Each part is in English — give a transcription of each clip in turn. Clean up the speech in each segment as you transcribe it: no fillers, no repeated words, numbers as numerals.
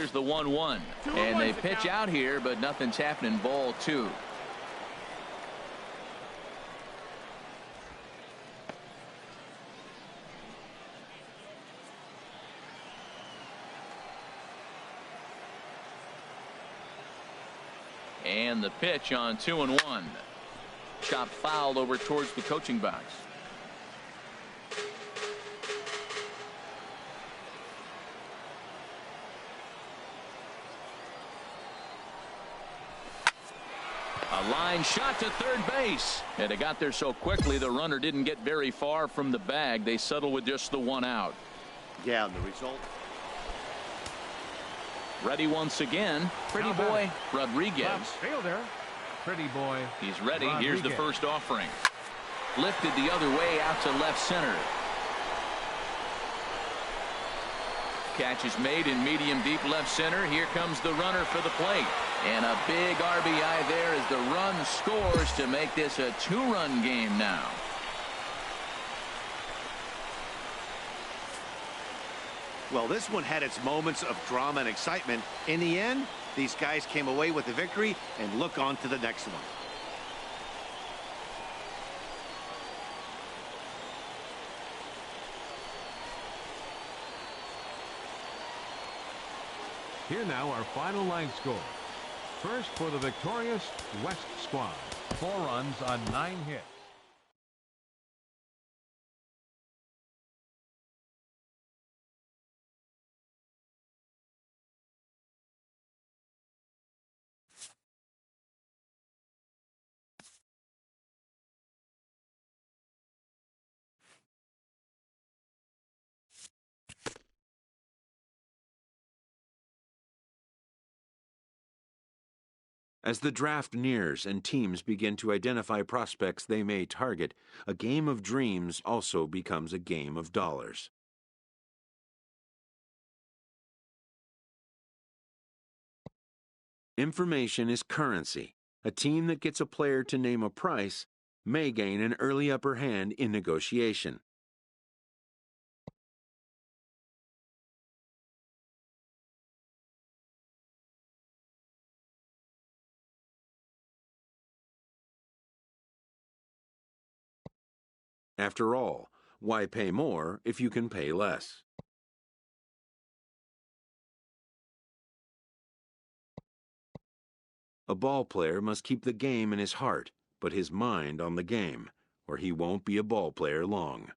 here's the 1-1. And they pitch out here, but nothing's happening. Ball 2. And the pitch on 2-1. Chop fouled over towards the coaching box. A line shot to third base. And it got there so quickly the runner didn't get very far from the bag. They settled with just the 1 out. Yeah, and the result. Ready once again. Pretty boy Rodriguez. Fielder. Pretty boy. He's ready. Rodriguez. Here's the first offering. Lifted the other way out to left center. Catch is made in medium deep left center. Here comes the runner for the plate. And a big RBI there as the run scores to make this a 2-run game now. Well, this one had its moments of drama and excitement. In the end, these guys came away with the victory and look on to the next one. Here now our final line score. First for the victorious West squad. 4 runs on 9 hits. As the draft nears and teams begin to identify prospects they may target, a game of dreams also becomes a game of dollars. Information is currency. A team that gets a player to name a price may gain an early upper hand in negotiation. After all, why pay more if you can pay less? A ball player must keep the game in his heart, but his mind on the game, or he won't be a ball player long.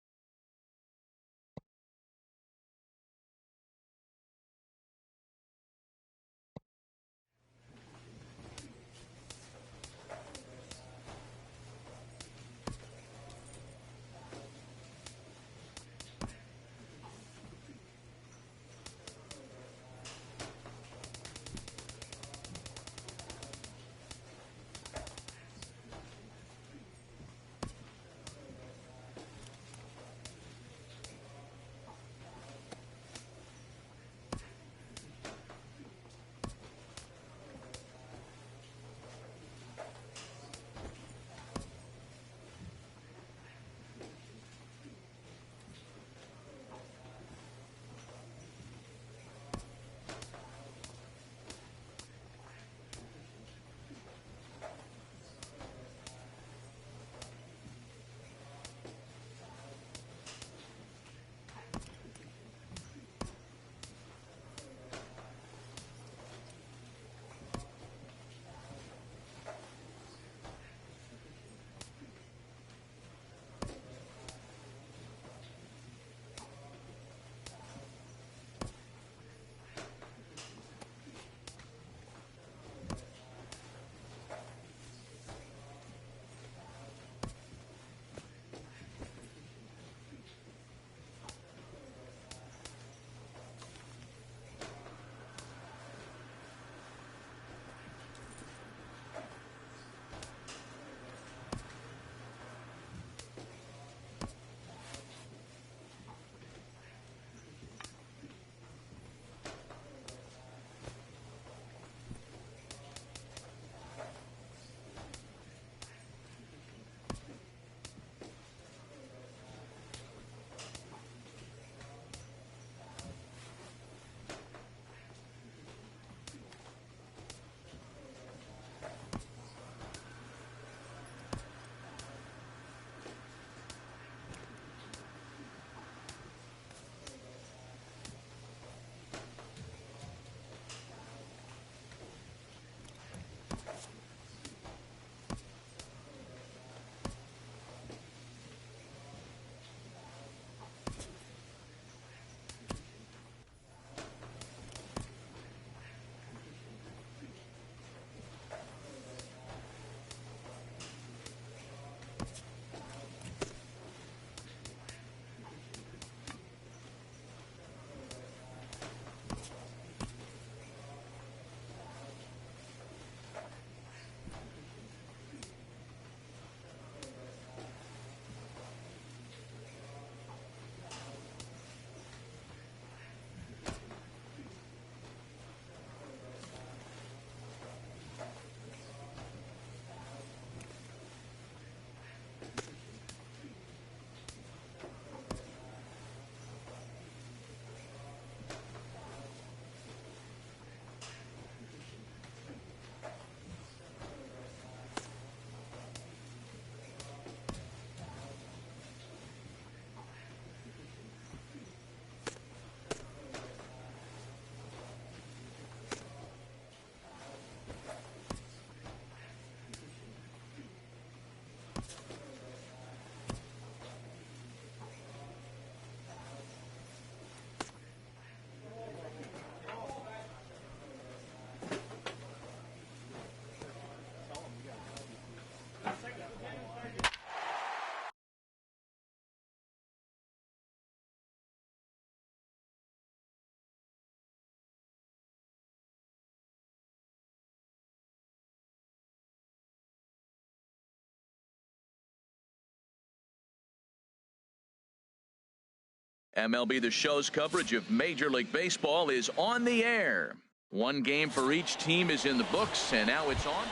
MLB The Show's coverage of Major League Baseball is on the air. One game for each team is in the books, and now it's on.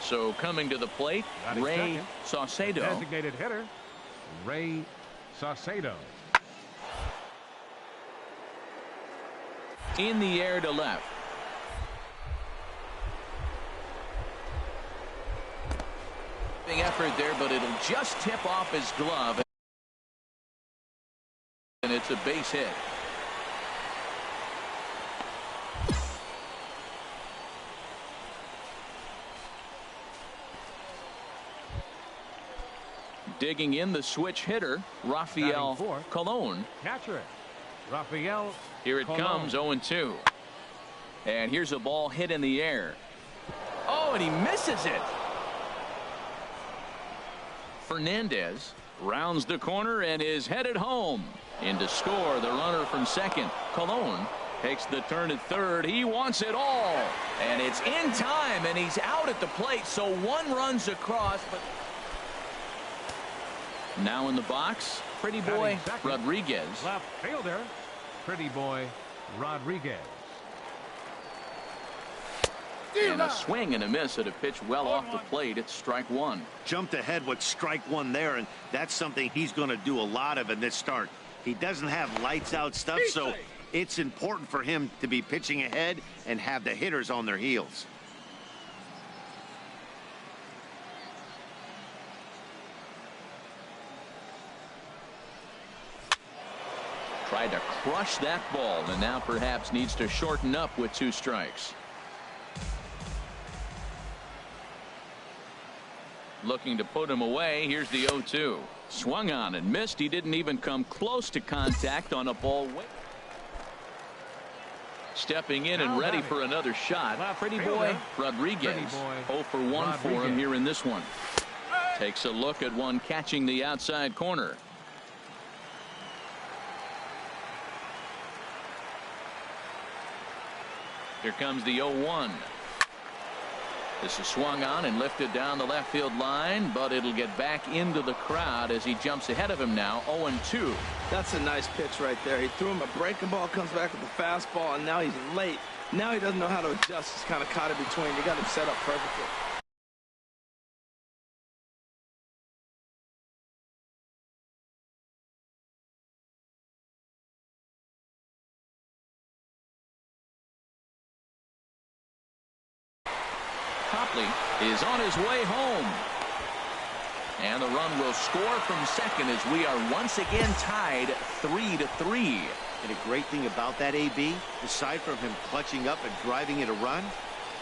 So coming to the plate, Ray Saucedo. Designated hitter, Ray Saucedo. In the air to left. Big effort there, but it'll just tip off his glove. And it's a base hit. Digging in, the switch hitter, Rafael Colon. Catcher, Rafael. Here it comes, 0-2. And here's a ball hit in the air. Oh, and he misses it. Fernandez rounds the corner and is headed home. In to score, the runner from second. Colon takes the turn at third. He wants it all. And it's in time, and he's out at the plate, so one runs across. But now in the box, Pretty Boy Rodriguez. Left fielder, Pretty Boy Rodriguez. And a swing and a miss at a pitch well off the plate. It's strike one. Jumped ahead with strike one there, and that's something he's going to do a lot of in this start. He doesn't have lights out stuff, so it's important for him to be pitching ahead and have the hitters on their heels. Tried to crush that ball, and now perhaps needs to shorten up with 2 strikes. Looking to put him away. Here's the 0-2. Swung on and missed. He didn't even come close to contact on a ball. Stepping in and ready for another shot. Pretty Boy Rodriguez. 0 for 1 for him here in this one. Takes a look at one catching the outside corner. Here comes the 0-1. This is swung on and lifted down the left field line, but it'll get back into the crowd as he jumps ahead of him now. 0-2. That's a nice pitch right there. He threw him a breaking ball, comes back with a fastball, and now he's late. Now he doesn't know how to adjust. He's kind of caught in between. You got him set up perfectly. Copley is on his way home. And the run will score from second as we are once again tied 3-3. And a great thing about that, AB, aside from him clutching up and driving in a run,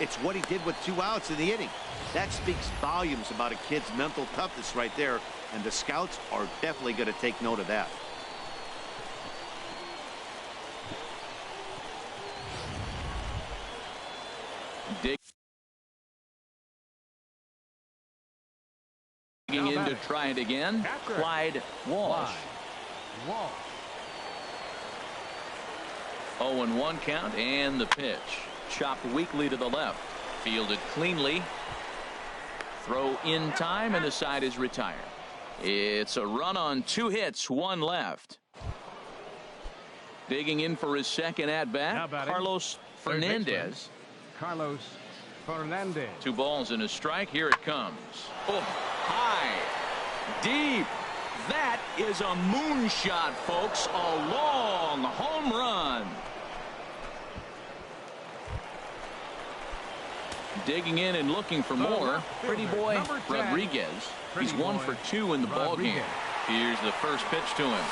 it's what he did with 2 outs in the inning. That speaks volumes about a kid's mental toughness right there, and the scouts are definitely going to take note of that. Digging in to try it again, Clyde Walsh. 0-1 count, and the pitch. Chopped weakly to the left. Fielded cleanly. Throw in time, and the side is retired. It's a run on 2 hits, 1 left. Digging in for his second at-bat, Carlos Fernandez. Carlos Fernandez. 2 balls and a strike. Here it comes. Oh, high, deep. That is a moonshot, folks. A long home run. Digging in and looking for more. Pretty Boy Rodriguez. He's 1 for 2 in the ballgame. Here's the first pitch to him.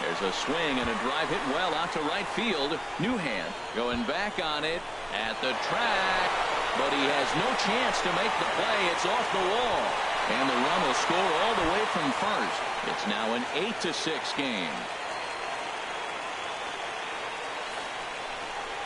There's a swing and a drive hit well out to right field. Newhand going back on it at the track, but he has no chance to make the play. It's off the wall, and the run will score all the way from first. It's now an 8-6 game.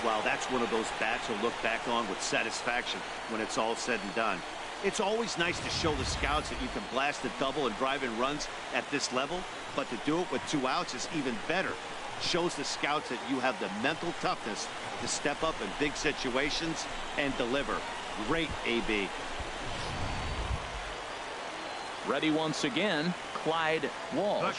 Well, that's one of those bats you'll look back on with satisfaction when it's all said and done. It's always nice to show the scouts that you can blast a double and drive in runs at this level, but to do it with 2 outs is even better. Shows the scouts that you have the mental toughness to step up in big situations and deliver. Great, AB. Ready once again, Clyde Walsh.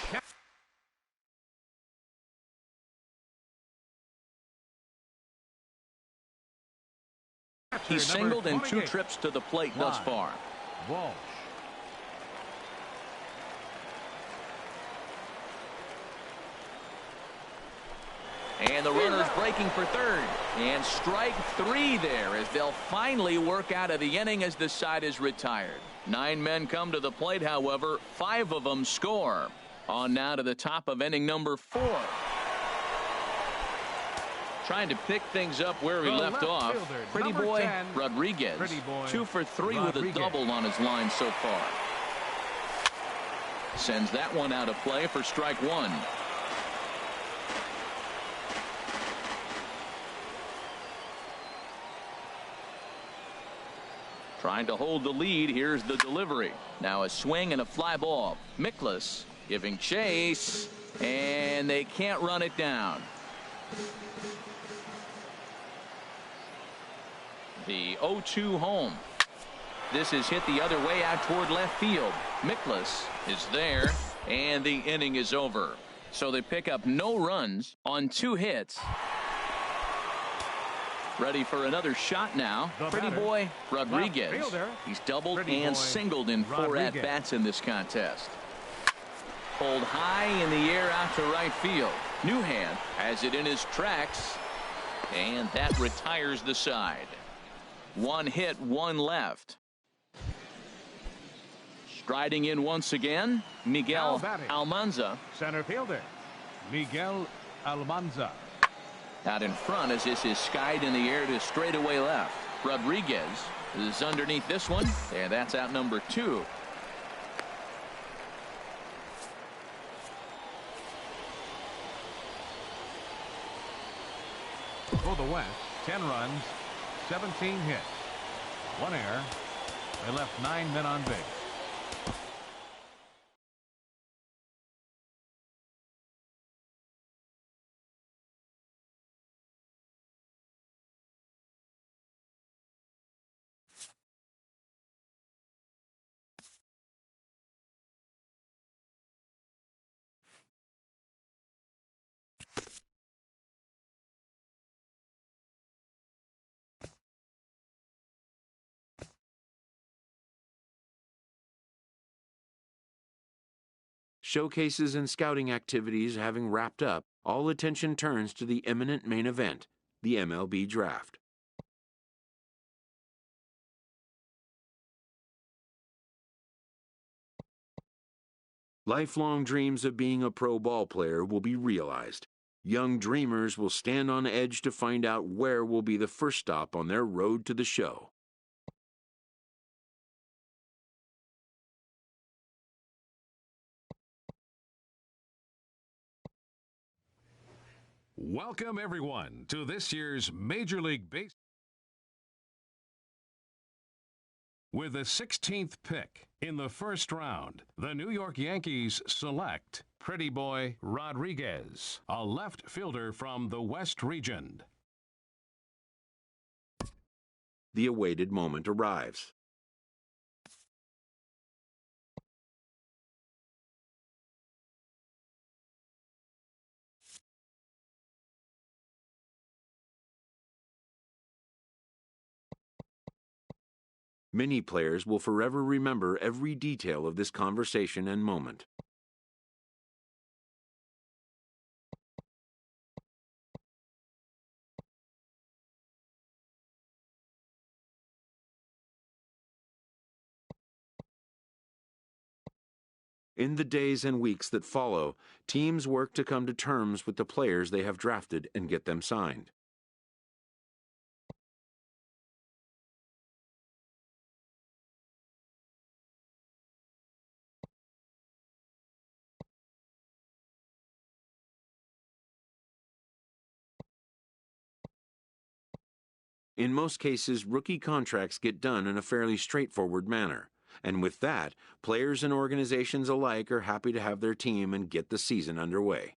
He's singled in 2 trips to the plate thus far. Walsh. And the runner's breaking for third. And strike 3 there as they'll finally work out of the inning as the side is retired. 9 men come to the plate, however. 5 of them score. On now to the top of inning number 4. Trying to pick things up where he left off. Pretty boy 10, Rodriguez. Pretty boy 2 for 3 Rodriguez. with a double on his line so far. Sends that one out of play for strike 1. Trying to hold the lead. Here's the delivery. Now a swing and a fly ball. Mikolas giving chase, and they can't run it down. The 0-2 home. This is hit the other way out toward left field. Mikolas is there, and the inning is over. So they pick up no runs on 2 hits. Ready for another shot now. Pretty boy Rodriguez. He's doubled and singled in 4 at-bats in this contest. Pulled high in the air out to right field. Newhand has it in his tracks, and that retires the side. 1 hit, 1 left. Striding in once again, Miguel Almanza. Center fielder, Miguel Almanza. Out in front as this is skied in the air to straightaway left. Rodriguez is underneath this one, and that's out number 2. For the West, 10 runs, 17 hits, 1 error. They left 9 men on base. Showcases and scouting activities having wrapped up, all attention turns to the imminent main event, the MLB Draft. Lifelong dreams of being a pro ball player will be realized. Young dreamers will stand on edge to find out where will be the first stop on their road to the show. Welcome, everyone, to this year's Major League Baseball. With the 16th pick in the first round, the New York Yankees select Pretty Boy Rodriguez, a left fielder from the West region. The awaited moment arrives. Many players will forever remember every detail of this conversation and moment. In the days and weeks that follow, teams work to come to terms with the players they have drafted and get them signed. In most cases, rookie contracts get done in a fairly straightforward manner. And with that, players and organizations alike are happy to have their team and get the season underway.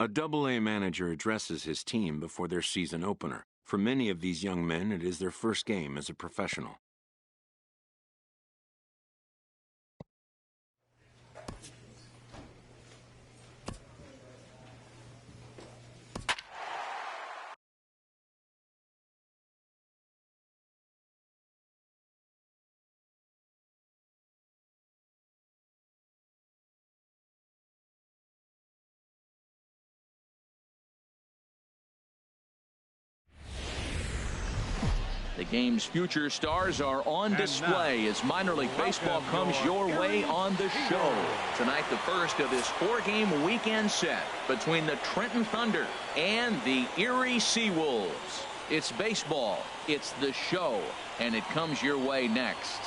A Double-A manager addresses his team before their season opener. For many of these young men, it is their first game as a professional. The game's future stars are on display as minor league baseball comes your way on the show. Tonight, the first of this 4-game weekend set between the Trenton Thunder and the Erie Seawolves. It's baseball, it's the show, and it comes your way next.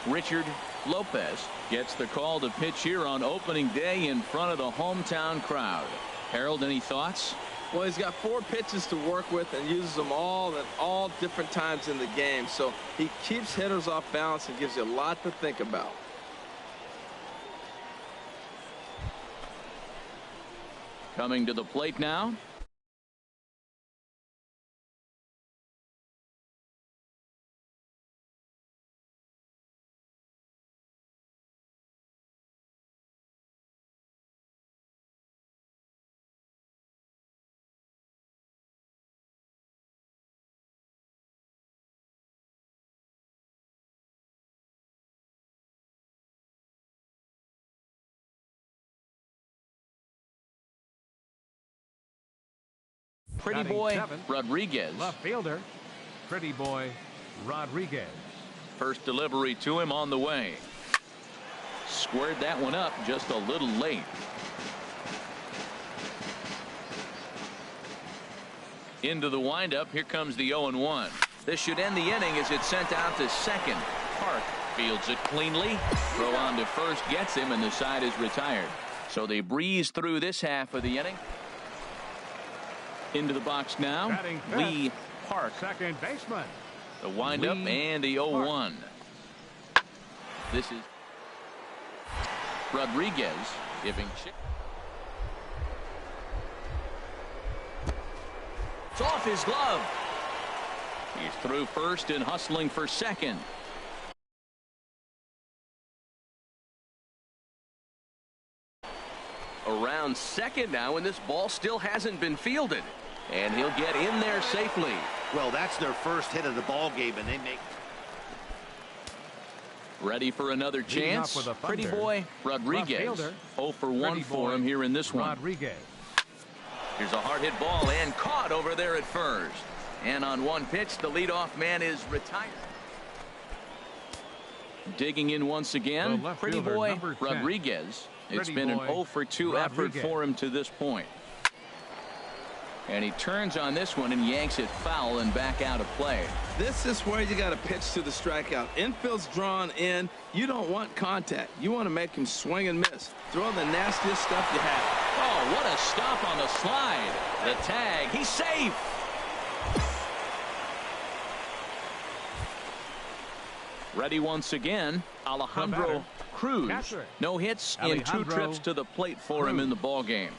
Richard Lopez gets the call to pitch here on opening day in front of the hometown crowd. Harold, any thoughts? Well, he's got 4 pitches to work with and uses them all at all different times in the game. So he keeps hitters off balance and gives you a lot to think about. Coming to the plate now. Pretty boy Rodriguez. Left fielder, Pretty Boy Rodriguez. First delivery to him on the way. Squared that one up just a little late. Into the windup. Here comes the 0-1. This should end the inning as it's sent out to second. Park fields it cleanly. Throw on to first gets him, and the side is retired. So they breeze through this half of the inning. Into the box now, Lee Park. Second baseman. The windup and the 0-1. This is Rodriguez giving chip. It's off his glove. He's through first and hustling for second. Around second now, and this ball still hasn't been fielded. And he'll get in there safely. Well, that's their first hit of the ball game, and they make. Ready for another chance. Pretty boy Rodriguez. 0 for 1 for him here in this one. Rodriguez. Here's a hard hit ball and caught over there at first. And on one pitch, the leadoff man is retired. Digging in once again, Pretty boy Rodriguez. It's been an 0 for 2 effort for him to this point. And he turns on this one and yanks it foul and back out of play. This is where you got to pitch to the strikeout. Infield's drawn in. You don't want contact. You want to make him swing and miss. Throw the nastiest stuff you have. Oh, what a stop on the slide. The tag. He's safe. Ready once again, Alejandro Cruz. No hits in 2 trips to the plate for him in the ball game.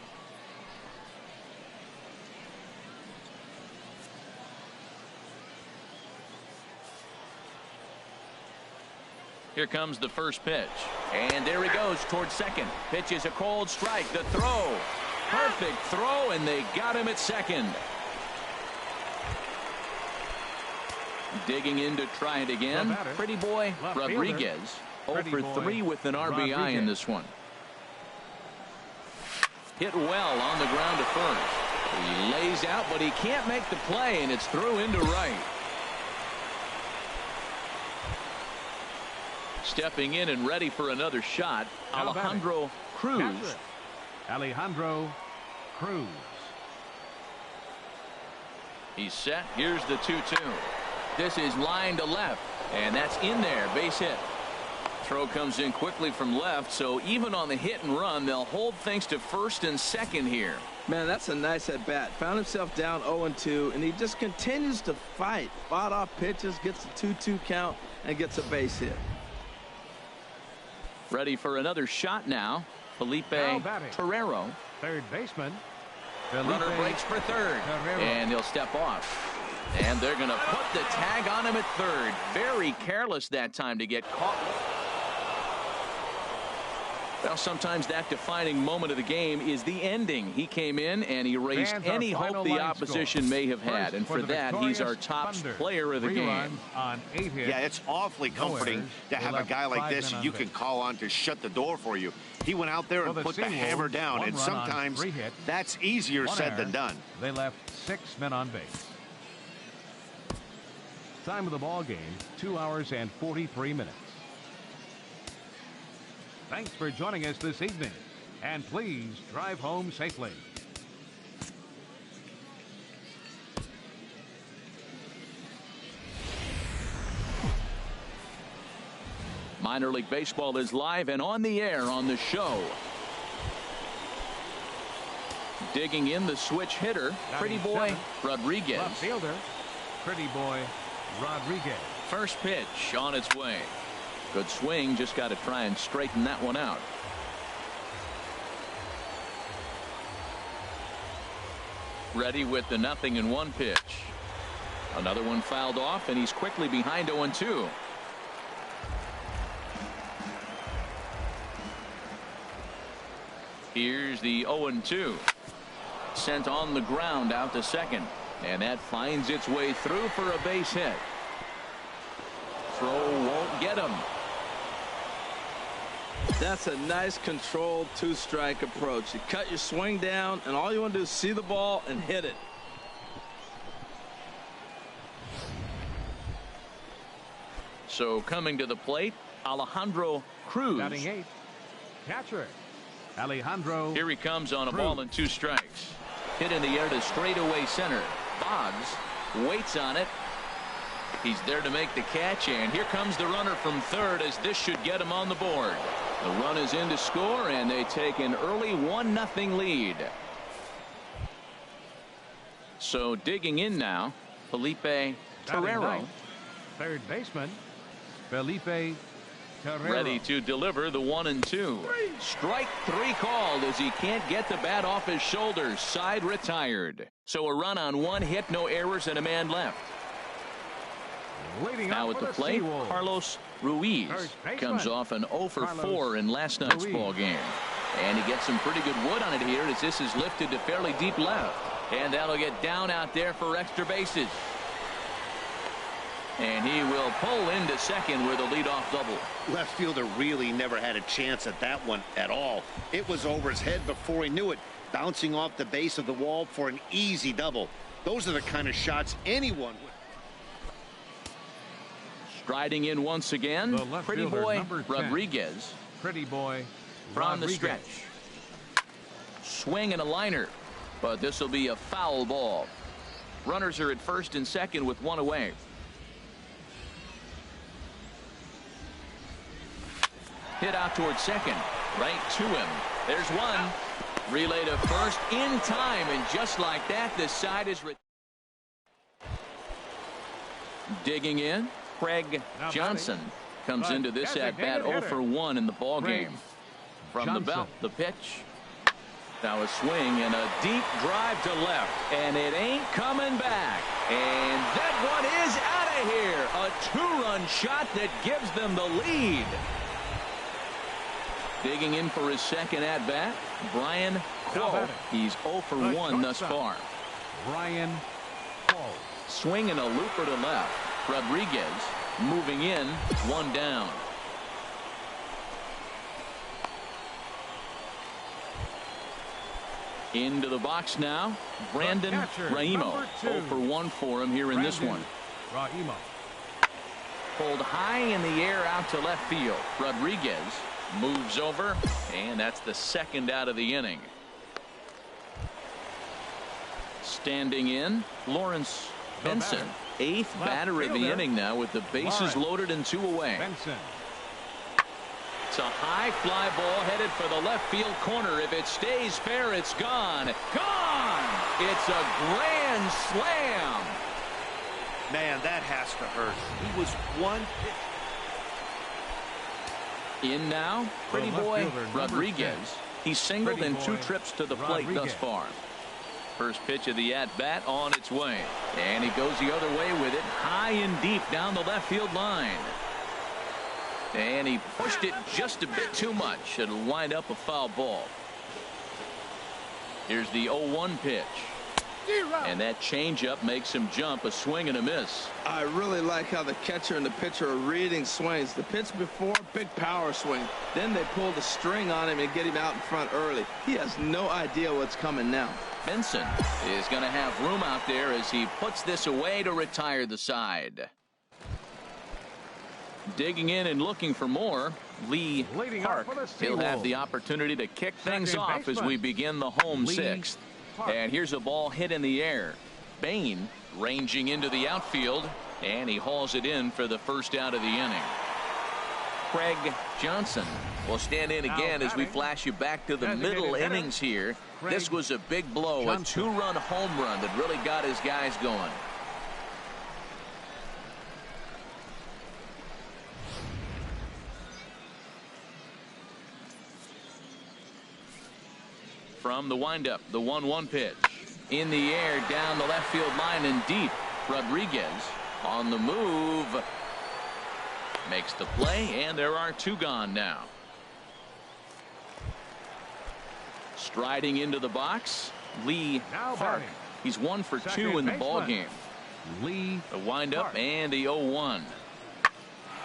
Here comes the first pitch. And there he goes towards second. Pitch is a cold strike. The throw. Perfect throw, and they got him at second. Digging in to try it again. Pretty boy Rodriguez. 0 for 3 with an RBI in this one. Hit well on the ground to first. He lays out, but he can't make the play, and it's through into right. Stepping in and ready for another shot, Alejandro Cruz. Alejandro Cruz. He's set. Here's the 2-2. This is line to left, and that's in there. Base hit. Throw comes in quickly from left, so even on the hit and run, they'll hold things to first and second here. Man, that's a nice at bat. Found himself down 0-2, and he just continues to fight. Fought off pitches, gets a 2-2 count, and gets a base hit. Ready for another shot now. Felipe Torero. Third baseman. Runner breaks for third. And he'll step off. And they're going to put the tag on him at third. Very careless that time to get caught. Well, sometimes that defining moment of the game is the ending. He came in and erased any hope the opposition may have had. And for that, he's our top player of the game. Yeah, it's awfully comforting to have a guy like this that you can call on to shut the door for you. He went out there and put the hammer down, and sometimes that's easier said than done. They left 6 men on base. Time of the ball game, 2 hours and 43 minutes. Thanks for joining us this evening, and please drive home safely. Minor League Baseball is live and on the air on the show. Digging in the switch hitter, Pretty Boy Rodriguez. Left fielder, Pretty Boy Rodriguez. First pitch on its way. Good swing, just got to try and straighten that one out. Ready with the 0-1 pitch. Another one fouled off, and he's quickly behind 0-2. Here's the 0-2. Sent on the ground out to second, and that finds its way through for a base hit. Throw won't get him. That's a nice controlled 2-strike approach. You cut your swing down, and all you want to do is see the ball and hit it. So coming to the plate, Alejandro Cruz. Batting 8th, catcher Alejandro. Here he comes on a ball and 2 strikes. Hit in the air to straightaway center. Boggs waits on it. He's there to make the catch, and here comes the runner from third, as this should get him on the board. The run is in to score, and they take an early 1-0 lead. So digging in now, Felipe Torero. Third baseman, Felipe Torero. Ready to deliver the 1-2. Strike 3 called as he can't get the bat off his shoulders. Side retired. So a run on 1 hit, no errors, and a man left. Now at the plate, Carlos Ruiz comes off an 0-for-4 in last night's ball game. And he gets some pretty good wood on it here as this is lifted to fairly deep left. And that'll get down out there for extra bases. And he will pull into second with a leadoff double. Left fielder really never had a chance at that one at all. It was over his head before he knew it, bouncing off the base of the wall for an easy double. Those are the kind of shots anyone would. Striding in once again, Pretty Boy Rodriguez. Pretty Boy from the stretch. Swing and a liner, but this will be a foul ball. Runners are at first and second with 1 away. Hit out towards second, right to him. There's one. Relay to first in time, and just like that, the side is digging in. Craig Johnson comes into this at bat 0-for-1 in the ball game. From the belt, the pitch. Now a swing and a deep drive to left, and it ain't coming back. And that one is out of here. A 2-run shot that gives them the lead. Digging in for his second at bat, Brian Cole. He's 0-for-1 thus far. Brian Cole. Swing and a looper to left. Rodriguez moving in, 1 down. Into the box now, Brandon Raimo. 0-for-1 for him here in this one. Raimo. Pulled high in the air out to left field. Rodriguez moves over, and that's the second out of the inning. Standing in, Lawrence Benson. 8th batter of the inning now with the bases loaded and 2 away. Benson. It's a high fly ball headed for the left field corner. If it stays fair, it's gone. Gone! It's a grand slam. Man, that has to hurt. He was 1 pitch. In now, Pretty Boy Rodriguez. He's singled in 2 trips to the plate thus far. First pitch of the at-bat on its way. And he goes the other way with it, high and deep down the left field line. And he pushed it just a bit too much. It'll wind up a foul ball. Here's the 0-1 pitch. And that changeup makes him jump, a swing and a miss. I really like how the catcher and the pitcher are reading swings. The pitch before, big power swing. Then they pull the string on him and get him out in front early. He has no idea what's coming now. Benson is going to have room out there as he puts this away to retire the side. Digging in and looking for more, Lee Park. He'll have the opportunity to kick things off as we begin the home 6th. And here's a ball hit in the air. Bain ranging into the outfield, and he hauls it in for the first out of the inning. Craig Johnson will stand in again as we flash you back to the middle innings here. This was a big blow, a 2-run home run that really got his guys going. From the windup, the 1-1 pitch. In the air, down the left field line and deep. Rodriguez on the move. Makes the play, and there are 2 gone now. Striding into the box, Lee Park. He's 1 for 2 in the ballgame. Lee A windup and the 0-1.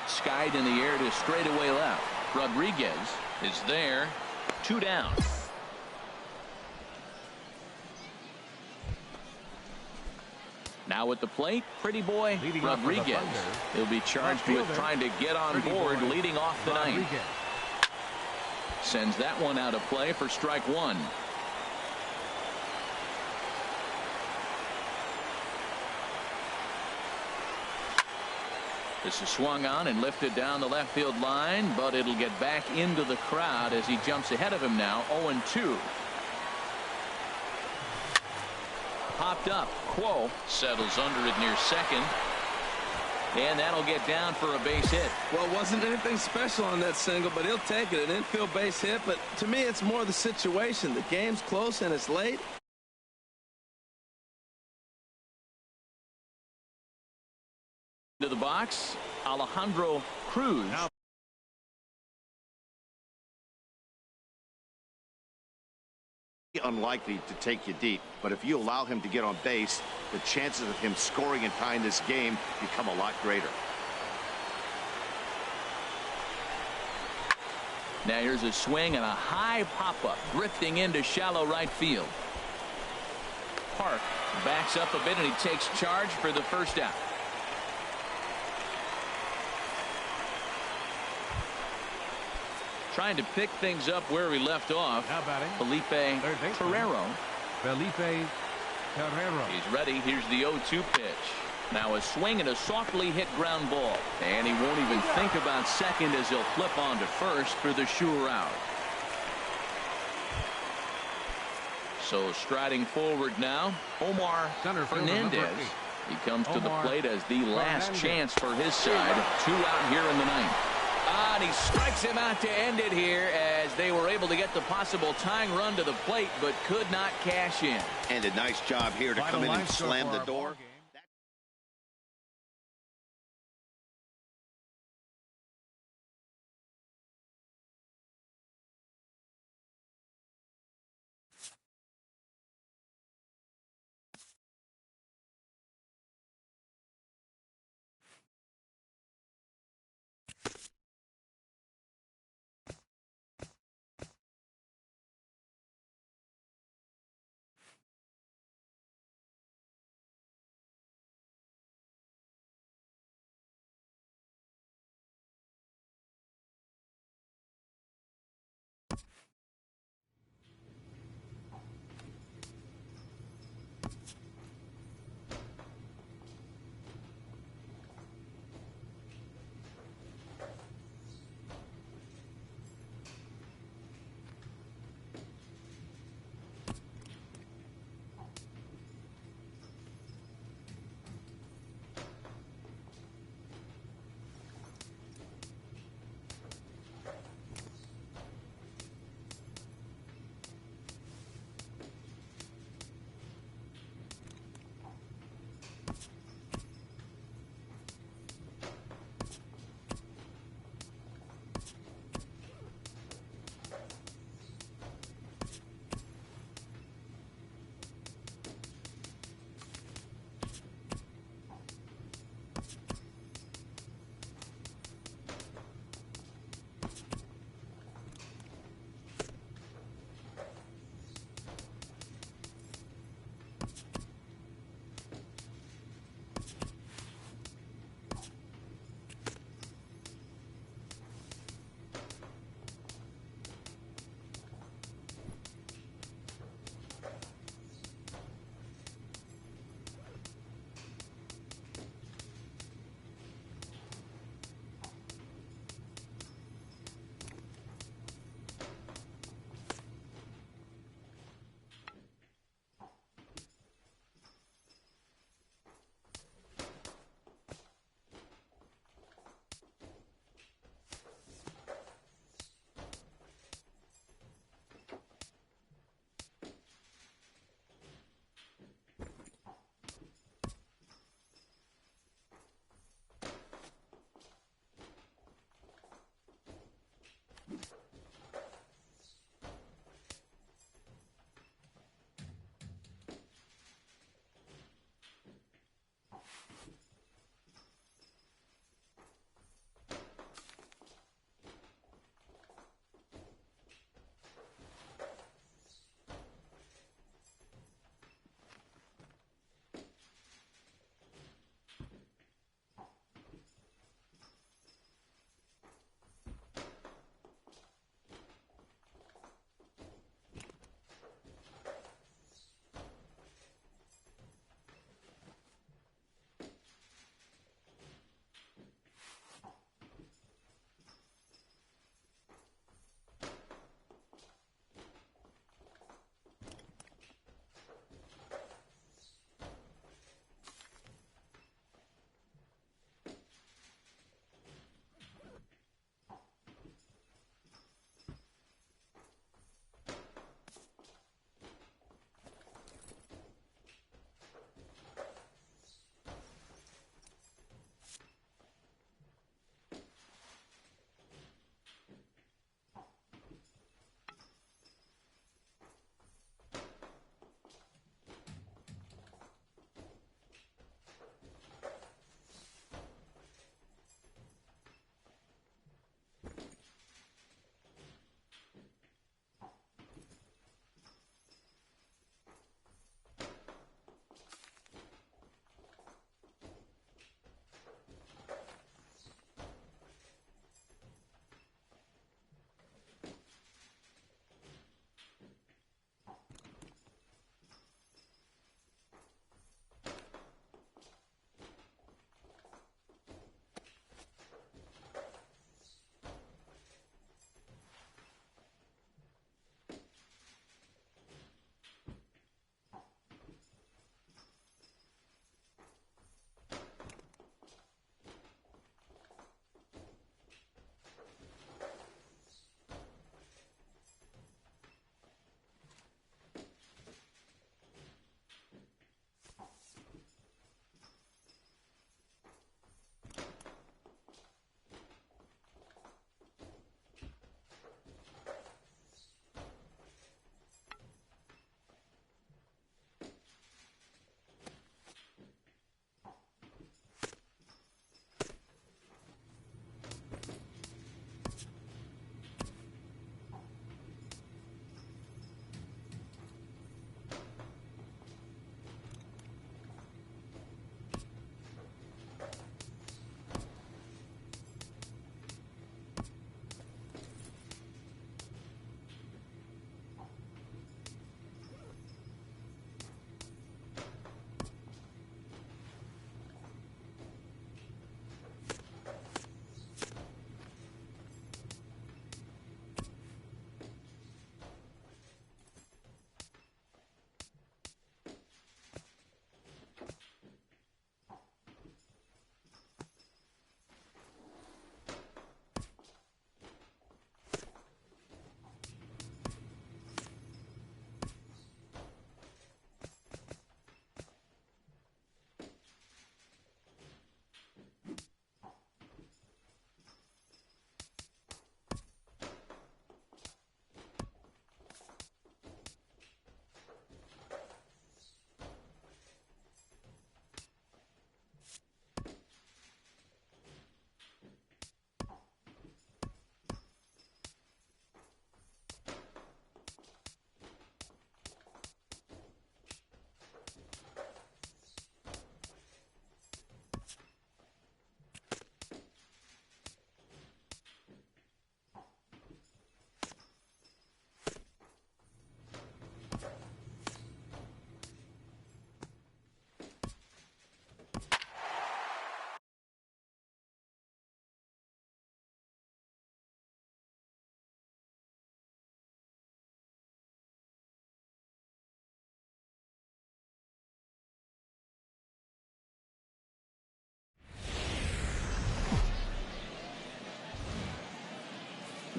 Skied in the air to straightaway left. Rodriguez is there. 2 down. Now at the plate, Pretty Boy Rodriguez. He'll be charged with trying to get on board leading off the ninth. Sends that one out of play for strike 1. This is swung on and lifted down the left field line, but it'll get back into the crowd as he jumps ahead of him now, 0-2. Popped up. Quo settles under it near second. And that'll get down for a base hit. Well, it wasn't anything special on that single, but he'll take it. An infield base hit, but to me, it's more the situation. The game's close and it's late. To the box, Alejandro Cruz. Unlikely to take you deep, but if you allow him to get on base, the chances of him scoring and tying this game become a lot greater. Now here's a swing and a high pop-up drifting into shallow right field. Park backs up a bit and he takes charge for the first out. Trying to pick things up where we left off. Felipe Torrero. He's ready. Here's the 0-2 pitch. Now a swing and a softly hit ground ball. And he won't even think about second as he'll flip on to first for the sure out. So striding forward now, Omar Fernandez. He comes to the plate as the last chance for his side. 2 out here in the ninth. And he strikes him out to end it here as they were able to get the possible tying run to the plate but could not cash in. And a nice job here to come in and slam the door.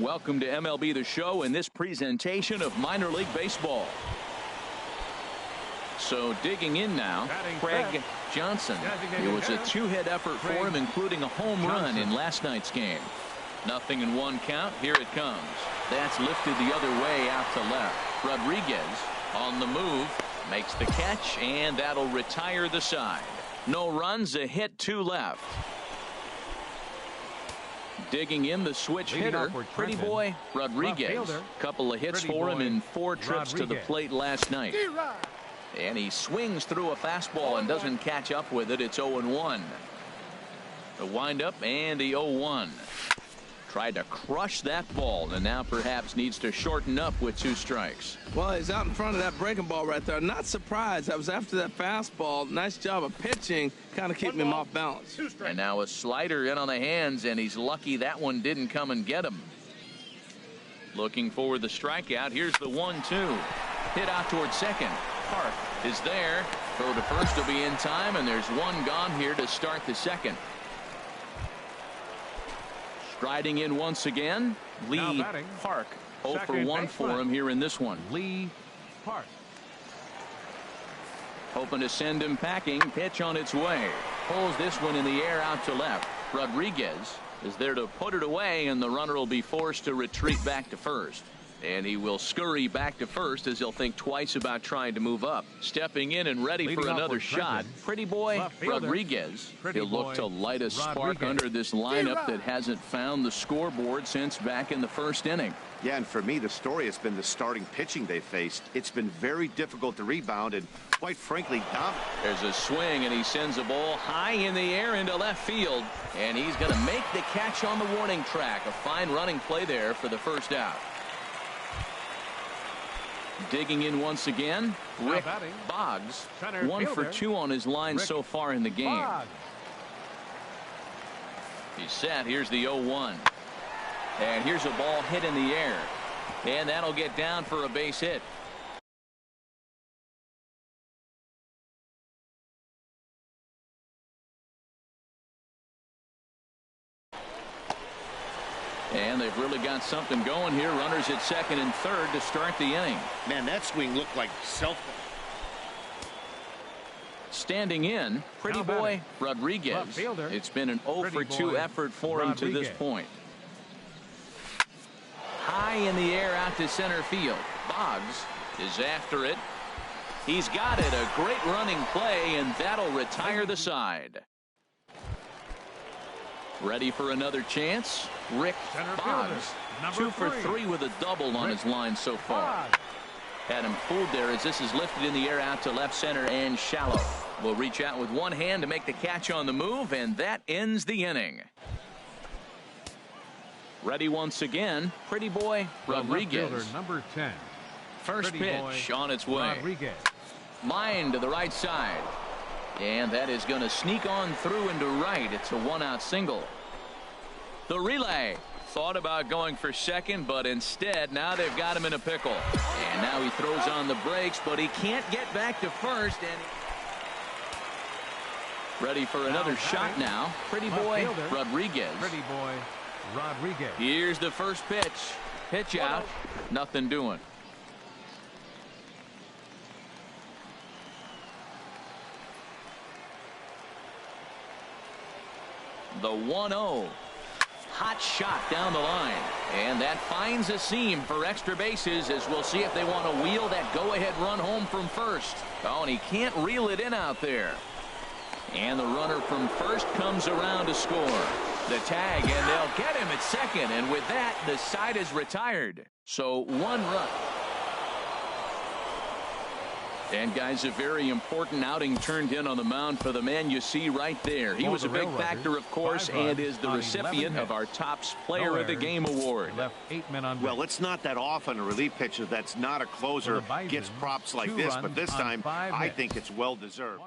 Welcome to MLB The Show and this presentation of minor league baseball. So digging in now, Craig Johnson. It was a two-hit effort for him, including a home run in last night's game. Nothing in one count. Here it comes. That's lifted the other way out to left. Rodriguez on the move, makes the catch, and that'll retire the side. No runs, a hit, 2 left. Digging in the switch hitter, Pretty Boy Rodriguez. Couple of hits for him in 4 trips to the plate last night. And he swings through a fastball and doesn't catch up with it. It's 0-1. The windup and the 0-1. Tried to crush that ball and now perhaps needs to shorten up with 2 strikes. Well, he's out in front of that breaking ball right there. Not surprised. That was after that fastball. Nice job of pitching, kind of keeping him off balance. And now a slider in on the hands, and he's lucky that one didn't come and get him. Looking for the strikeout. Here's the 1-2. Hit out towards second. Park is there. Throw to first will be in time, and there's one gone here to start the second. Striding in once again, Lee Park. 0 for 1 for him here in this one. Lee Park. Hoping to send him packing. Pitch on its way. Pulls this one in the air out to left. Rodriguez is there to put it away, and the runner will be forced to retreat back to first. And he will scurry back to first as he'll think twice about trying to move up. Stepping in and ready for another shot. Pretty Boy Rodriguez. He'll look to light a spark under this lineup that hasn't found the scoreboard since back in the first inning. Yeah, and for me, the story has been the starting pitching they faced. It's been very difficult to rebound and, quite frankly, dominant. There's a swing, and he sends a ball high in the air into left field. And he's going to make the catch on the warning track. A fine running play there for the first out. Digging in once again, Rick Boggs. 1 for 2 on his line so far in the game. He's set. Here's the 0-1. And here's a ball hit in the air. And that'll get down for a base hit. And they've really got something going here. Runners at second and third to start the inning. Man, that swing looked like self. Standing in, Pretty Boy Rodriguez. It's been an 0 for 2 effort for him to this point. High in the air out to center field. Boggs is after it. He's got it. A great running play, and that'll retire the side. Ready for another chance. Rick Boggs, 2 for 3 with a double on his line so far. Had him fooled there as this is lifted in the air out to left center and shallow. Will reach out with one hand to make the catch on the move, and that ends the inning. Ready once again, Pretty Boy Rodriguez. Number 10. First pitch on its way. Line to the right side. And that is going to sneak on through into right. It's a 1-out single. The relay thought about going for second, but instead now they've got him in a pickle. And now he throws on the brakes, but he can't get back to first. And ready for another shot now. Pretty Boy Rodriguez. Pretty Boy Rodriguez. Here's the first pitch. Pitch out. Nothing doing. The 1-0. Hot shot down the line. And that finds a seam for extra bases as we'll see if they want to wheel that go-ahead run home from first. Oh, and he can't reel it in out there. And the runner from first comes around to score. The tag, and they'll get him at second. And with that, the side is retired. So 1 run. And, guys, a very important outing turned in on the mound for the man you see right there. He was a big factor, of course, and is the recipient of our Topps Player of the Game award. Well, it's not that often a relief pitcher that's not a closer gets props like this, but this time I think it's well-deserved.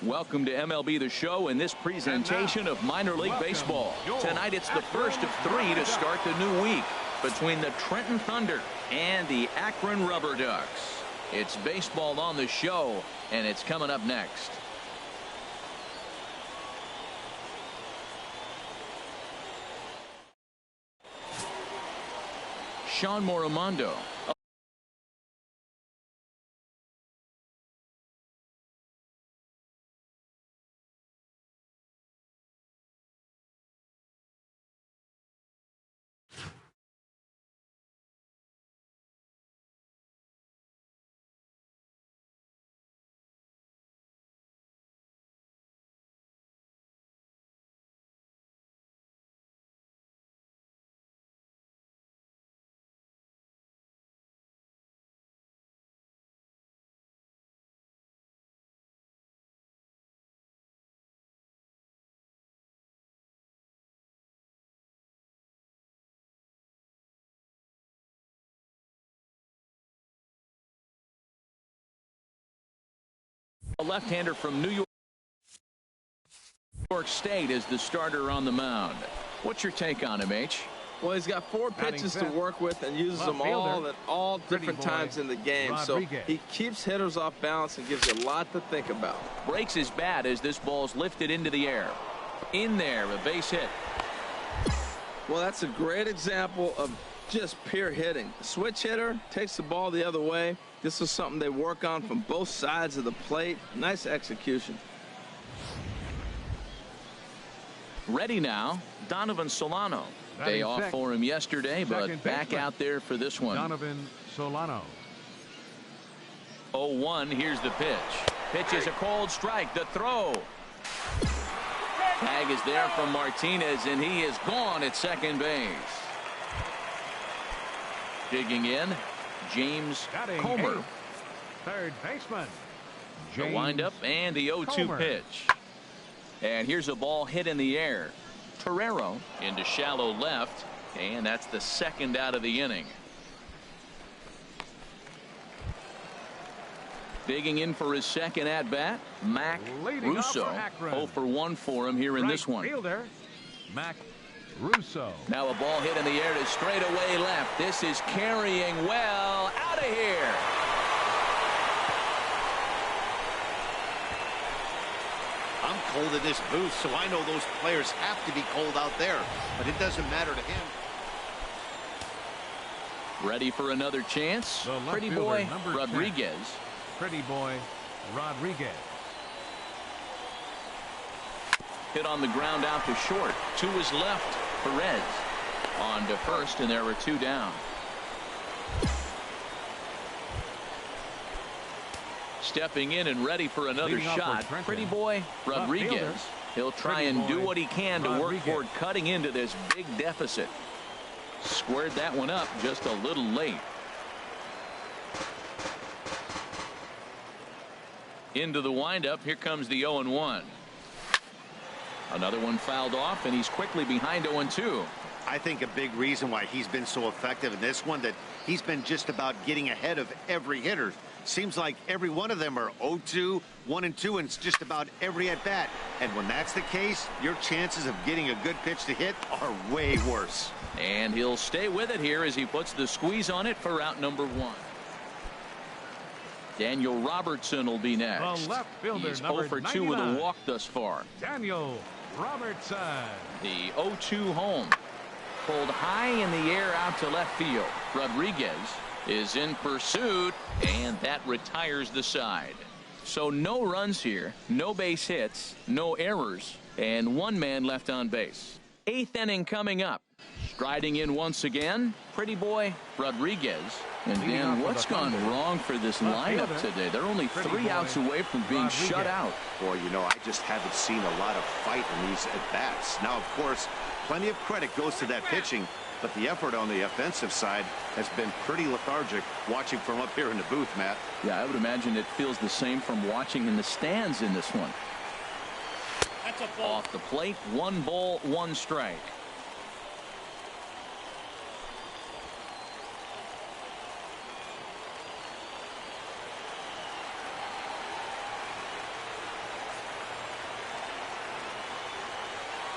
Welcome to MLB The Show and this presentation of minor league baseball. Tonight it's the first of 3 to start the new week between the Trenton Thunder and the Akron Rubber Ducks. It's baseball on the show, and it's coming up next. Sean Moromondo. A left-hander from New York State is the starter on the mound. What's your take on him, H? Well, he's got 4 pitches to work with and uses them all at all different times in the game. So he keeps hitters off balance and gives you a lot to think about. Breaks his bat as this ball's lifted into the air. In there, a base hit. Well, that's a great example of just pure hitting. The switch hitter takes the ball the other way. This is something they work on from both sides of the plate. Nice execution. Ready now, Donovan Solano. Day off for him yesterday, but back out there for this one. Donovan Solano. 0-1, here's the pitch. Pitch is a cold strike. The throw. Tag is there from Martinez, and he is gone at second base. Digging in, James Comer. Third baseman. The windup and the 0-2 pitch. And here's a ball hit in the air. Torrero into shallow left, and that's the second out of the inning. Digging in for his second at bat, Mac Russo. 0 for 1 for him here in this one. Fielder, Mac Russo. Now a ball hit in the air to straightaway left. This is carrying well out of here. I'm cold in this booth, so I know those players have to be cold out there, but it doesn't matter to him. Ready for another chance? Pretty boy Rodriguez. Pretty boy Rodriguez. Hit on the ground out to short. To his left, Perez. On to first, and there were 2 down. Stepping in and ready for another shot, pretty boy Rodriguez. He'll try and do what he can to work toward cutting into this big deficit. Squared that one up just a little late. Into the windup. Here comes the 0-1. Another one fouled off, and he's quickly behind 0-2. I think a big reason why he's been so effective in this one, that he's been just about getting ahead of every hitter. Seems like every one of them are 0-2, 1-2, and it's just about every at bat. And when that's the case, your chances of getting a good pitch to hit are way worse. And he'll stay with it here as he puts the squeeze on it for out number 1. Daniel Robertson will be next. The left fielder, he's 0 for 2 with a walk thus far. Daniel Robertson. The 0-2 home. Pulled high in the air out to left field. Rodriguez is in pursuit, and that retires the side. So no runs here, no base hits, no errors, and 1 man left on base. 8th inning coming up. Striding in once again, pretty boy Rodriguez. And then what's gone wrong for this lineup today? They're only 3 outs away from being shut out. Boy, you know, I just haven't seen a lot of fight in these at-bats. Now, of course, plenty of credit goes to that pitching, but the effort on the offensive side has been pretty lethargic watching from up here in the booth, Matt. Yeah, I would imagine it feels the same from watching in the stands in this one. That's a ball. Off the plate, 1 ball, 1 strike.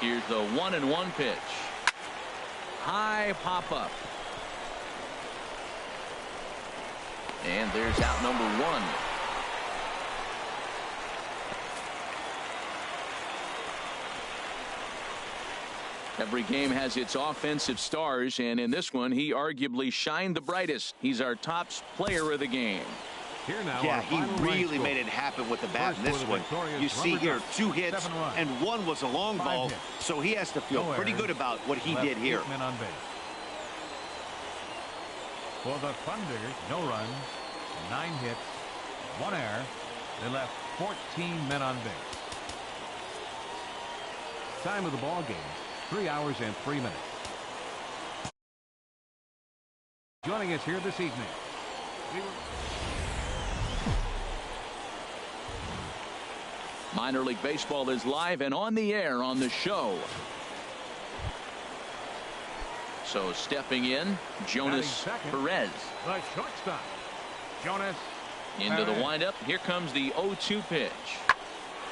Here's the 1-1 pitch. High pop up. And there's out number 1. Every game has its offensive stars, and in this one, he arguably shined the brightest. He's our top player of the game. Here now, yeah, he really made it happen with the bat in this one. You see here 2 hits, and 1 was a long ball, so he has to feel pretty good about what he did here. Men on base. For the Thunder, no runs, 9 hits, 1 error. They left 14 men on base. Time of the ball game, 3 hours and 3 minutes. Joining us here this evening. Minor League Baseball is live and on the air on the show. So stepping in, Jonas Perez. The shortstop, Jonas Into the windup. Here comes the 0-2 pitch.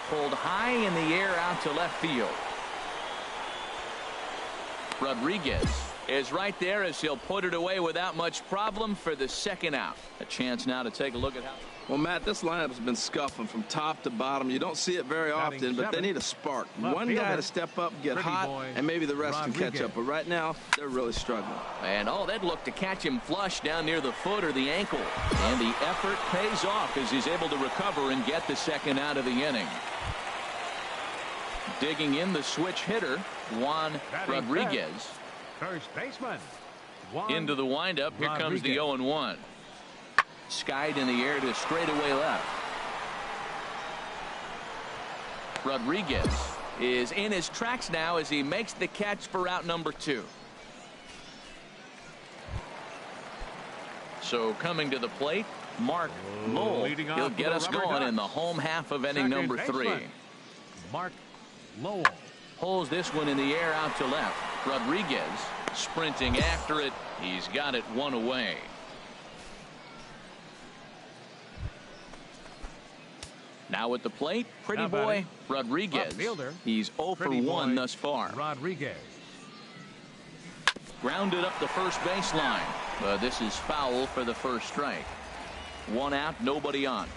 Pulled high in the air out to left field. Rodriguez is right there as he'll put it away without much problem for the second out. A chance now to take a look at how. Well, Matt, this lineup's been scuffling from top to bottom. You don't see it very often, but they need a spark. One guy to step up, get hot, and maybe the rest can catch up. But right now, they're really struggling. And that look to catch him flush down near the foot or the ankle. And the effort pays off as he's able to recover and get the second out of the inning. Digging in the switch hitter, Juan Rodriguez. First baseman. Into the windup. Here comes the 0-1. Skied in the air to straightaway left. Rodriguez is in his tracks now as he makes the catch for out number 2. So coming to the plate, Mark Lowell. He'll get us going in the home half of inning number 3. Mark Lowell pulls this one in the air out to left. Rodriguez sprinting after it. He's got it 1 away. Now at the plate, Pretty Boy Rodriguez. He's 0 for 1 thus far. Rodriguez. Grounded up the first baseline. But this is foul for the first strike. 1 out, nobody on.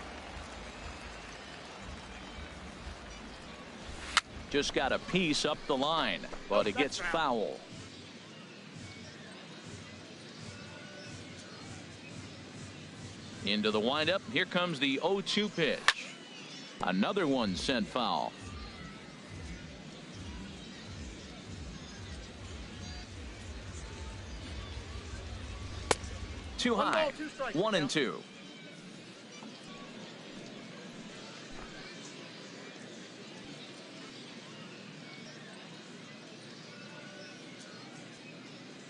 Just got a piece up the line, but it gets foul. Into the windup. Here comes the 0-2 pitch. Another one sent foul. Too high. 1-2.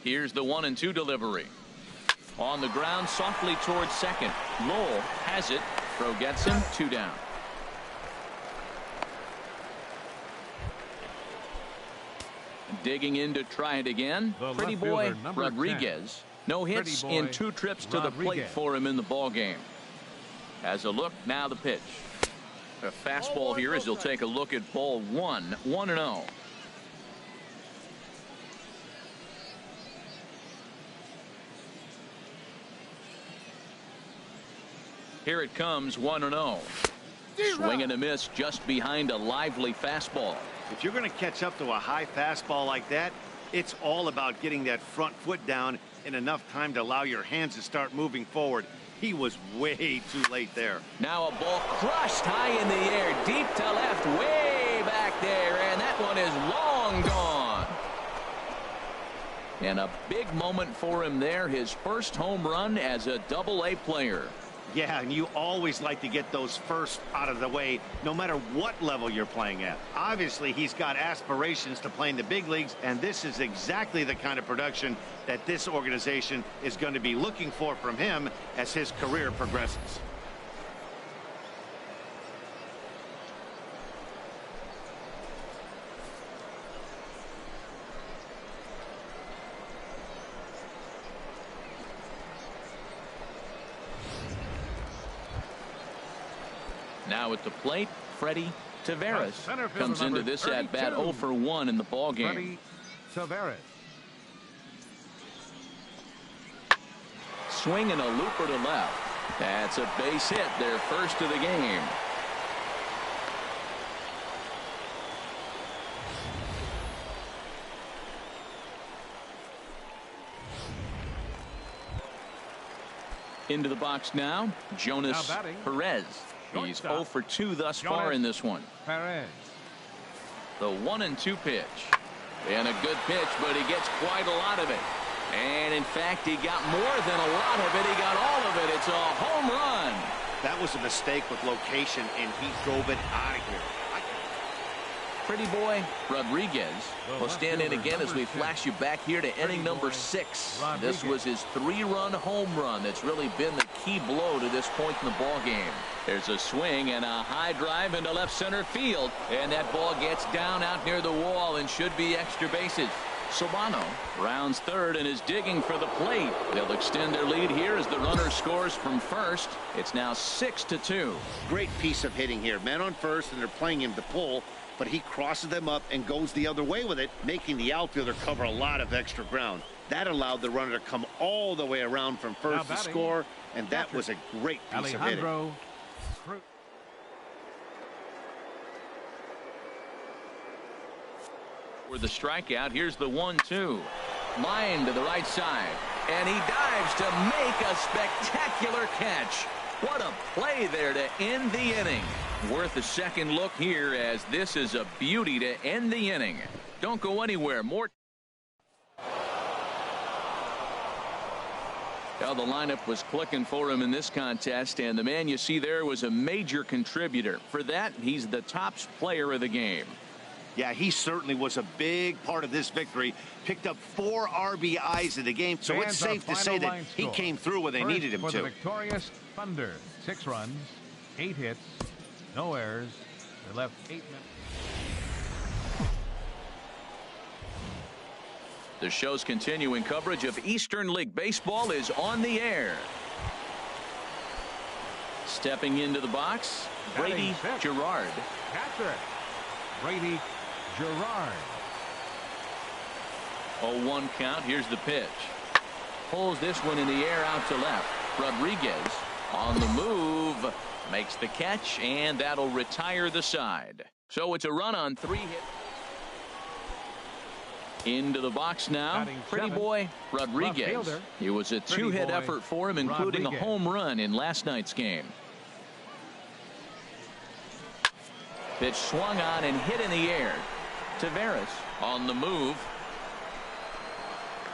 Here's the 1-2 delivery. On the ground softly towards second. Lowell has it. Throw gets him. 2 down. Digging in to try it again. Pretty Boy Rodriguez. No hits in 2 trips to the plate for him in the ball game. Has a look. Now the pitch. A fastball here as he'll take a look at ball 1. 1-0. Here it comes. 1-0. Swing and a miss just behind a lively fastball. If you're going to catch up to a high fastball like that, it's all about getting that front foot down in enough time to allow your hands to start moving forward. He was way too late there. Now a ball crushed high in the air, deep to left, way back there, and that one is long gone. And a big moment for him there, his first home run as a Double-A player. Yeah, and you always like to get those first out of the way, no matter what level you're playing at. Obviously, he's got aspirations to play in the big leagues, and this is exactly the kind of production that this organization is going to be looking for from him as his career progresses. Now at the plate, Freddie Taveras Center fielder comes into number this at bat 32. 0 for 1 in the ball game. Freddie Taveras. Swing and a looper to left. That's a base hit, their first of the game. Into the box now, Jonas Perez. He's 0 for 2 thus far in this one. Perez. The 1-2 pitch. And a good pitch, but he gets quite a lot of it. And in fact, he got more than a lot of it. He got all of it. It's a home run. That was a mistake with location, and he drove it out of here. Pretty boy Rodriguez will stand in again as we flash you back here to inning number 6. This was his 3-run home run that's really been the key blow to this point in the ball game. There's a swing and a high drive into left center field, and that ball gets down out near the wall and should be extra bases. Solano rounds third and is digging for the plate. They'll extend their lead here as the runner scores from first. It's now 6-2. Great piece of hitting here. Man on first, and they're playing him to pull, but he crosses them up and goes the other way with it, making the outfielder cover a lot of extra ground. That allowed the runner to come all the way around from first to score, and that was a great piece of hitting. For the strikeout, here's the 1-2. Line to the right side, and he dives to make a spectacular catch. What a play there to end the inning. Worth a second look here, as this is a beauty to end the inning. Don't go anywhere. More. Well, the lineup was clicking for him in this contest, and the man you see there was a major contributor. For that, he's the top player of the game. Yeah, he certainly was a big part of this victory. Picked up 4 RBIs in the game, so it's safe to say that he came through when they needed him to. For the victorious Thunder, 6 runs, 8 hits, no errors. They left 8 minutes. The show's continuing coverage of Eastern League Baseball is on the air. Stepping into the box, Brady Gerard. Catcher, Brady Gerard. 0-1 count. Here's the pitch. Pulls this one in the air out to left. Rodriguez on the move. Makes the catch, and that'll retire the side. So it's a run on 3 hits. Into the box now, Pretty Boy Rodriguez. It was a 2-hit effort for him, including a home run in last night's game. Pitch swung on and hit in the air. Taveras on the move.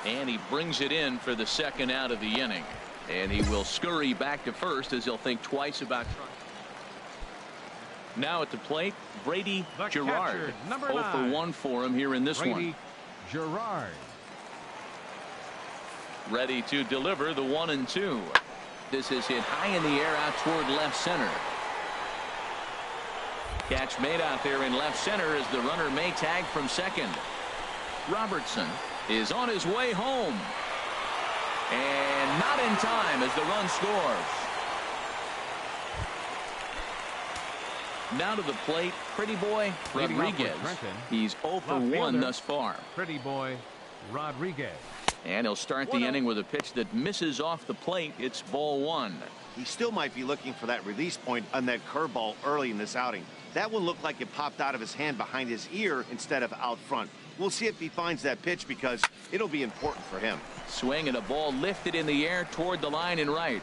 And he brings it in for the second out of the inning. And he will scurry back to first as he'll think twice about trying. Now at the plate, Brady Gerard. 0 for 1 for him here in this one. Gerard. Ready to deliver the 1-2. This is hit high in the air out toward left center. Catch made out there in left center as the runner may tag from second. Robertson is on his way home. And not in time as the run scores. Now to the plate, Pretty Boy Rodriguez. He's 0 for 1 thus far. Pretty Boy Rodriguez. And he'll start the inning with a pitch that misses off the plate. It's ball 1. He still might be looking for that release point on that curveball early in this outing. That one looked like it popped out of his hand behind his ear instead of out front. We'll see if he finds that pitch because it'll be important for him. Swing and a ball lifted in the air toward the line and right.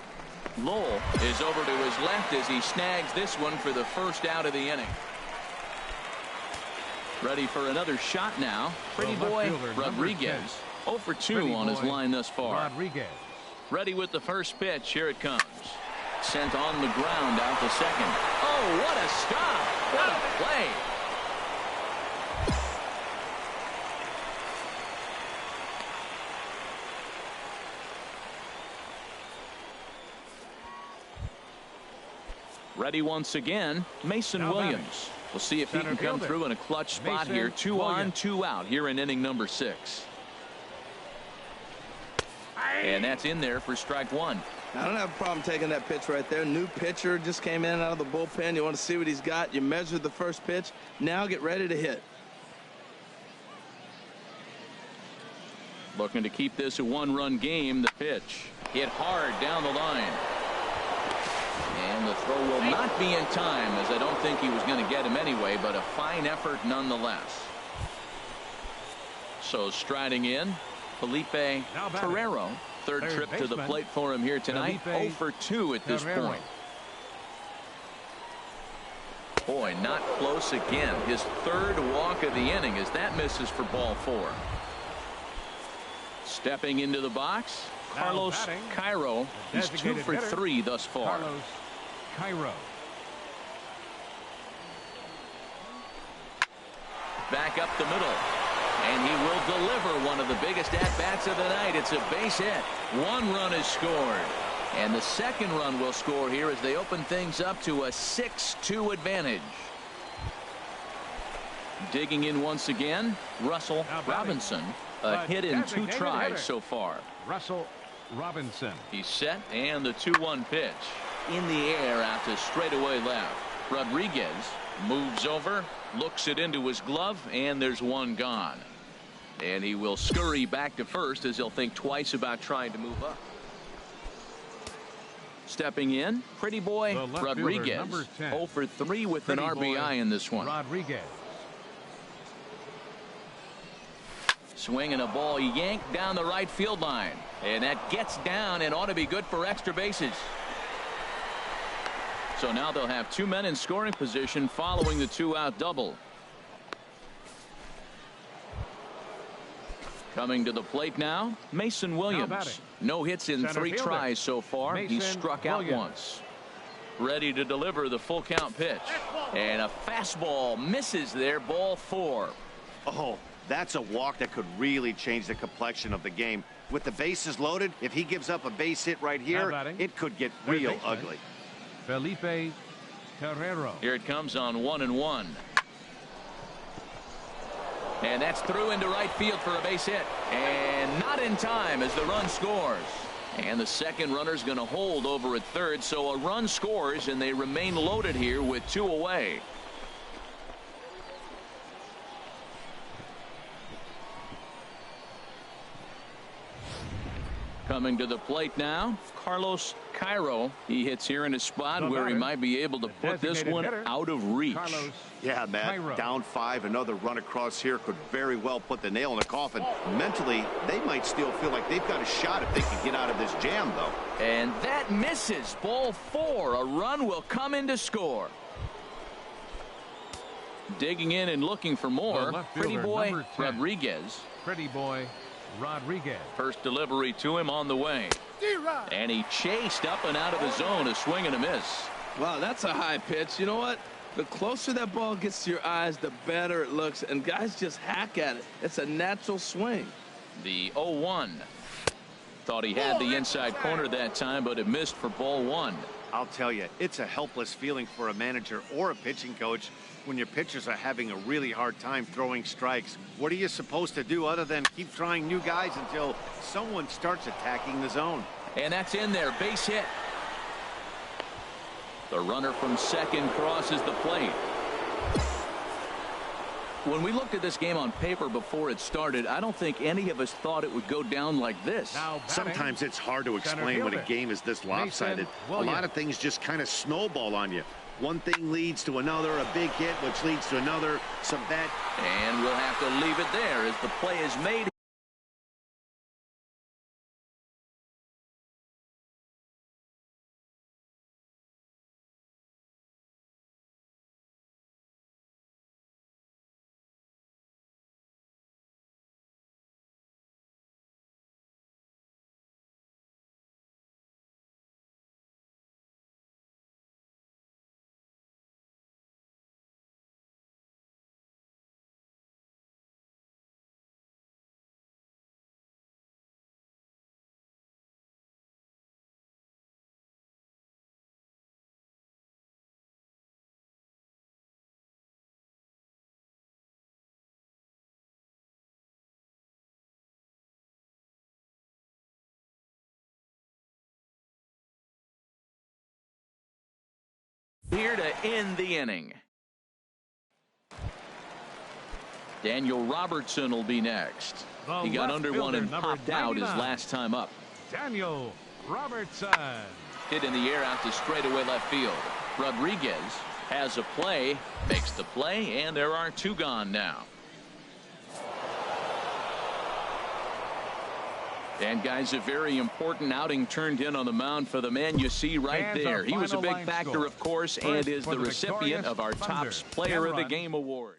Lowell is over to his left as he snags this one for the first out of the inning. Ready for another shot now. Pretty Boy Rodriguez. 0 for 2 on his line thus far. Rodriguez. Ready with the first pitch. Here it comes. Sent on the ground out to second. Oh, what a stop. What a play. Ready once again, Mason Williams. We'll see if he can come through in a clutch spot here. 2 on, 2 out here in inning number 6. And that's in there for strike 1. I don't have a problem taking that pitch right there. New pitcher just came in out of the bullpen. You want to see what he's got. You measure the first pitch. Now get ready to hit. Looking to keep this a one-run game. The pitch hit hard down the line. And the throw will not be in time, as I don't think he was going to get him anyway, but a fine effort nonetheless. So striding in, Felipe Ferrero. Third trip to the plate for him here tonight. 0 for 2 at this point. Boy, not close again. His third walk of the inning as that misses for ball 4. Stepping into the box, Carlos Cairo. He's 2 for 3 thus far. Carlos Cairo. Back up the middle. And he will deliver one of the biggest at-bats of the night. It's a base hit. 1 run is scored. And the second run will score here as they open things up to a 6-2 advantage. Digging in once again, Russell Robinson. A hit in 2 tries so far. Russell Robinson. He's set, and the 2-1 pitch. In the air out to straightaway left. Rodriguez moves over, looks it into his glove, and there's one gone. And he will scurry back to first as he'll think twice about trying to move up. Stepping in, Pretty Boy Rodriguez. 0 for 3 with an RBI in this one. Rodriguez. Swinging a ball yanked down the right field line. And that gets down and ought to be good for extra bases. So now they'll have 2 men in scoring position following the 2-out double. Coming to the plate now, Mason Williams. No hits in 3 tries so far. He struck out once. Ready to deliver the full count pitch. And a fastball misses there, ball 4. Oh, that's a walk that could really change the complexion of the game. With the bases loaded, if he gives up a base hit right here, it could get real ugly. Felipe Ferrero. Here it comes on 1-1. And that's through into right field for a base hit. And not in time as the run scores. And the second runner's going to hold over at third. So a run scores and they remain loaded here with 2 away. Coming to the plate now, Carlos Cairo. He hits here in a spot where he might be able to put this one out of reach. Yeah, Matt, down 5, another run across here could very well put the nail in the coffin. Mentally, they might still feel like they've got a shot if they can get out of this jam, though. And that misses. Ball 4. A run will come in to score. Digging in and looking for more, Pretty Boy Rodriguez. Pretty Boy Rodriguez. First delivery to him on the way. And he chased up and out of the zone, a swing and a miss. Wow, that's a high pitch. You know what? The closer that ball gets to your eyes, the better it looks. And guys just hack at it. It's a natural swing. The 0-1. Thought he had the inside corner that time, but it missed for ball 1. I'll tell you, it's a helpless feeling for a manager or a pitching coach when your pitchers are having a really hard time throwing strikes. What are you supposed to do other than keep trying new guys until someone starts attacking the zone? And that's in there. Base hit. The runner from second crosses the plate. When we looked at this game on paper before it started, I don't think any of us thought it would go down like this. Sometimes it's hard to explain when a game is this lopsided. A lot of things just kind of snowball on you. One thing leads to another, a big hit, which leads to another, some bad. And we'll have to leave it there as the play is made. Here to end the inning. Daniel Robertson will be next. He got under one and popped out his last time up. Daniel Robertson. Hit in the air out to straightaway left field. Rodriguez has a play, makes the play, and there are two gone now. And guys, a very important outing turned in on the mound for the man you see right there. He was a big factor, of course, and is the recipient of our Topps Player of the Game award.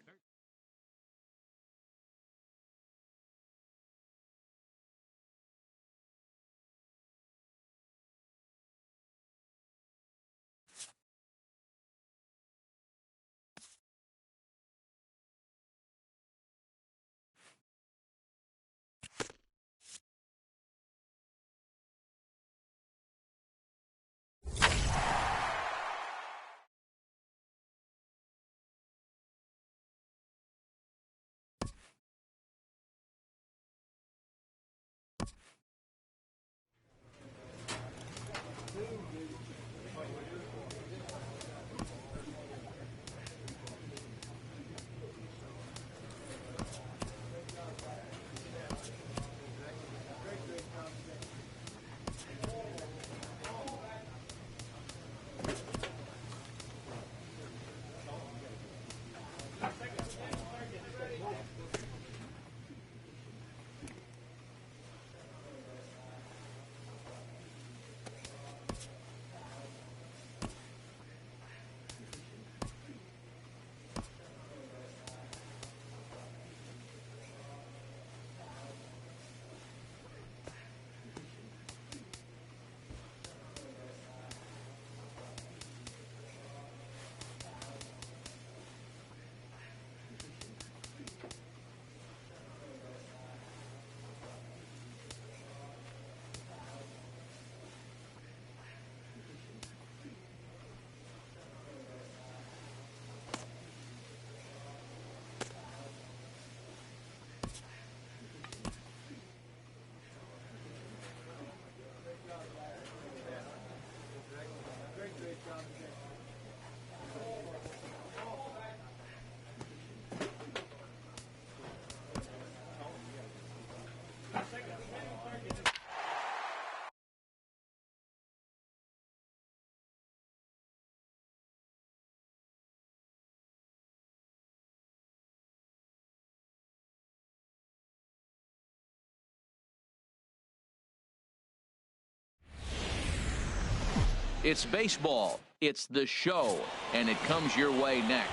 It's baseball. It's the show, and it comes your way next.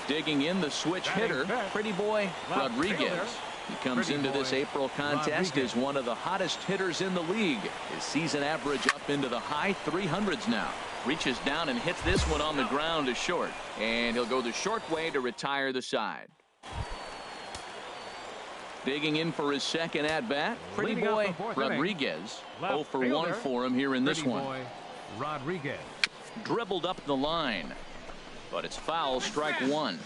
Digging in the switch hitter, Pretty Boy Rodriguez. He comes into this April contest as one of the hottest hitters in the league. His season average up into the high 300s now. Reaches down and hits this one on the ground to short. And he'll go the short way to retire the side. Digging in for his second at-bat, Pretty Boy Rodriguez. 0 for 1 for him here in this one. Rodriguez. Dribbled up the line, but it's foul, strike one.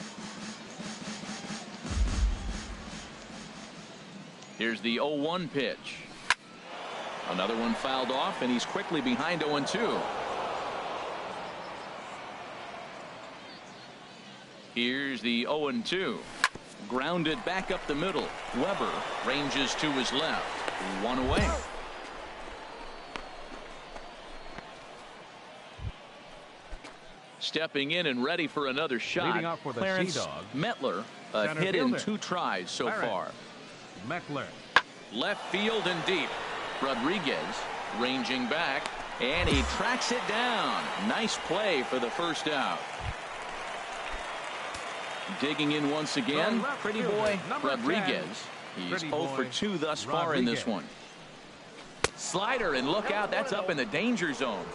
Here's the 0-1 pitch. Another one fouled off, and he's quickly behind 0-2. Here's the 0-2. Grounded back up the middle. Weber ranges to his left. One away. Stepping in and ready for another shot. For the Clarence Sea-Dog. Mettler, a Center hit in fielder. 2 tries so far. Mettler. Left field and deep. Rodriguez ranging back, and he tracks it down. Nice play for the first out. Digging in once again, Pretty Boy Rodriguez. He's 0 for 2 thus far in this one. Slider, and look out, that's up in the danger zone.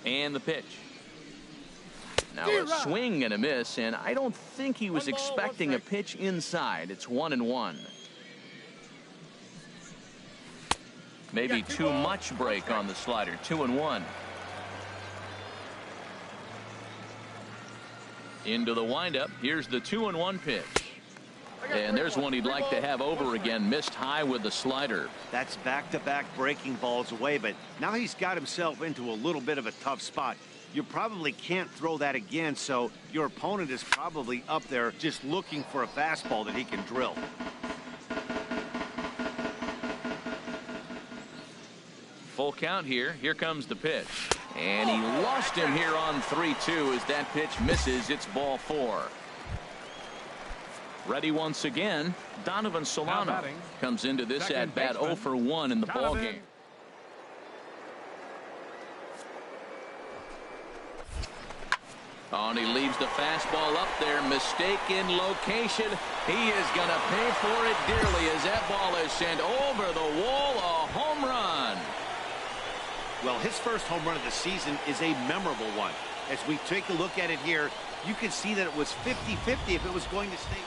And the pitch. Now a swing and a miss, and I don't think he was expecting a pitch inside. It's 1-1. Maybe too much break on the slider. 2-1. Into the windup. Here's the 2-1 pitch. And there's one he'd like to have over again. Missed high with the slider. That's back-to-back breaking balls away, but now he's got himself into a little bit of a tough spot. You probably can't throw that again, so your opponent is probably up there just looking for a fastball that he can drill. Full count here. Here comes the pitch. And he lost him here on 3-2 as that pitch misses. It's ball 4. Ready once again. Donovan Solano comes into this at bat 0 for 1 in the ball game. Oh, and he leaves the fastball up there. Mistaken location. He is going to pay for it dearly as that ball is sent over the wall. A home run. Well, his first home run of the season is a memorable one. As we take a look at it here, you can see that it was 50-50 if it was going to stay.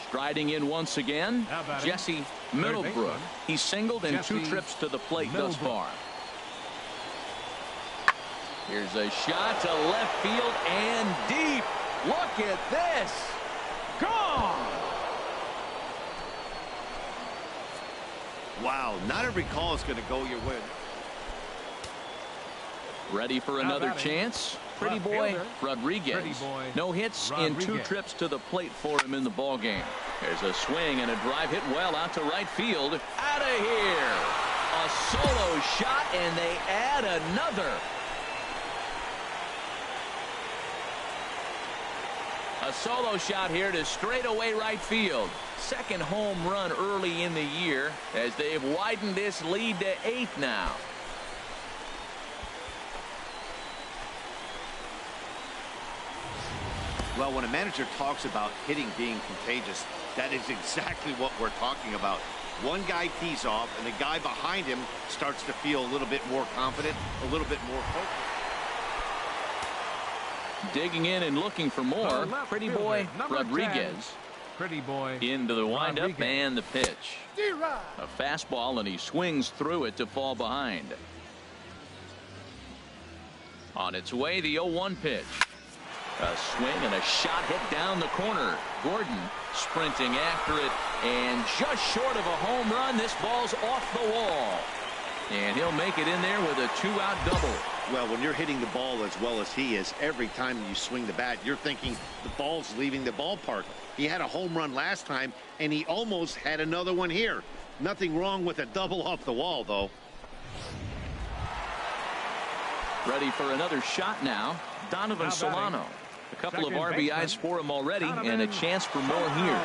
Striding in once again, Jesse Middlebrook. He's singled in 2 trips to the plate thus far. Here's a shot to left field and deep. Look at this. Gone. Wow, not every call is going to go your way. Ready for another chance? Pretty boy Rodriguez. No hits in 2 trips to the plate for him in the ball game. There's a swing and a drive hit well out to right field. Out of here. A solo shot, and they add another. A solo shot here to straightaway right field. Second home run early in the year as they've widened this lead to 8 now. Well, when a manager talks about hitting being contagious, that is exactly what we're talking about. One guy tees off, and the guy behind him starts to feel a little bit more confident, a little bit more focused. Digging in and looking for more. Pretty boy Rodriguez. Pretty boy into the windup and the pitch. A fastball, and he swings through it to fall behind. On its way, the 0-1 pitch. A swing and a shot hit down the corner. Gordon sprinting after it, and just short of a home run. This ball's off the wall, and he'll make it in there with a 2-out double. Well, when you're hitting the ball as well as he is, every time you swing the bat, you're thinking the ball's leaving the ballpark. He had a home run last time, and he almost had another one here. Nothing wrong with a double off the wall, though. Ready for another shot now. Donovan Solano. A couple of RBIs for him already, and a chance for more here.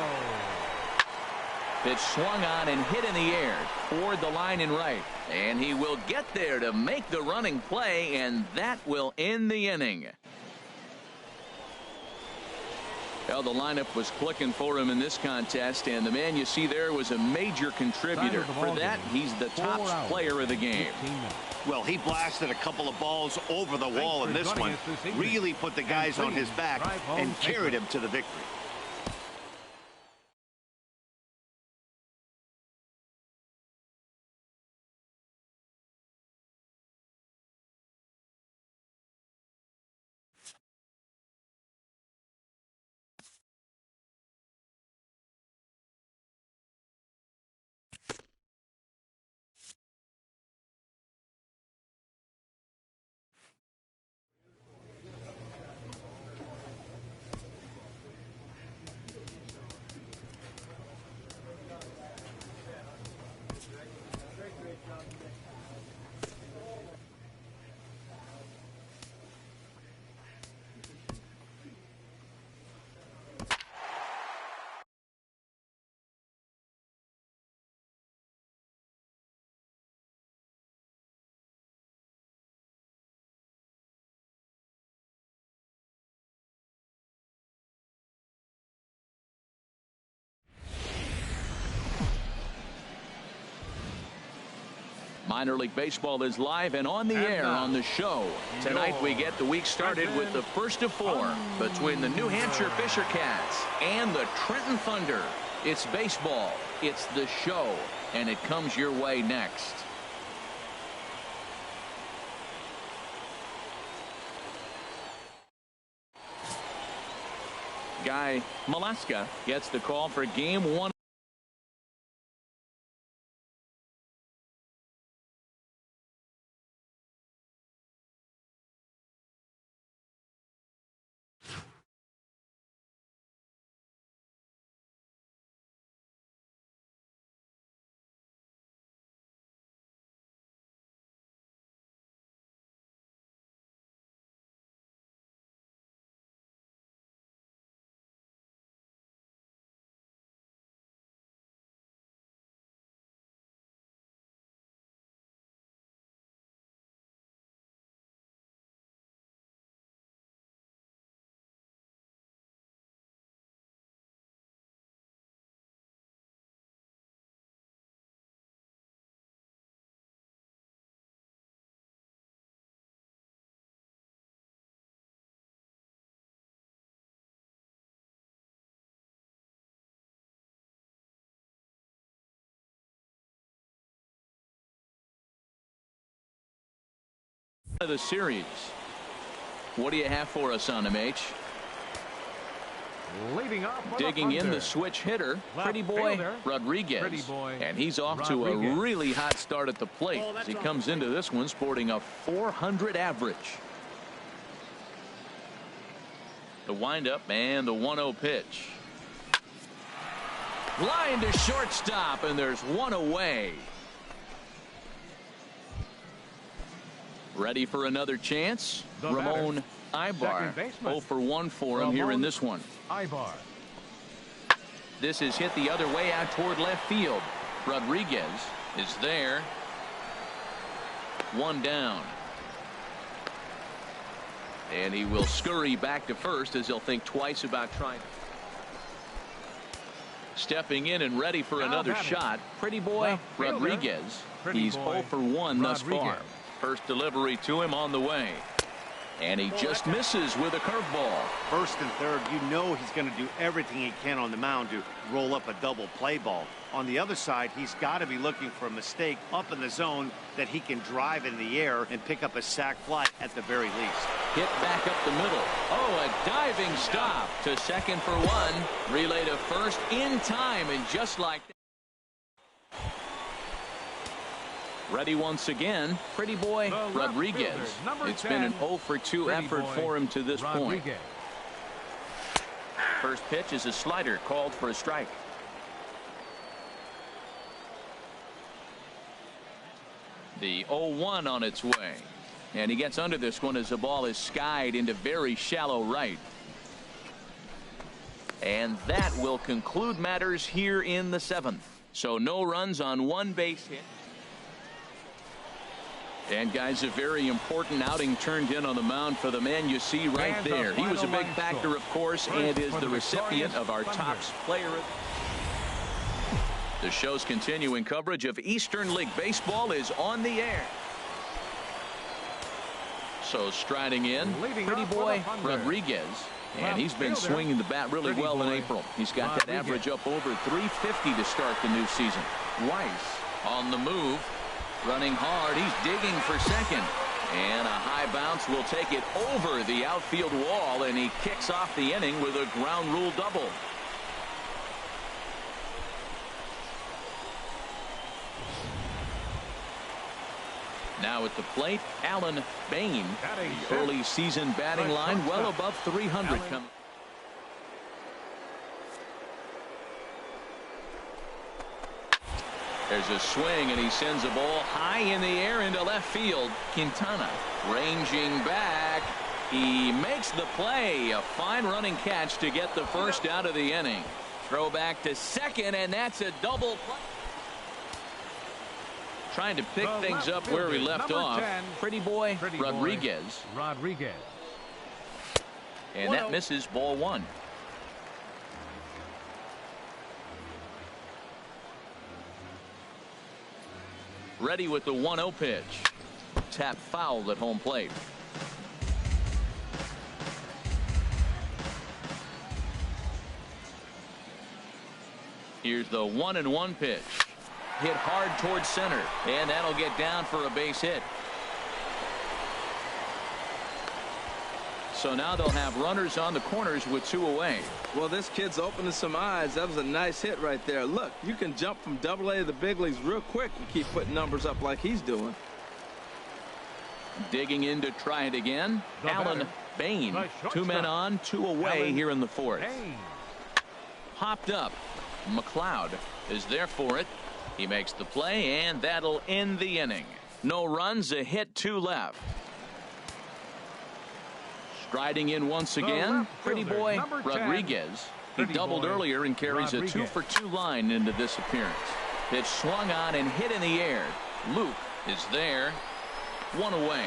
Pitch swung on and hit in the air toward the line and right. And he will get there to make the running play, and that will end the inning. Well, the lineup was clicking for him in this contest, and the man you see there was a major contributor. For that, he's the top player of the game. Well, he blasted a couple of balls over the wall in this one. Really put the guys on his back and carried him to the victory. Minor League Baseball is live and on the air on the show. Tonight we get the week started with the first of 4 between the New Hampshire Fisher Cats and the Trenton Thunder. It's baseball, it's the show, and it comes your way next. Guy Malaska gets the call for game 1. Of the series. What do you have for us on him, H? Leading off digging in the switch hitter, Pretty Boy Rodriguez. And he's off to a really hot start at the plate as he comes into this one sporting a .400 average. The windup and the 1-0 pitch. Line to shortstop, and there's one away. Ready for another chance? Ramon Ibar. 0 for 1 for him here in this one. Ibar. This is hit the other way out toward left field. Rodriguez is there. One down. And he will scurry back to first as he'll think twice about trying. Stepping in and ready for another shot. Pretty Boy Rodriguez. He's 0 for 1 thus far. First delivery to him on the way. And he just misses with a curveball. First and third, you know he's going to do everything he can on the mound to roll up a double play ball. On the other side, he's got to be looking for a mistake up in the zone that he can drive in the air and pick up a sac fly at the very least. Hit back up the middle. Oh, a diving stop to second for one. Relay to first in time, and just like that. Ready once again, Pretty Boy Rodriguez. It's been an 0 for 2 effort for him to this point. First pitch is a slider called for a strike. The 0-1 on its way. And he gets under this one as the ball is skied into very shallow right. And that will conclude matters here in the 7th. So no runs on one base hit. And guys, a very important outing turned in on the mound for the man you see right there. He was a big factor, of course, and is the recipient of our Topps Player. The show's continuing coverage of Eastern League Baseball is on the air. So striding in, Pretty Boy Rodriguez. And he's been swinging the bat really well in April. He's got that average up over 350 to start the new season. Weiss on the move. Running hard, he's digging for second. And a high bounce will take it over the outfield wall, and he kicks off the inning with a ground rule double. Now at the plate, Alan Bain. The early season batting line well above 300 coming. There's a swing, and he sends a ball high in the air into left field. Quintana ranging back. He makes the play. A fine running catch to get the first out of the inning. Throw back to second, and that's a double play. Trying to pick things up where we left off. Pretty Boy Rodriguez. And that misses ball one. Ready with the 1-0 pitch. Tap fouled at home plate. Here's the 1-1 pitch. Hit hard towards center, and that'll get down for a base hit. So now they'll have runners on the corners with 2 away. Well, this kid's opening some eyes. That was a nice hit right there. Look, you can jump from AA to the big leagues real quick and keep putting numbers up like he's doing. Digging in to try it again. Alan Bain. 2 men on, 2 away here in the 4th. Popped up. McLeod is there for it. He makes the play, and that'll end the inning. No runs, a hit, 2 left. Striding in once again, Pretty Boy Rodriguez. He doubled earlier and carries a 2-for-2 line into this appearance. Pitch swung on and hit in the air. Luke is there. 1 away.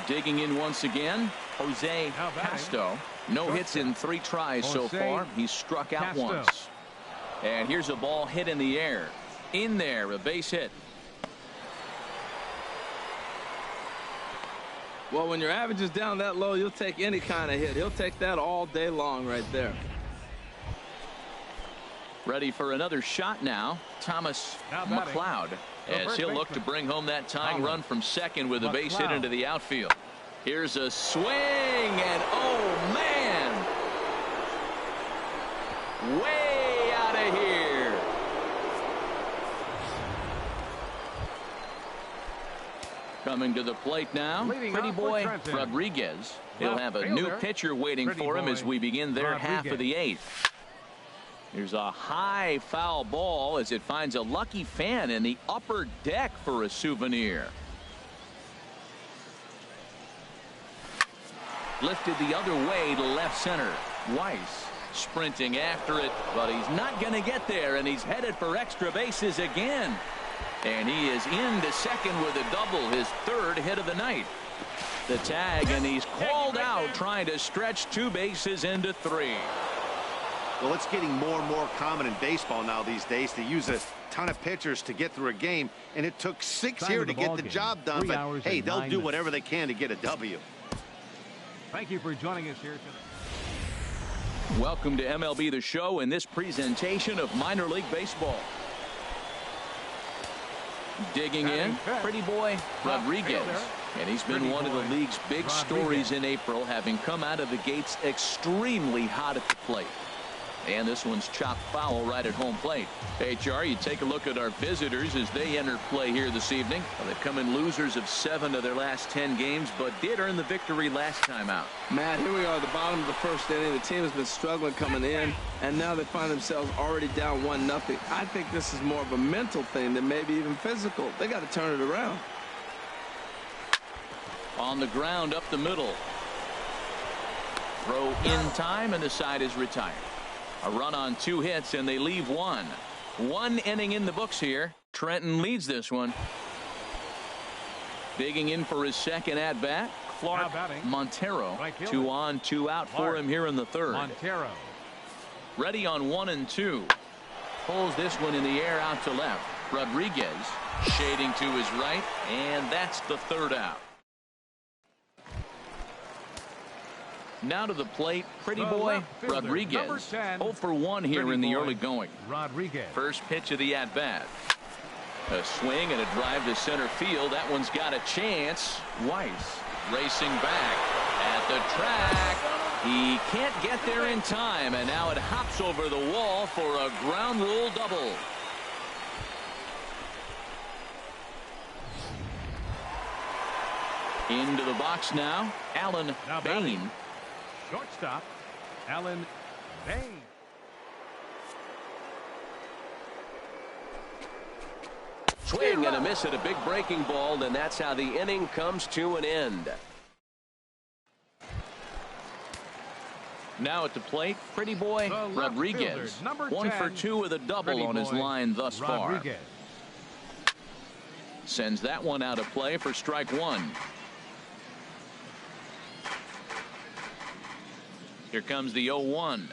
Digging in once again, Jose Castro. No hits in 3 tries so far. He's struck out once. And here's a ball hit in the air. In there, a base hit. Well, when your average is down that low, you'll take any kind of hit. He'll take that all day long right there. Ready for another shot now. Thomas McLeod, as he'll look to bring home that tying run from second with a base hit into the outfield. Here's a swing, and oh man, way out of here. Coming to the plate now, Pretty Boy Rodriguez. He'll have a new pitcher waiting for him as we begin their half of the 8th. Here's a high foul ball as it finds a lucky fan in the upper deck for a souvenir. Lifted the other way to left center. Weiss sprinting after it, but he's not going to get there, and he's headed for extra bases again. And he is into second with a double, his 3rd hit of the night. The tag, and he's called out trying to stretch 2 bases into 3. Well, it's getting more and more common in baseball now these days to use a ton of pitchers to get through a game, and it took 6 here to get the job done. But hey, they'll do whatever they can to get a W. Thank you for joining us here tonight. Welcome to MLB The Show in this presentation of minor league baseball. Digging in, Pretty Boy Rodriguez. And he's been one of the league's big stories in April, having come out of the gates extremely hot at the plate. And this one's chopped foul right at home plate. HR, you take a look at our visitors as they enter play here this evening. Well, they've come in losers of 7 of their last 10 games, but did earn the victory last time out. Matt, here we are at the bottom of the 1st inning. The team has been struggling coming in, and now they find themselves already down 1-0. I think this is more of a mental thing than maybe even physical. They got to turn it around. On the ground up the middle. Throw in time, and the side is retired. A run on 2 hits, and they leave 1. 1 inning in the books here. Trenton leads this one. Digging in for his 2nd at bat, Clark Montero. 2 on, 2 out for him here in the 3rd. Montero. Ready on 1 and 2. Pulls this one in the air out to left. Rodriguez shading to his right, and that's the 3rd out. Now to the plate, Pretty Boy Rodriguez. 0 for 1 here in the early going. Rodriguez. First pitch of the at-bat. A swing and a drive to center field. That one's got a chance. Weiss racing back at the track. He can't get there in time, and now it hops over the wall for a ground rule double. Into the box now, Alan Bain. Shortstop, Alan Bain. Swing and a miss at a big breaking ball, and that's how the inning comes to an end. Now at the plate, Pretty Boy Rodriguez. 1 for 2 with a double on his line thus far. Sends that one out of play for strike 1. Here comes the 0-1.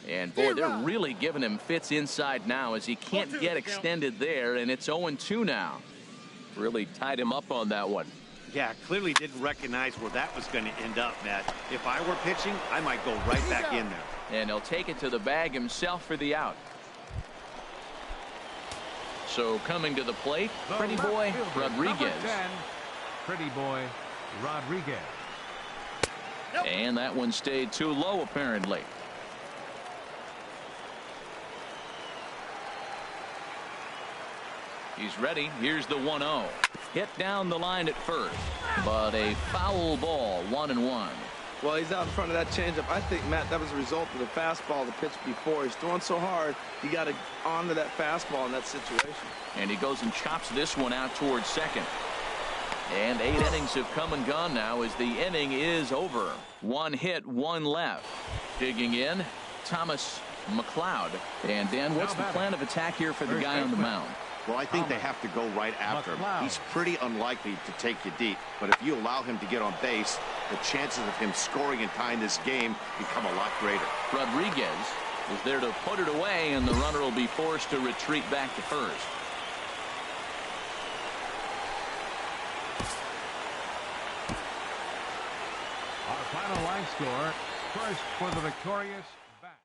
And boy, they're really giving him fits inside now as he can't get extended there, and it's 0-2 now. Really tied him up on that one. Yeah, clearly didn't recognize where that was going to end up, Matt. If I were pitching, I might go right back in there. And he'll take it to the bag himself for the out. So coming to the plate, The Pretty left Boy fielder, Rodriguez. number 10, Pretty Boy Rodriguez. And that one stayed too low, apparently. He's ready. Here's the 1-0. Hit down the line at first, but a foul ball, 1-1. Well, he's out in front of that changeup. I think, Matt, that was a result of the fastball the pitch before. He's throwing so hard, you got to honor that fastball in that situation. And he goes and chops this one out towards second. And 8 innings have come and gone now as the inning is over. 1 hit, 1 left. Digging in, Thomas McLeod. And Dan, what's the plan of attack here for the guy on the mound? Well, I think they have to go right after him. He's pretty unlikely to take you deep, but if you allow him to get on base, the chances of him scoring and tying this game become a lot greater. Rodriguez is there to put it away, and the runner will be forced to retreat back to first. Our final line score, first for the victorious bat.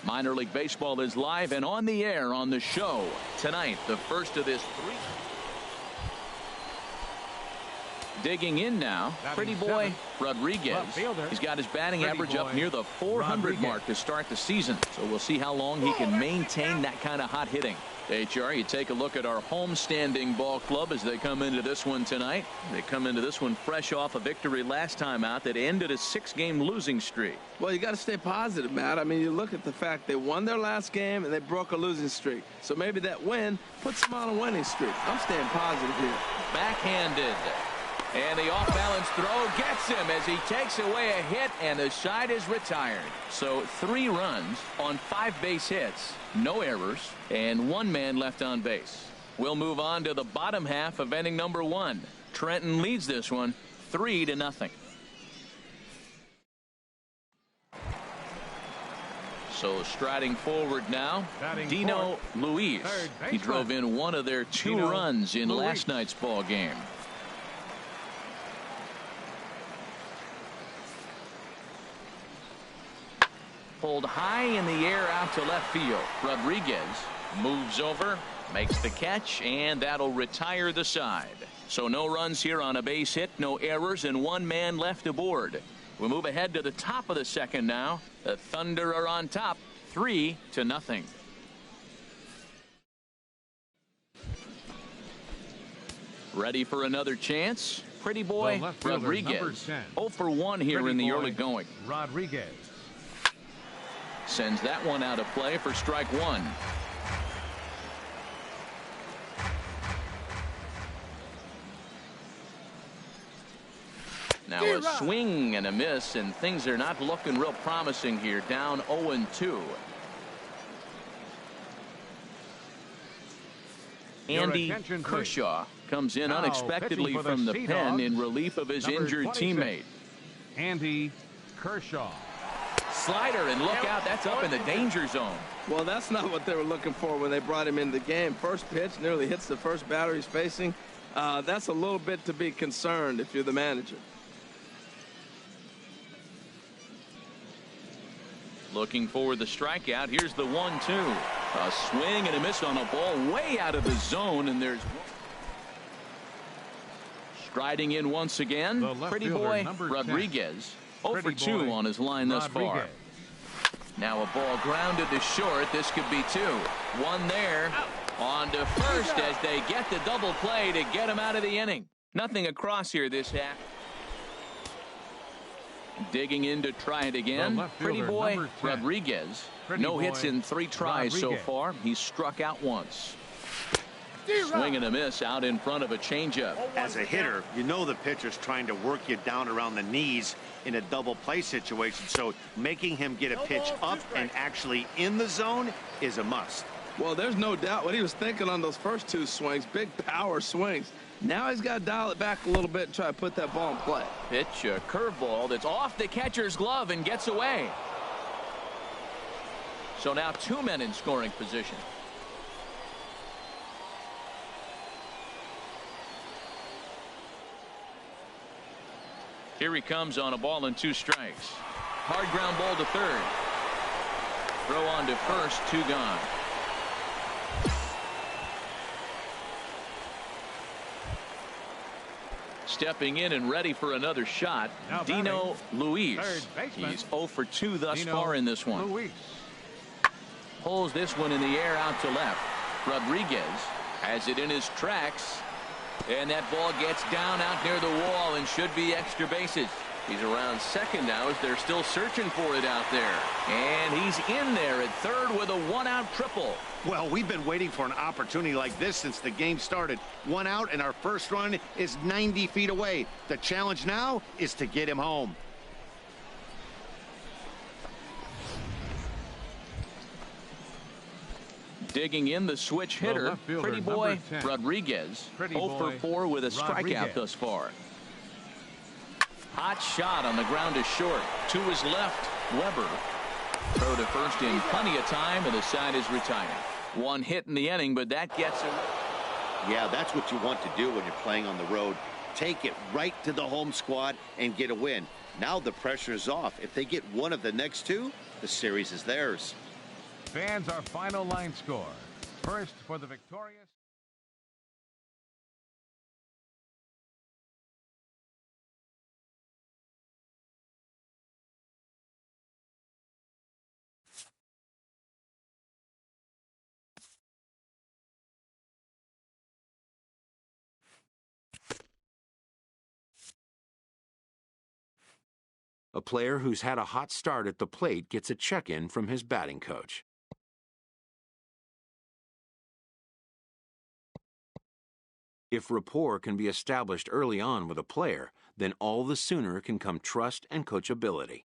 Minor League Baseball is live and on the air on the show tonight. The first of this 3. Digging in now, Pretty Boy Rodriguez. He's got his batting average up near the 400 mark to start the season. So we'll see how long he can maintain that kind of hot hitting. HR, you take a look at our homestanding ball club as they come into this one tonight. They come into this one fresh off a victory last time out that ended a 6-game losing streak. Well, you got to stay positive, Matt. I mean, you look at the fact they won their last game and they broke a losing streak. So maybe that win puts them on a winning streak. I'm staying positive here. Backhanded. And the off-balance throw gets him as he takes away a hit, and the side is retired. So 3 runs on 5 base hits, no errors, and 1 man left on base. We'll move on to the bottom half of inning number 1. Trenton leads this one 3-0. So striding forward now, Dino Luis. He drove in one of their 2 runs in last night's ball game. Pulled high in the air out to left field. Rodriguez moves over, makes the catch, and that'll retire the side. So no runs here on a base hit, no errors, and 1 man left aboard. We move ahead to the top of the second now. The Thunder are on top, 3-0. Ready for another chance? Pretty Boy Rodriguez. 0 for 1 here in the early going. Rodriguez sends that one out of play for strike 1. Now a swing and a miss, and things are not looking real promising here. Down 0-2. Andy Kershaw comes in unexpectedly from the pen in relief of his injured teammate. Andy Kershaw. Slider, and look out, that's up in the danger zone. Well, that's not what they were looking for when they brought him into the game. First pitch nearly hits the first batter he's facing. That's a little bit to be concerned if you're the manager. Looking for the strikeout. Here's the 1-2. A swing and a miss on a ball way out of the zone, and there's striding in once again. Pretty Boy Rodriguez. 0 for 2 on his line thus far. Now a ball grounded to short. This could be two. One there. On to first as they get the double play to get him out of the inning. Nothing across here this half. Digging in to try it again. Pretty boy Rodriguez. No hits in 3 tries so far. He's struck out once. Swing and a miss out in front of a changeup. As a hitter, you know the pitcher's trying to work you down around the knees in a double play situation. So making him get a pitch up and actually in the zone is a must. Well, there's no doubt what he was thinking on those first 2 swings. Big power swings. Now he's got to dial it back a little bit and try to put that ball in play. Pitch, a curveball that's off the catcher's glove and gets away. So now 2 men in scoring position. Here he comes on a ball and 2 strikes. Hard ground ball to third. Throw on to first, 2 gone. Stepping in and ready for another shot, Dino Luis. He's 0 for 2 thus far in this one. Pulls this one in the air out to left. Rodriguez has it in his tracks. And that ball gets down out near the wall and should be extra bases. He's around second now as they're still searching for it out there. And he's in there at third with a 1-out triple. Well, we've been waiting for an opportunity like this since the game started. 1 out and our first run is 90 feet away. The challenge now is to get him home. Digging in the switch hitter, Pretty Boy Rodriguez. 0 for 4 with a strikeout thus far. Hot shot on the ground is short. To his left, Weber. Throw to first in plenty of time, and the side is retired. 1 hit in the inning, but that gets him. Yeah, that's what you want to do when you're playing on the road. Take it right to the home squad and get a win. Now the pressure is off. If they get one of the next 2, the series is theirs. Fans, our final line score. First for the victorious. A player who's had a hot start at the plate gets a check-in from his batting coach. If rapport can be established early on with a player, then all the sooner can come trust and coachability.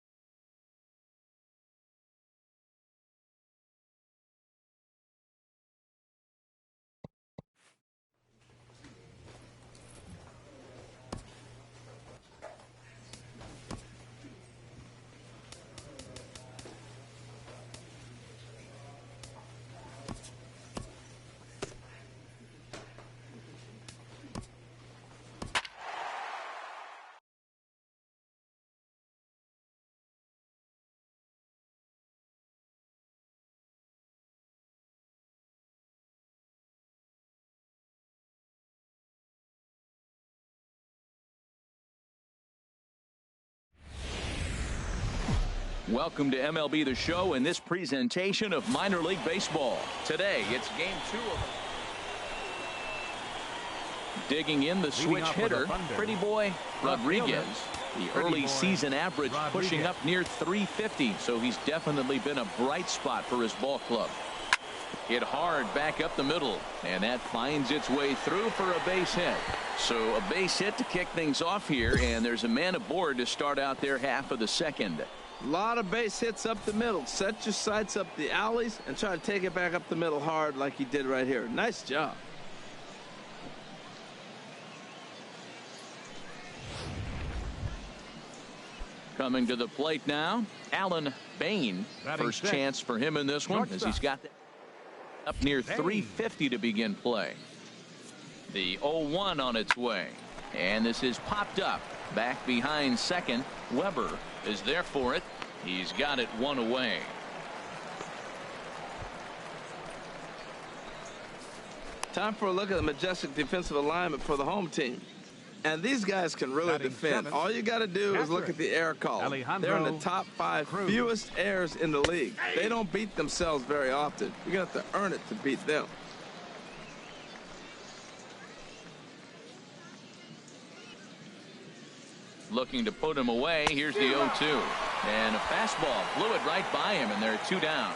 Welcome to MLB The Show and this presentation of minor league baseball. Today, it's game 2 of digging in the switch hitter, Pretty Boy Rodriguez. The early season average pushing up near 350, so he's definitely been a bright spot for his ball club. Hit hard back up the middle, and that finds its way through for a base hit. So a base hit to kick things off here, and there's a man aboard to start out their half of the second. A lot of base hits up the middle. Set your sights up the alleys and try to take it back up the middle hard like he did right here. Nice job. Coming to the plate now, Alan Bain. First chance for him in this one as he's got up near 350 to begin play. The 0-1 on its way. And this is popped up. Back behind second. Weber is there for it. He's got it 1 away. Time for a look at the majestic defensive alignment for the home team. And these guys can really Batting defend. seventh, All you got to do is look catcher, at the error column. Alejandro They're in the top 5 Cruz. fewest errors in the league. They don't beat themselves very often. You're going to have to earn it to beat them. Looking to put him away. Here's the 0-2. And a fastball blew it right by him, and they're 2 down.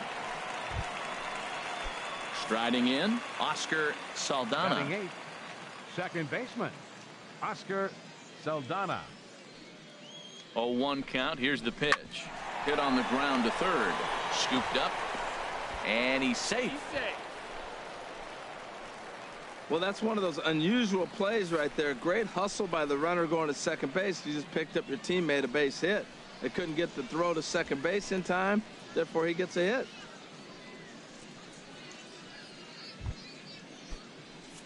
Striding in, Oscar Saldana. Batting eighth, second baseman, Oscar Saldana. 0-1 count. Here's the pitch. Hit on the ground to third. Scooped up. And he's safe. Well, that's one of those unusual plays right there. Great hustle by the runner going to second base. You just picked up your teammate a base hit. They couldn't get the throw to second base in time. Therefore, he gets a hit.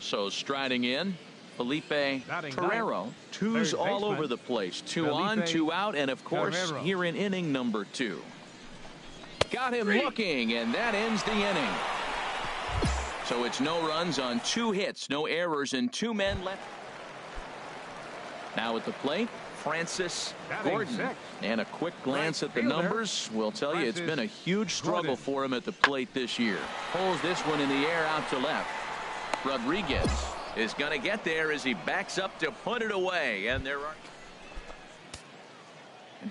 So striding in, Felipe Guerrero. ninth, Twos third all baseman, over the place. 2 Felipe on, 2 out, and of course, Guerrero. here in inning number 2. Got him looking, and that ends the inning. So it's no runs on 2 hits, no errors, and 2 men left. Now at the plate, Francis Batting Gordon. sixth. And a quick glance Right at the fielder, numbers will tell you it's Francis been a huge struggle Gordon. for him at the plate this year. Pulls this one in the air out to left. Rodriguez is going to get there as he backs up to put it away. And there are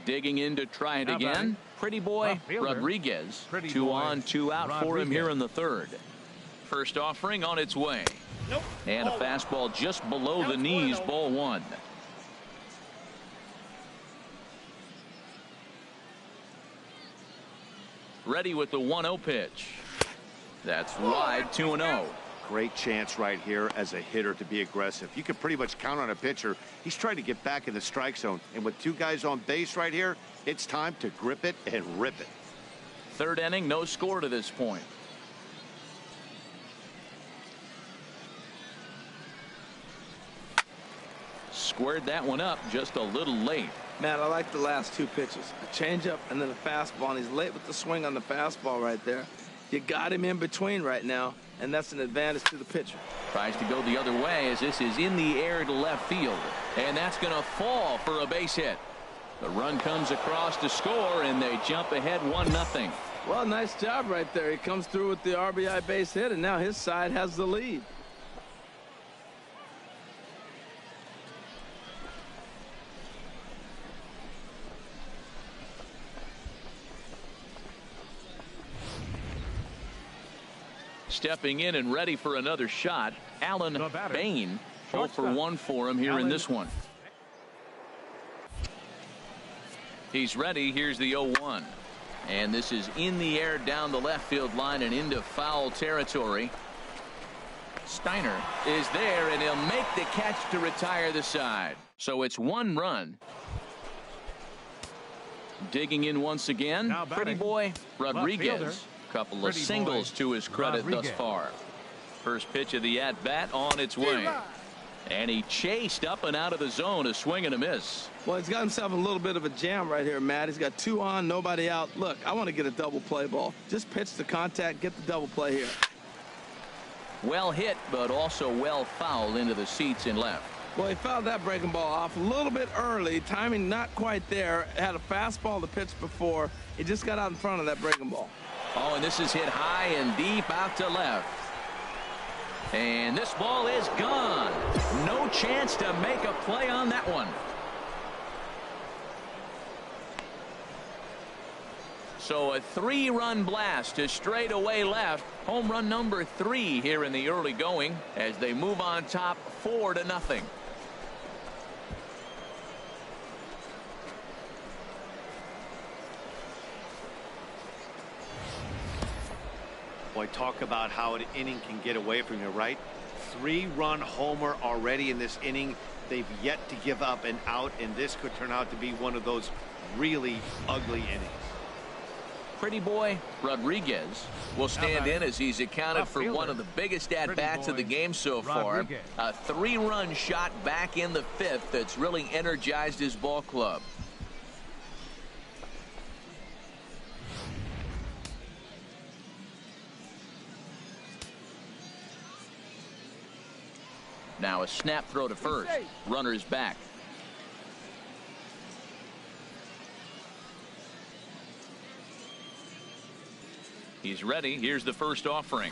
digging in to try it Now again. batting, Pretty boy left fielder, Rodriguez. Pretty 2 boy on, 2 out for him here Rodriguez. in the third. First offering on its way. And a fastball just below the knees, ball 1. Ready with the 1-0 pitch. That's wide, 2-0. Great chance right here as a hitter to be aggressive. You can pretty much count on a pitcher. He's trying to get back in the strike zone. And with 2 guys on base right here, it's time to grip it and rip it. Third inning, no score to this point. Squared that one up just a little late. Man, I like the last 2 pitches. A changeup and then a fastball. And he's late with the swing on the fastball right there. You got him in between right now, and that's an advantage to the pitcher. Tries to go the other way as this is in the air to left field. And that's going to fall for a base hit. The run comes across to score, and they jump ahead 1-0. Well, nice job right there. He comes through with the RBI base hit, and now his side has the lead. Stepping in and ready for another shot, Alan The batter, Bain. 0 for shortstop, 1 for him here in Alan. this one. He's ready. Here's the 0-1. And this is in the air down the left field line and into foul territory. Steiner is there, and he'll make the catch to retire the side. So it's 1 run. Digging in once again, Now pretty batting, boy fielder, Rodriguez. Couple of Pretty singles boy to his credit thus Rodriguez. far. First pitch of the at-bat on its way. And he chased up and out of the zone, a swing and a miss. Well, he's got himself a little bit of a jam right here, Matt. He's got 2 on, nobody out. Look, I want to get a double play ball. Just pitch the contact, get the double play here. Well hit, but also well fouled into the seats in left. Well, he fouled that breaking ball off a little bit early. Timing not quite there. Had a fastball to pitch before. He just got out in front of that breaking ball. Oh, and this is hit high and deep out to left. And this ball is gone. No chance to make a play on that one. So a 3-run blast to straightaway left. Home run number 3 here in the early going as they move on top 4-0. Boy, talk about how an inning can get away from you, right? 3-run homer already in this inning. They've yet to give up an out, and this could turn out to be one of those really ugly innings. Pretty boy Rodriguez will stand in as he's accounted Left for fielder. one of the biggest at-bats of the boy game so far. Rodriguez. A 3-run shot back in the 5th that's really energized his ball club. Now a snap throw to first. Runner is back. He's ready. Here's the first offering.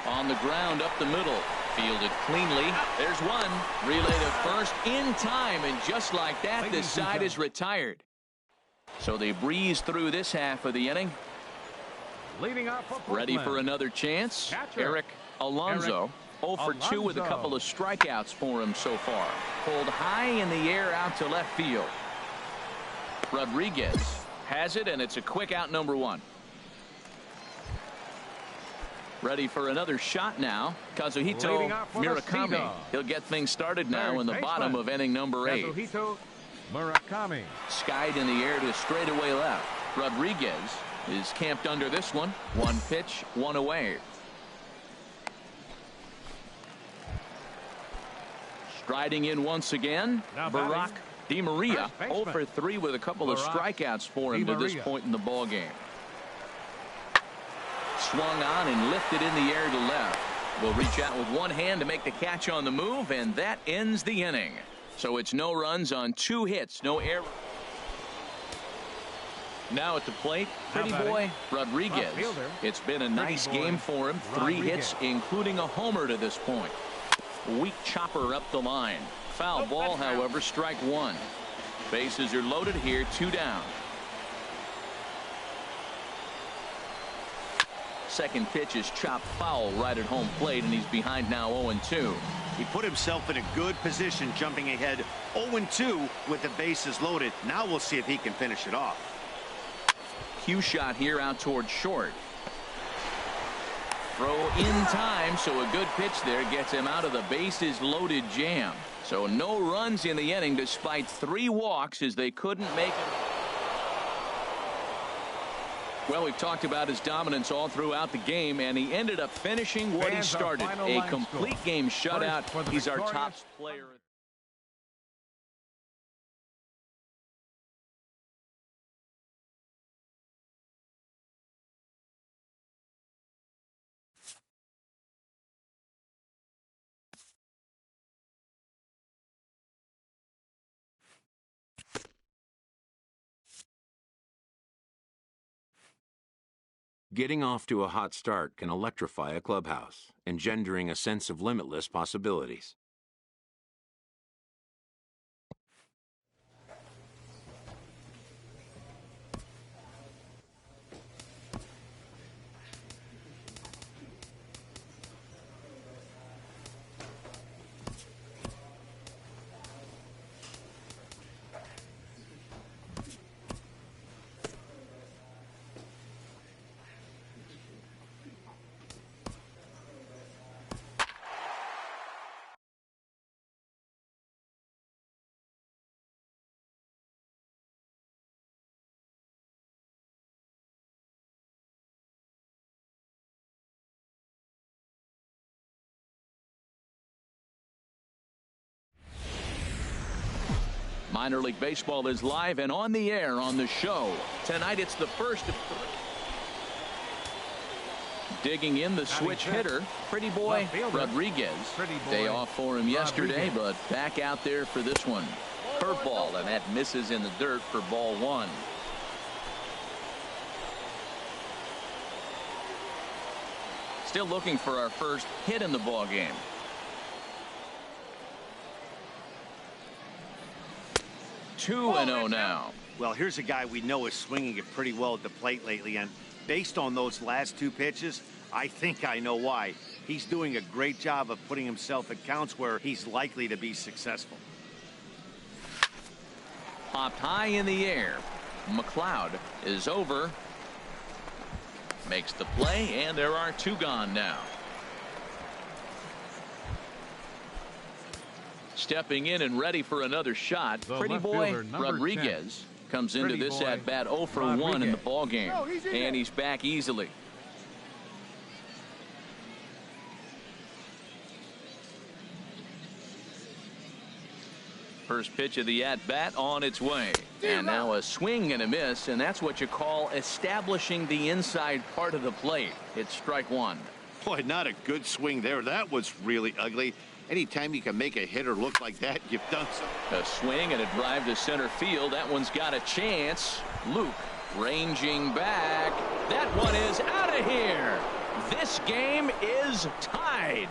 On the ground up the middle. Fielded cleanly. There's one. Relay to first in time, and just like that, the side is retired. So they breeze through this half of the inning. Leading off for Ready for another chance. Eric Alonso. 0 for 2 with a couple of strikeouts for him so far. Pulled high in the air out to left field. Rodriguez has it, and it's a quick out, number 1. Ready for another shot now. Kazuhito Murakami. He'll get things started now in the bottom of inning number 8. Kazuhito Murakami. Skied in the air to straightaway left. Rodriguez is camped under this one. 1 pitch, 1 away. Striding in once again, Barack DeMaria. 0 for 3 with a couple of strikeouts for him to this point in the ball game. Swung on and lifted in the air to left. Will reach out with one hand to make the catch on the move, and that ends the inning. So it's no runs on 2 hits, no error. Now at the plate, Pretty Boy Rodriguez. It's been a nice game for him. 3 hits, including a homer to this point. Weak chopper up the line. Foul ball, however, strike 1. Bases are loaded here, 2 down. Second pitch is chopped foul right at home plate, and he's behind now 0-2. He put himself in a good position, jumping ahead 0-2 with the bases loaded. Now we'll see if he can finish it off. Cue shot here out towards short. Throw in time, so a good pitch there gets him out of the bases loaded jam. So no runs in the inning despite 3 walks as they couldn't make it. Well, we've talked about his dominance all throughout the game, and he ended up finishing what he started. A complete game shutout. He's our top player. Getting off to a hot start can electrify a clubhouse, engendering a sense of limitless possibilities. Minor League Baseball is live and on the air on the show. Tonight it's the first of 3. Digging in the switch hitter, Pretty Boy Rodriguez. Day off for him yesterday, but back out there for this one. Curveball, and that misses in the dirt for ball 1. Still looking for our first hit in the ball game. 2-0 now. Well, here's a guy we know is swinging it pretty well at the plate lately, and based on those last 2 pitches, I think I know why. He's doing a great job of putting himself at counts where he's likely to be successful. Popped high in the air. McLeod is over. Makes the play, and there are 2 gone now. Stepping in and ready for another shot, Pretty Boy Rodriguez comes into this at bat 0 for 1 in the ball game, and he's back easily. First pitch of the at bat on its way, and now a swing and a miss, and that's what you call establishing the inside part of the plate. It's strike 1. Boy, not a good swing there. That was really ugly. Anytime you can make a hitter look like that, you've done something. A swing and a drive to center field. That one's got a chance. Luke ranging back. That one is out of here. This game is tied.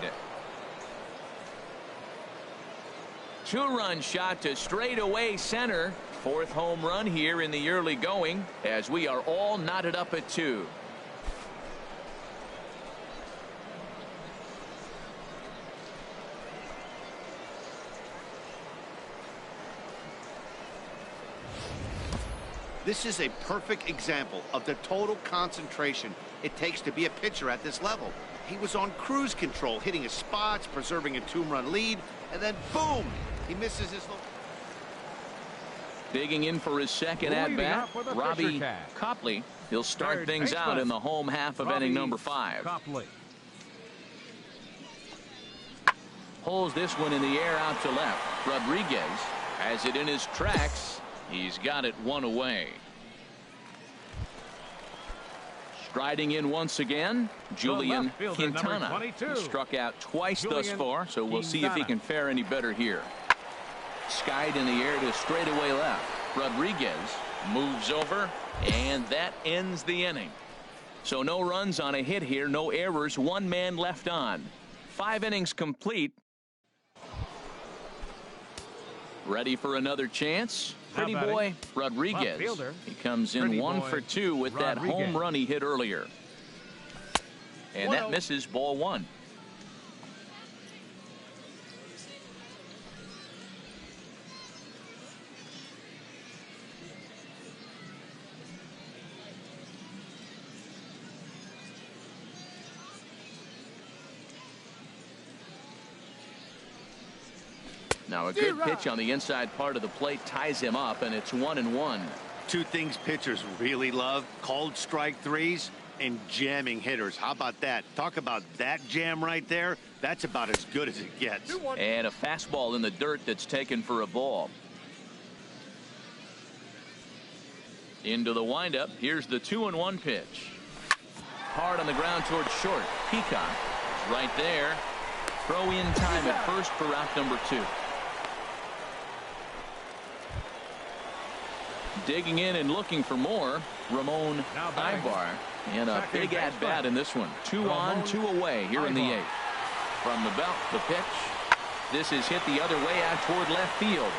Two-run shot to straightaway center. Fourth home run here in the early going as we are all knotted up at 2. This is a perfect example of the total concentration it takes to be a pitcher at this level. He was on cruise control, hitting his spots, preserving a 2-run lead, and then boom, he misses his. Digging in for his second at-bat, Robbie Copley. He'll start things out in the home half of inning number 5. Copley. Pulls this one in the air out to left. Rodriguez has it in his tracks. He's got it one away. Striding in once again, Julian Quintana. He struck out twice thus far, so we'll see if he can fare any better here. Skied in the air to straightaway left. Rodriguez moves over, and that ends the inning. So no runs on a hit here, no errors, 1 man left on. 5 innings complete. Ready for another chance? Pretty boy Rodriguez. He comes in 1 for 2 with that home run he hit earlier. And that misses, ball 1. Now a good pitch on the inside part of the plate ties him up, and it's 1-1. 2 things pitchers really love: called strike threes and jamming hitters. How about that? Talk about that jam right there. That's about as good as it gets. And a fastball in the dirt that's taken for a ball. Into the windup. Here's the 2-1 pitch. Hard on the ground towards short. Peacock is right there. Throw in time at first for out number 2. Digging in and looking for more, Ramon Ibar. And a big at-bat in this one. 2 on, 2 away here in the 8th. From the belt, the pitch. This is hit the other way out toward left field.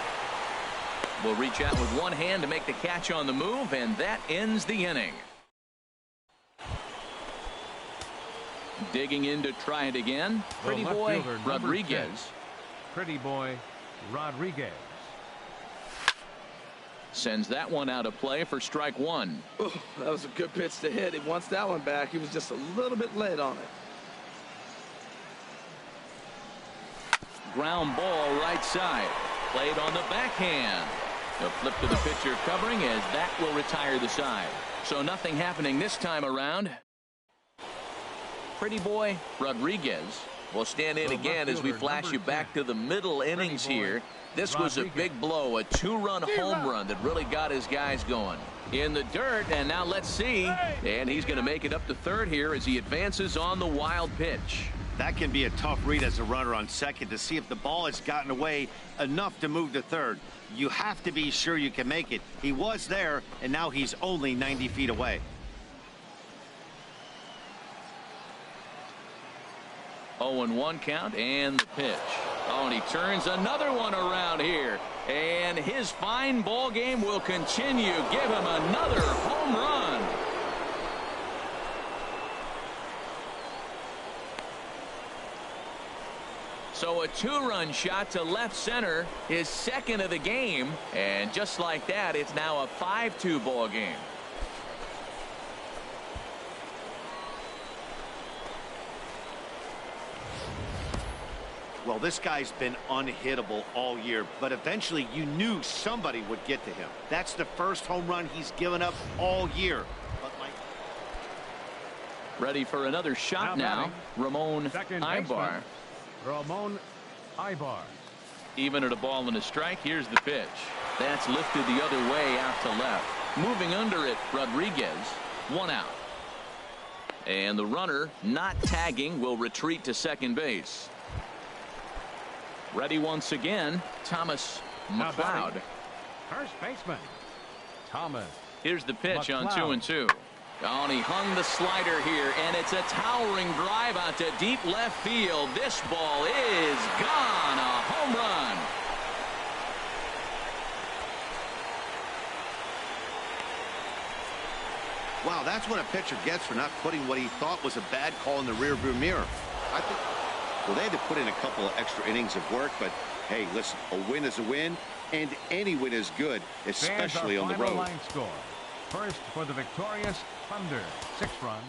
Will reach out with one hand to make the catch on the move, and that ends the inning. Digging in to try it again. Pretty boy Rodriguez. Pretty boy Rodriguez. Sends that one out of play for strike 1. Oh, that was a good pitch to hit. He wants that one back. He was just a little bit late on it. Ground ball right side. Played on the backhand. A flip to the pitcher covering as that will retire the side. So nothing happening this time around. Pretty boy Rodriguez will stand in again as we flash you back to the middle innings here. This was a big blow, a 2-run home run that really got his guys going. In the dirt, and now let's see. And he's going to make it up to third here as he advances on the wild pitch. That can be a tough read as a runner on second to see if the ball has gotten away enough to move to third. You have to be sure you can make it. He was there, and now he's only 90 feet away. 0-1 count and the pitch. Oh, and he turns another one around here. And his fine ball game will continue. Give him another home run. So a 2-run shot to left center, his second of the game. And just like that, it's now a 5-2 ball game. Well, this guy's been unhittable all year, but eventually you knew somebody would get to him. That's the first home run he's given up all year. But ready for another shot now. Ramon Ibar. Ramon Ibar. Even at a ball and a strike, here's the pitch. That's lifted the other way out to left. Moving under it, Rodriguez. 1 out. And the runner, not tagging, will retreat to second base. Ready once again, Thomas McLeod. First baseman, Thomas. Here's the pitch McLeod. on 2-2. Oh, and he hung the slider here, and it's a towering drive out to deep left field. This ball is gone. A home run. Wow, that's what a pitcher gets for not putting what he thought was a bad call in the rearview mirror. I think, well, they had to put in a couple of extra innings of work, but hey, listen, a win is a win, and any win is good, especially on the road. Line score. First for the victorious Thunder, 6 runs.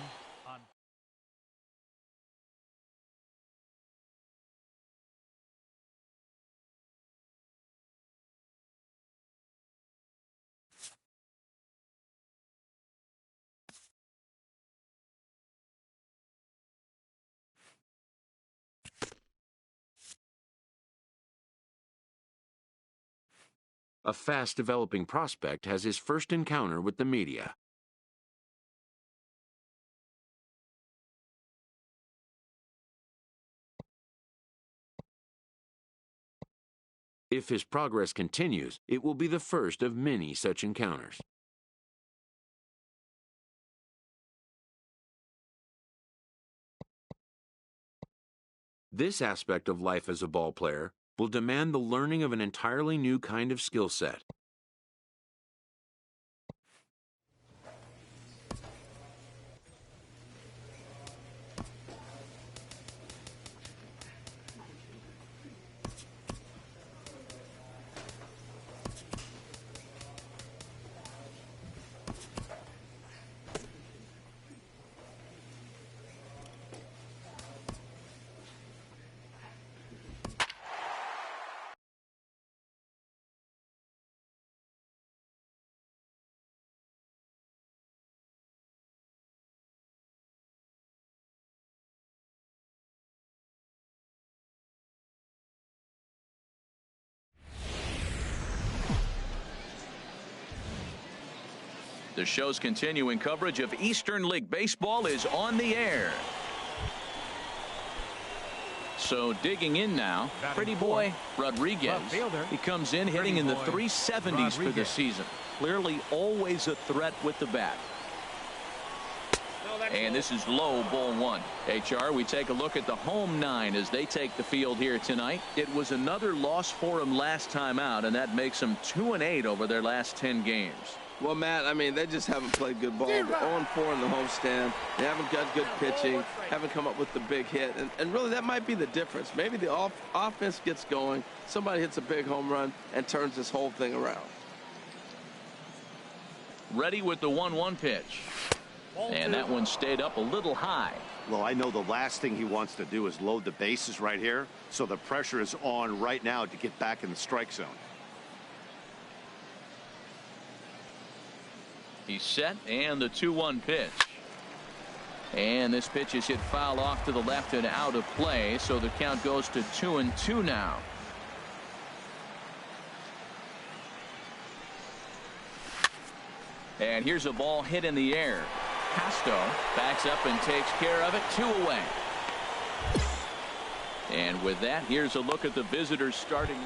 A fast-developing prospect has his first encounter with the media. If his progress continues, it will be the first of many such encounters. This aspect of life as a ball player will demand the learning of an entirely new kind of skill set. The show's continuing coverage of Eastern League Baseball is on the air. So digging in now, Pretty Boy Rodriguez. He comes in hitting in the 370s for the season. Clearly always a threat with the bat. And this is low, ball 1. HR, we take a look at the home 9 as they take the field here tonight. It was another loss for them last time out, and that makes them 2-8 over their last 10 games. Well, Matt, I mean, they just haven't played good ball. They're 0-4 in the homestand. They haven't got good pitching, haven't come up with the big hit. And really, that might be the difference. Maybe the offense gets going, somebody hits a big home run, and turns this whole thing around. Ready with the 1-1 pitch. And that one stayed up a little high. Well, I know the last thing he wants to do is load the bases right here, so the pressure is on right now to get back in the strike zone. He's set, and the 2-1 pitch. And this pitch is hit foul off to the left and out of play, so the count goes to 2-2 now. And here's a ball hit in the air. Casto backs up and takes care of it. 2 away. And with that, here's a look at the visitors' starting line.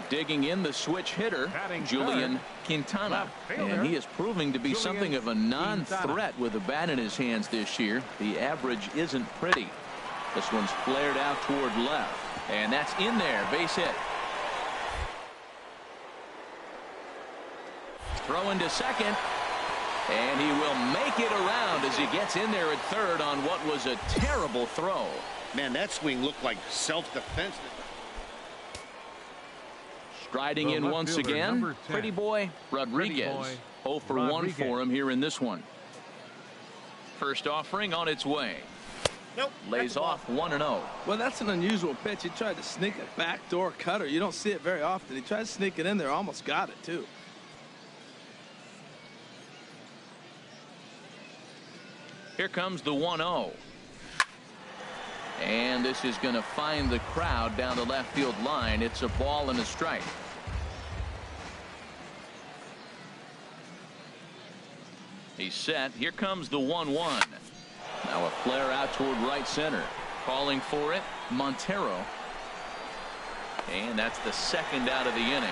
Digging in, the switch hitter, Julian Quintana. And he is proving to be something of a non-threat with a bat in his hands this year. The average isn't pretty. This one's flared out toward left. And that's in there. Base hit. Throw into second. And he will make it around as he gets in there at third on what was a terrible throw. Man, that swing looked like self-defense. Striding in once again, Pretty Boy Rodriguez. 0 for 1 for him here in this one. First offering on its way. Nope. Lays off 1-0. Well, that's an unusual pitch. He tried to sneak a backdoor cutter. You don't see it very often. He tried to sneak it in there, almost got it too. Here comes the 1-0. And this is going to find the crowd down the left field line. It's a ball and a strike. He's set. Here comes the 1-1. Now a flare out toward right center. Calling for it, Montero. And that's the second out of the inning.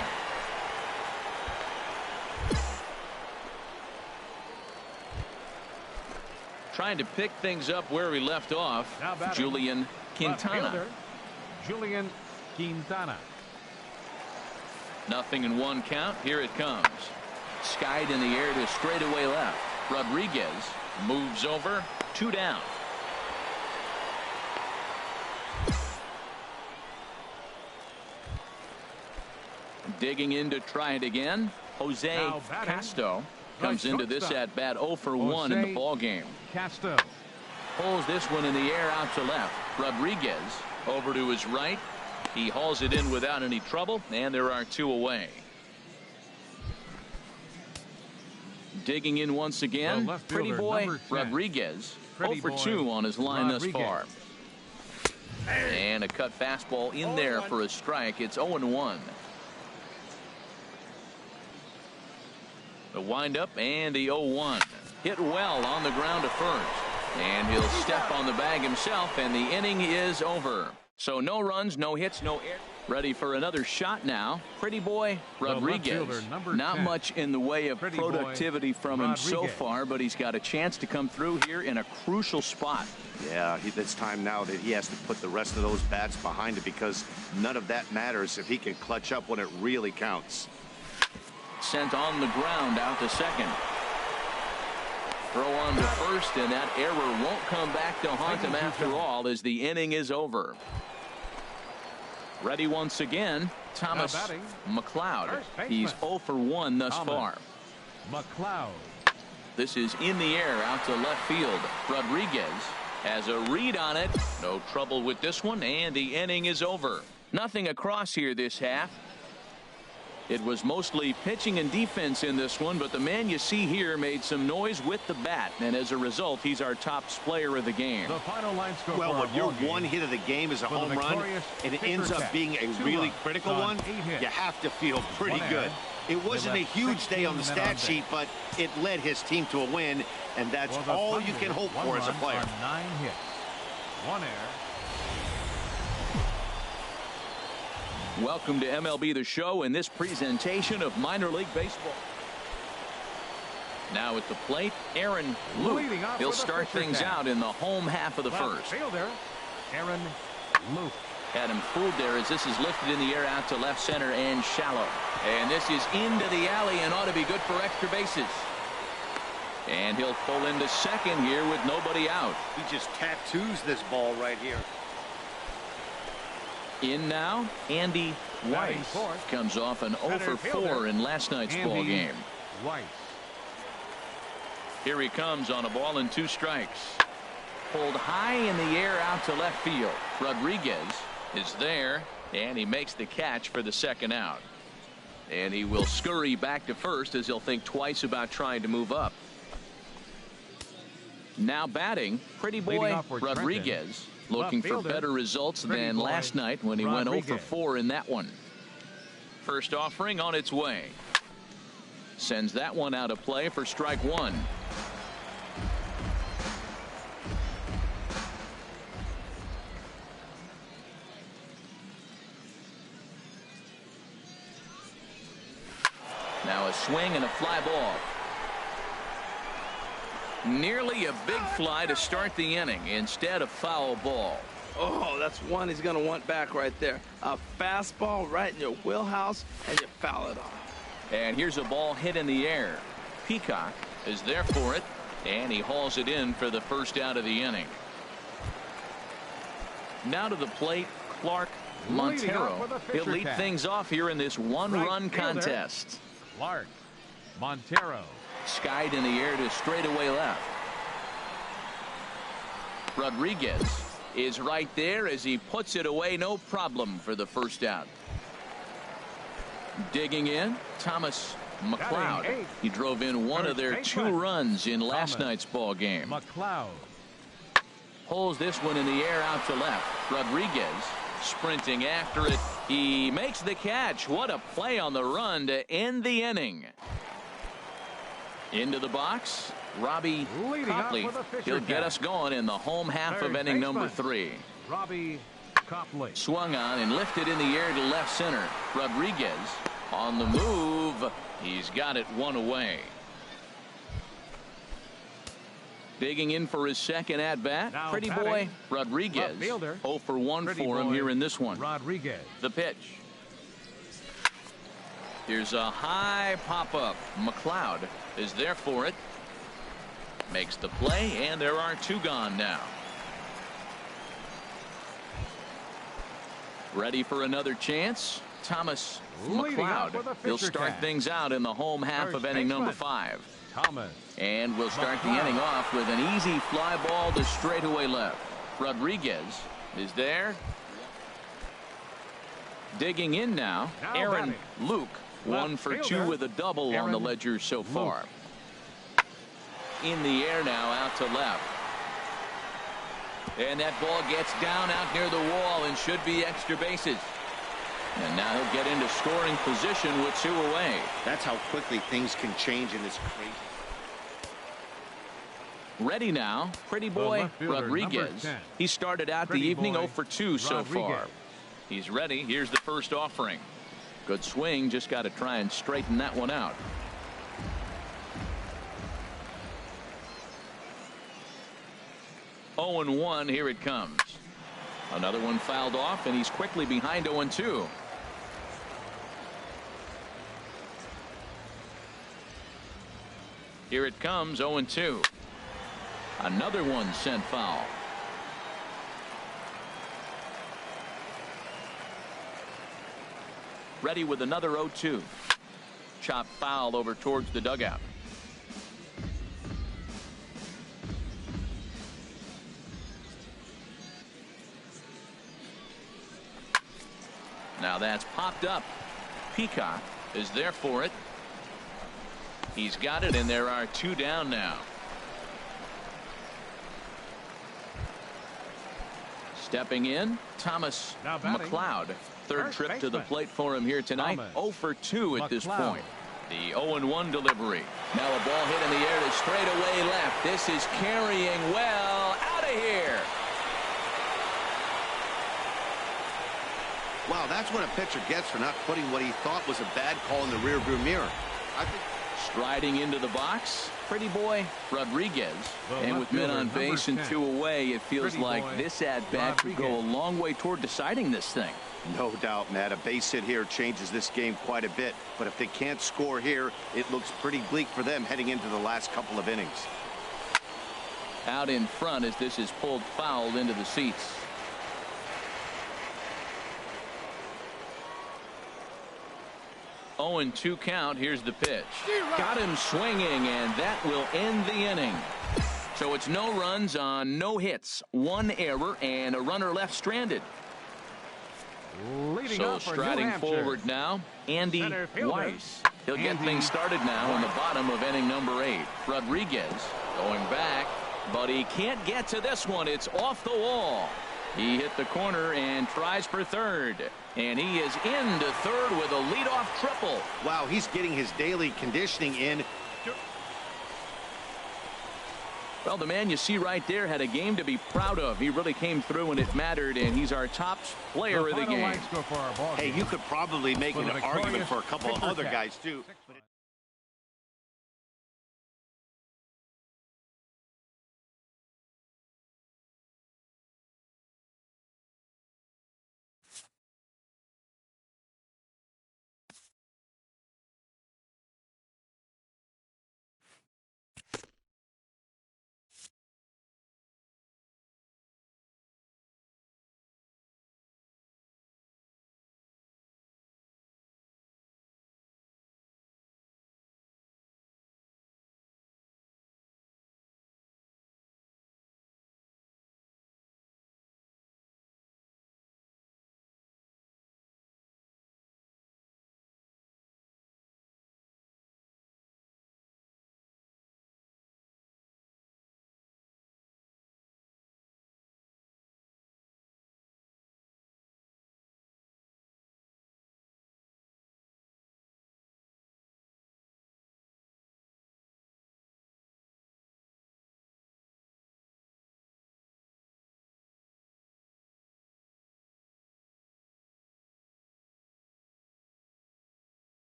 Trying to pick things up where he left off, Julian Quintana. Julian Quintana. 0-1 count. Here it comes. Skied in the air to straightaway left. Rodriguez moves over. 2 down. Digging in to try it again. Jose Castro comes into this at bat 0 for 1 in the ball game. Castro Pulls this one in the air out to left. Rodriguez over to his right. He hauls it in without any trouble, and there are 2 away. Digging in once again. Pretty boy Rodriguez 0 for 2 on his line thus far. And a cut fastball in there for a strike. It's 0-1. The windup and the 0-1. Hit well on the ground to first. And he'll step on the bag himself, and the inning is over. So no runs, no hits, no air. Ready for another shot now. Pretty boy Rodriguez. Not much in the way of productivity from him so far, but he's got a chance to come through here in a crucial spot. Yeah, it's time now that he has to put the rest of those bats behind it, because none of that matters if he can clutch up when it really counts. Sent on the ground out to second. Throw on to first, and that error won't come back to haunt him after all, as the inning is over. Ready once again, Thomas McLeod. He's 0 for 1 thus far. McLeod. This is in the air out to left field. Rodriguez has a read on it. No trouble with this one, and the inning is over. Nothing across here this half. It was mostly pitching and defense in this one, but the man you see here made some noise with the bat, and as a result, he's our top player of the game. The final line score. Well, when your one hit of the game is a home run, and it ends up being a really critical one, you have to feel pretty good. It wasn't a huge day on the stat sheet, but it led his team to a win, and that's all you can hope for as a player. 9 hits, 1 error. Welcome to MLB The Show and this presentation of minor league baseball. Now at the plate, Aaron Luke. He'll start things out in the home half of the first. Fielder, Aaron Luke. Had him fooled there as this is lifted in the air out to left center and shallow. And this is into the alley and ought to be good for extra bases. And he'll pull into second here with nobody out. He just tattoos this ball right here. In now, Andy Weiss comes off an 0 for 4 in last night's ball game. Weiss. Here he comes on a ball and 2 strikes. Pulled high in the air out to left field. Rodriguez is there, and he makes the catch for the second out. And he will scurry back to first as he'll think twice about trying to move up. Now batting, pretty boy Rodriguez. Looking for better results than last night when he went 0 for 4 in that one. First offering on its way. Sends that one out of play for strike 1. Now a swing and a fly ball. Nearly a big fly to start the inning. Instead, a foul ball. Oh, that's one he's going to want back right there. A fastball right in your wheelhouse, and you foul it off. And here's a ball hit in the air. Peacock is there for it, and he hauls it in for the first out of the inning. Now to the plate, Clark Montero. He'll lead things off here in this one-run contest. Clark Montero. Skied in the air to straightaway left. Rodriguez is right there as he puts it away, no problem for the first out. Digging in, Thomas McLeod. He drove in one of their 2 runs in last night's ball game. McLeod pulls this one in the air out to left. Rodriguez sprinting after it. He makes the catch. What a play on the run to end the inning. Into the box, Robbie Copley. He'll get us going in the home half of inning number 3. Robbie Copley. Swung on and lifted in the air to left center. Rodriguez on the move. He's got it one away. Digging in for his second at bat. Now Pretty batting, boy Rodriguez. left fielder. 0 for 1 Pretty for him boy here in this one. Rodriguez. The pitch. Here's a high pop-up. McLeod is there for it. Makes the play, and there are two gone now. Ready for another chance. Thomas Leading off with a McLeod. He'll pitcher start cast. things out in the home half First of inning number baseman. 5. Thomas. And we'll start the McLeod. inning off with an easy fly ball to straightaway left. Rodriguez is there. Digging in now. Now Aaron batting. Luke. Left 1 for 2 fielder, with a double on Aaron the ledger so Luke. far. In the air now, out to left. And that ball gets down out near the wall and should be extra bases. And now he'll get into scoring position with 2 away. That's how quickly things can change in this crazy. Ready now, Pretty The boy left fielder, number Rodriguez. 10. He started out the Pretty evening boy 0 for 2 so far. Rodriguez. He's ready. Here's the first offering. Good swing. Just got to try and straighten that one out. Oh and 1. Here it comes. Another one fouled off, and he's quickly behind 0 and 2. Here it comes, 0 and 2. Another one sent foul. Ready with another 0-2. Chop foul over towards the dugout. Now that's popped up. Peacock is there for it. He's got it, and there are 2 down now. Stepping in, Thomas Now batting. McLeod. Third First trip to the baseman. plate for him here tonight. Thomas 0 for 2 at this McLeod. point. The 0 and 1 delivery. Now a ball hit in the air to straightaway left. This is carrying well out of here. Wow, that's what a pitcher gets for not putting what he thought was a bad call in the rearview mirror. I think Striding into the box, Pretty boy Rodriguez. The And left with men fielder, on base and number 2 away, it feels Pretty like boy this at-bat could go a Rodriguez. long way toward deciding this thing. no doubt, Matt, a base hit here changes this game quite a bit. But if they can't score here, it looks pretty bleak for them heading into the last couple of innings. Out in front as this is pulled foul into the seats. Oh and 2 count. Here's the pitch. Got him swinging, and that will end the inning. So it's no runs on no hits, 1 error, and a runner left stranded. Leading So off for New striding Hampshire. forward now, Andy Center fielder, Weiss. He'll get Andy things started now in the Weiss. bottom of inning number 8. Rodriguez going back, but he can't get to this one. It's off the wall. He hit the corner and tries for third. And he is into third with a leadoff triple. Wow, he's getting his daily conditioning in. Well, the man you see right there had a game to be proud of. He really came through and it mattered, and he's our top player of the final game. line score for our ball Hey, game. you could probably make For an the argument victorious for a couple of Pitcher other Cat. guys, too.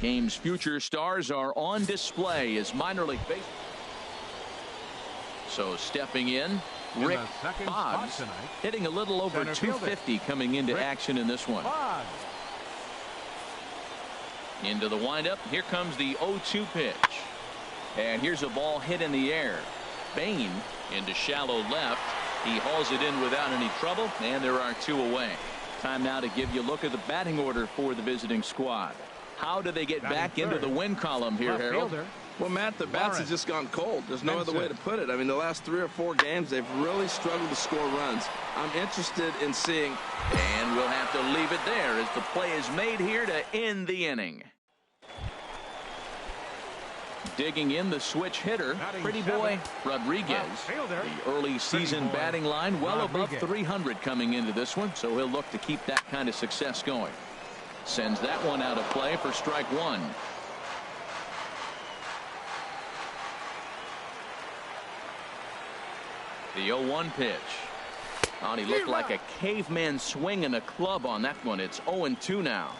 game's future stars are on display as minor league baseball. So stepping in, Rick Boggs, hitting a little over 250 coming into action in this one. Into the windup. Here comes the 0-2 pitch. And here's a ball hit in the air. Bain into shallow left. He hauls it in without any trouble, and there are 2 away. Time now to give you a look at the batting order for the visiting squad. How do they get back into the win column here, Harold? Well, Matt, the bats have just gone cold. There's no other way to put it. I mean, the last 3 or 4 games, they've really struggled to score runs. I'm interested in seeing. And we'll have to leave it there as the play is made here to end the inning. Digging in the switch hitter, Pretty Boy Rodriguez. The early season batting line well above 300 coming into this one, so he'll look to keep that kind of success going. Sends that one out of play for strike 1. The 0-1 pitch. Oh, he looked like a caveman swinging a club on that one. It's 0-2 now.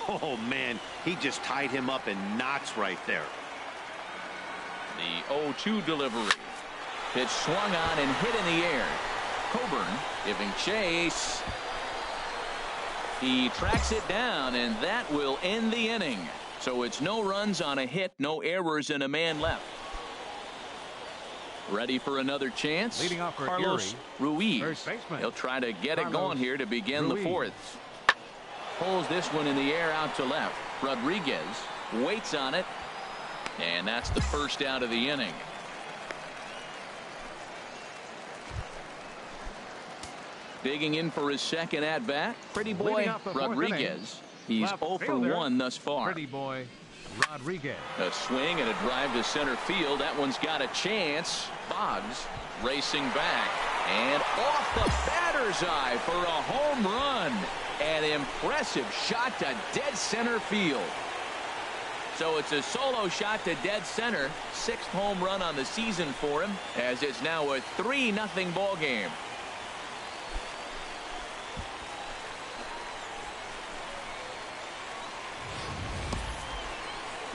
Oh, man, he just tied him up in knots right there. The 0-2 delivery. Pitch swung on and hit in the air. Coburn giving chase. He tracks it down, and that will end the inning. So it's no runs on a hit, no errors, and a man left. Ready for another chance. Leading off for Carlos Ruiz. He'll try to get it going here to begin the 4th. Pulls this one in the air out to left. Rodriguez waits on it. And that's the first out of the inning. Digging in for his second at bat, Pretty Boy Rodriguez. He's 0 for 1 thus far. Pretty Boy Rodriguez. A swing and a drive to center field. That one's got a chance. Boggs racing back and off the batter's eye for a home run. An impressive shot to dead center field. So it's a solo shot to dead center. 6th home run on the season for him, as it's now a 3-0 ball game.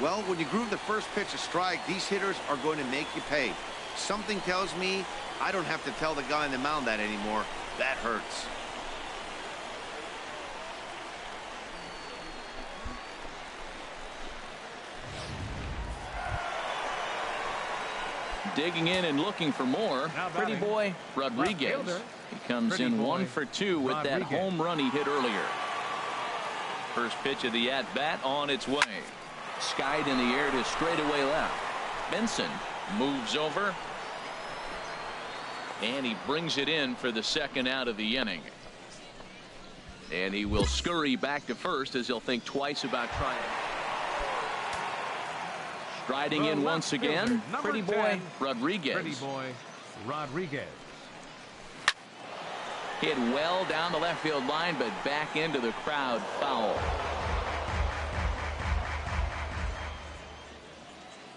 Well, when you groove the first pitch a strike, these hitters are going to make you pay. Something tells me I don't have to tell the guy on the mound that anymore. That hurts. Digging in and looking for more, Pretty Boy Rodriguez. He comes in 1 for 2 with that home run he hit earlier. First pitch of the at-bat on its way. Skied in the air to straightaway left. Benson moves over. And he brings it in for the second out of the inning. And he will scurry back to first as he'll think twice about trying. Striding in once again, Pretty Boy Rodriguez. Pretty Boy Rodriguez. Hit well down the left field line, but back into the crowd, foul.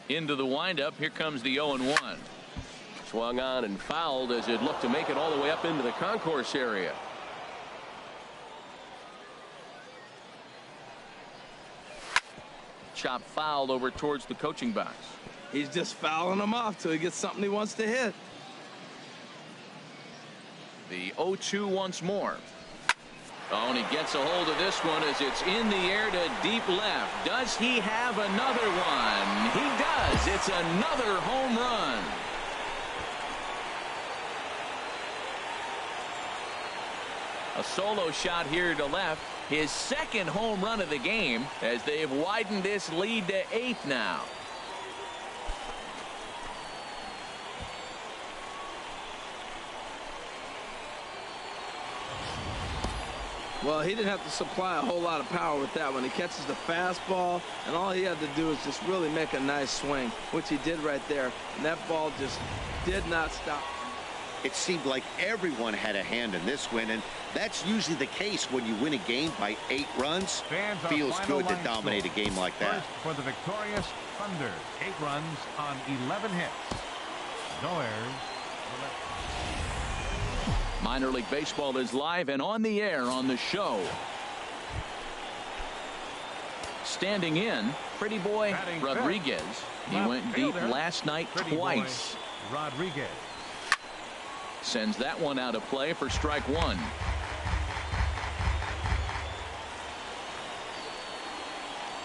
Into the windup, here comes the 0-1. Swung on and fouled as it looked to make it all the way up into the concourse area. Chop fouled over towards the coaching box. He's just fouling them off till he gets something he wants to hit. The 0-2 once more. Oh, and he gets a hold of this one as it's in the air to deep left. Does he have another one? He does. It's another home run. A solo shot here to left. His second home run of the game as they've widened this lead to 8 now. Well, he didn't have to supply a whole lot of power with that one. He catches the fastball, and all he had to do is just really make a nice swing, which he did right there. And that ball just did not stop. It seemed like everyone had a hand in this win, and that's usually the case when you win a game by 8 runs. Feels good to dominate a game like that. First for the victorious Thunder, 8 runs on 11 hits. No errors. Minor League Baseball is live and on the air on the show. Standing in, Pretty Boy Batting Rodriguez. He Left went deep fielder, last night Pretty twice. Boy Rodriguez. Sends that one out of play for strike one.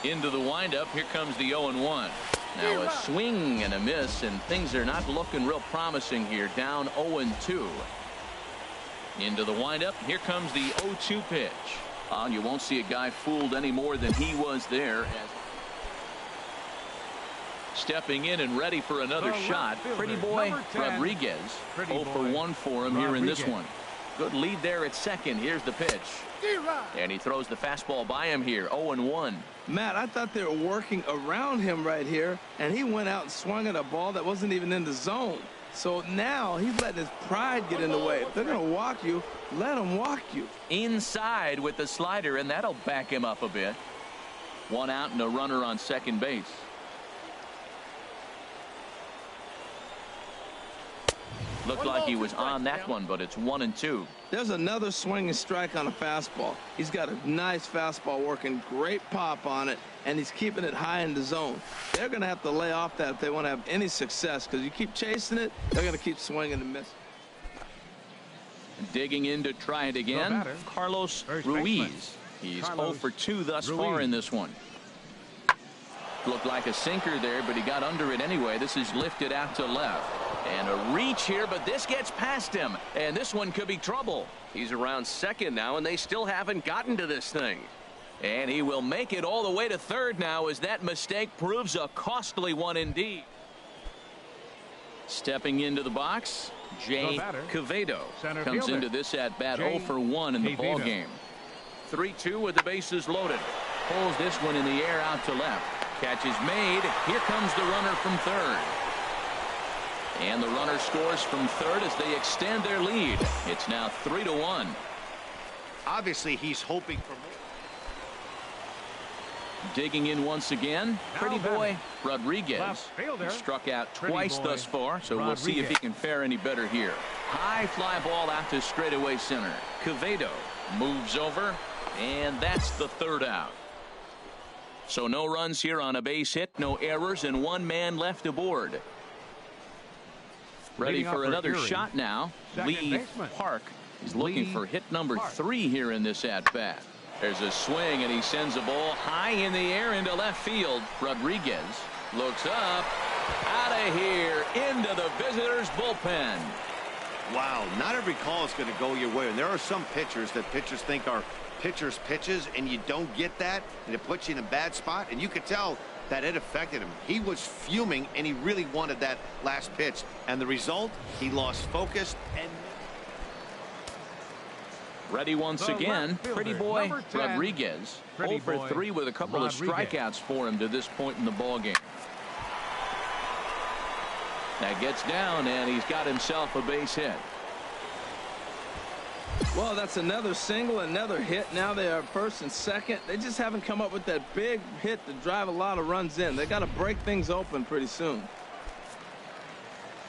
Into the windup. Here comes the 0-1. Now a swing and a miss, and things are not looking real promising here. Down 0-2. Into the windup. Here comes the 0-2 pitch. You won't see a guy fooled any more than he was there. Stepping in and ready for another shot. Pretty Boy Rodriguez. 0 for 1 for him here in this one. Good lead there at second. Here's the pitch. And he throws the fastball by him here. 0-1. Matt, I thought they were working around him right here, and he went out and swung at a ball that wasn't even in the zone. So now he's letting his pride get in the way. If they're going to walk you, let them walk you. Inside with the slider, and that'll back him up a bit. One out and a runner on second base. Looked like he was on that one, but it's 1-2. There's another swinging strike on a fastball. He's got a nice fastball working, great pop on it, and he's keeping it high in the zone. They're going to have to lay off that if they want to have any success, because you keep chasing it, they're going to keep swinging and miss. Digging in to try it again, Carlos Ruiz. He's 0 for 2 thus far in this one. Looked like a sinker there, but he got under it anyway. This is lifted out to left. And a reach here, but this gets past him. And this one could be trouble. He's around second now, and they still haven't gotten to this thing. And he will make it all the way to third now, as that mistake proves a costly one indeed. Stepping into the box, Jay Quevedo comes into this at bat 0 for 1 in the ball game. 3-2 with the bases loaded. Pulls this one in the air out to left. Catch is made. Here comes the runner from third. And the runner scores from third as they extend their lead. It's now 3-1. Obviously, he's hoping for more. Digging in once again, Pretty Boy Rodriguez. Struck out twice thus far, so we'll see if he can fare any better here. High fly ball out to straightaway center. Quevedo moves over, and that's the third out. So no runs here on a base hit, no errors, and one man left aboard. Ready for another shot now. Lee Park is looking for hit number 3 here in this at-bat. There's a swing, and he sends a ball high in the air into left field. Rodriguez looks up, out of here, into the visitors' bullpen. Wow, not every call is going to go your way. And there are some pitchers that pitchers think are pitchers' pitches, and you don't get that, and it puts you in a bad spot. And you could tell that it affected him. He was fuming, and he really wanted that last pitch. And the result, he lost focus. And ready once again, Pretty Boy Rodriguez. 0 for 3 with a couple of strikeouts for him to this point in the ball game. That gets down, and he's got himself a base hit. Well, that's another single, another hit. Now they are first and second. They just haven't come up with that big hit to drive a lot of runs in. They got to break things open pretty soon.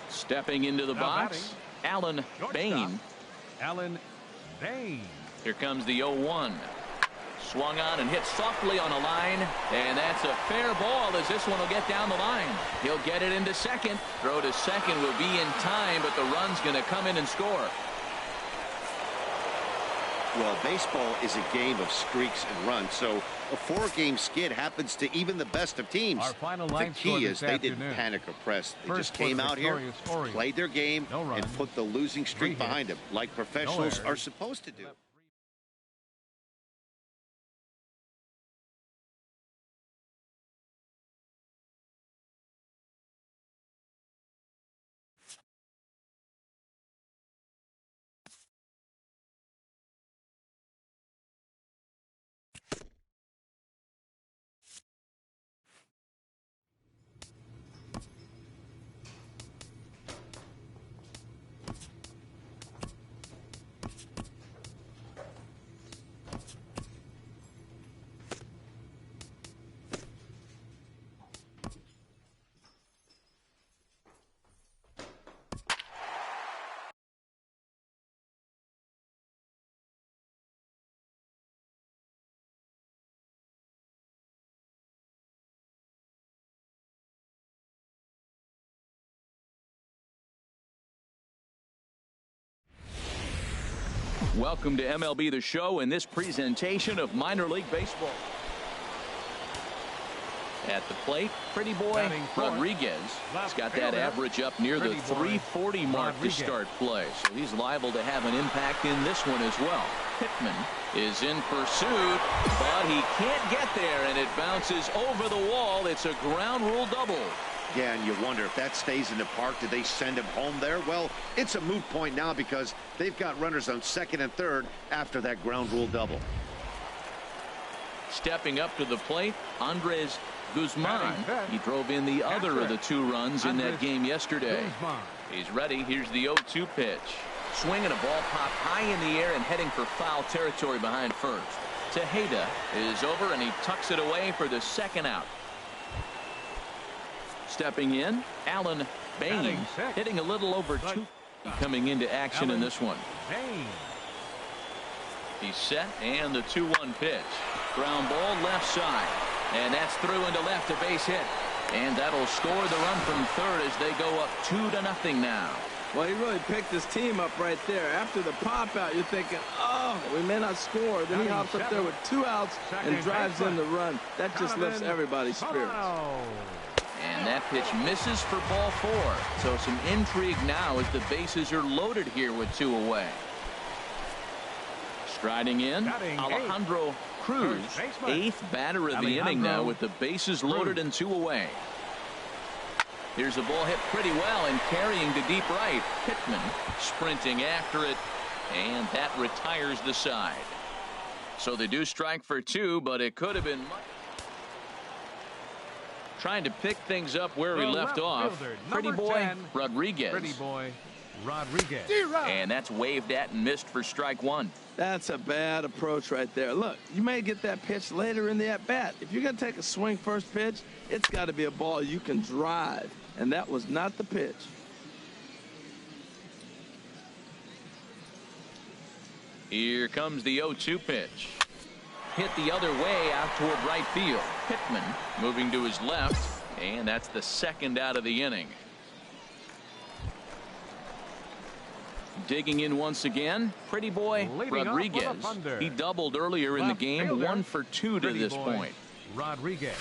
Stepping into the box, Alan Bain. Alan Bain. Here comes the 0-1. Swung on and hit softly on a line, and that's a fair ball as this one will get down the line. He'll get it into second. Throw to second will be in time, but the run's going to come in and score. well, baseball is a game of streaks and runs, so a 4-game skid happens to even the best of teams. Our final The key is they didn't panic or press. They just came out here, played their game, and put the losing streak behind them, like professionals are supposed to do. Welcome to MLB The Show in this presentation of minor league baseball. At the plate, Pretty Boy Rodriguez. He's got that average up near the 340 mark to start play, so he's liable to have an impact in this one as well. Pittman is in pursuit, but he can't get there, and it bounces over the wall. It's a ground rule double. Yeah, and you wonder if that stays in the park, did they send him home there? Well, it's a moot point now because they've got runners on second and third after that ground rule double. Stepping up to the plate, Andres Guzman. He drove in the other of the 2 runs in that game yesterday. He's ready. Here's the 0-2 pitch. Swinging a ball popped high in the air and heading for foul territory behind first. Tejeda is over, and he tucks it away for the second out. Stepping in, Alan Bain, hitting a little over 2. Coming into action in this one. He's set, and the 2-1 pitch. Ground ball left side. And that's through into left, a base hit. And that'll score the run from third as they go up 2-0 now. Well, he really picked his team up right there. After the pop out, you're thinking, oh, we may not score. Then he hops up there with 2 outs and drives in the run. That just lifts everybody's spirits. And that pitch misses for ball 4. So some intrigue now as the bases are loaded here with 2 away. Striding in, Alejandro Cruz, 8th batter of the inning now with the bases loaded and 2 away. Here's a ball hit pretty well and carrying to deep right. Pittman sprinting after it, and that retires the side. So they do strike for 2, but it could have been much. Trying to pick things up where he left off. Pretty Boy Rodriguez. And that's waved at and missed for strike 1. That's a bad approach right there. Look, you may get that pitch later in the at-bat. If you're going to take a swing first pitch, it's got to be a ball you can drive. And that was not the pitch. Here comes the 0-2 pitch. Hit the other way out toward right field. Pittman moving to his left, and that's the second out of the inning. Digging in once again, Pretty Boy Rodriguez. He doubled earlier in the game, 1 for 2 to this point. Rodriguez.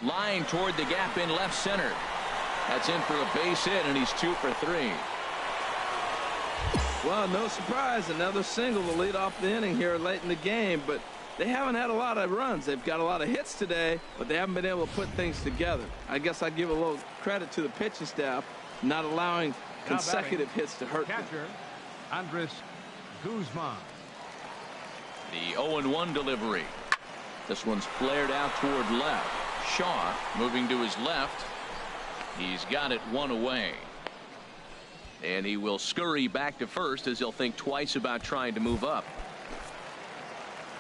Line toward the gap in left center. That's in for a base hit, and he's 2 for 3. Well, no surprise, another single to lead off the inning here late in the game, but they haven't had a lot of runs. They've got a lot of hits today, but they haven't been able to put things together. I guess I give a little credit to the pitching staff, not allowing consecutive hits to hurt them. Andres Guzman. The 0-1 delivery. This one's flared out toward left. Shaw moving to his left. He's got it 1 away. And he will scurry back to first as he'll think twice about trying to move up.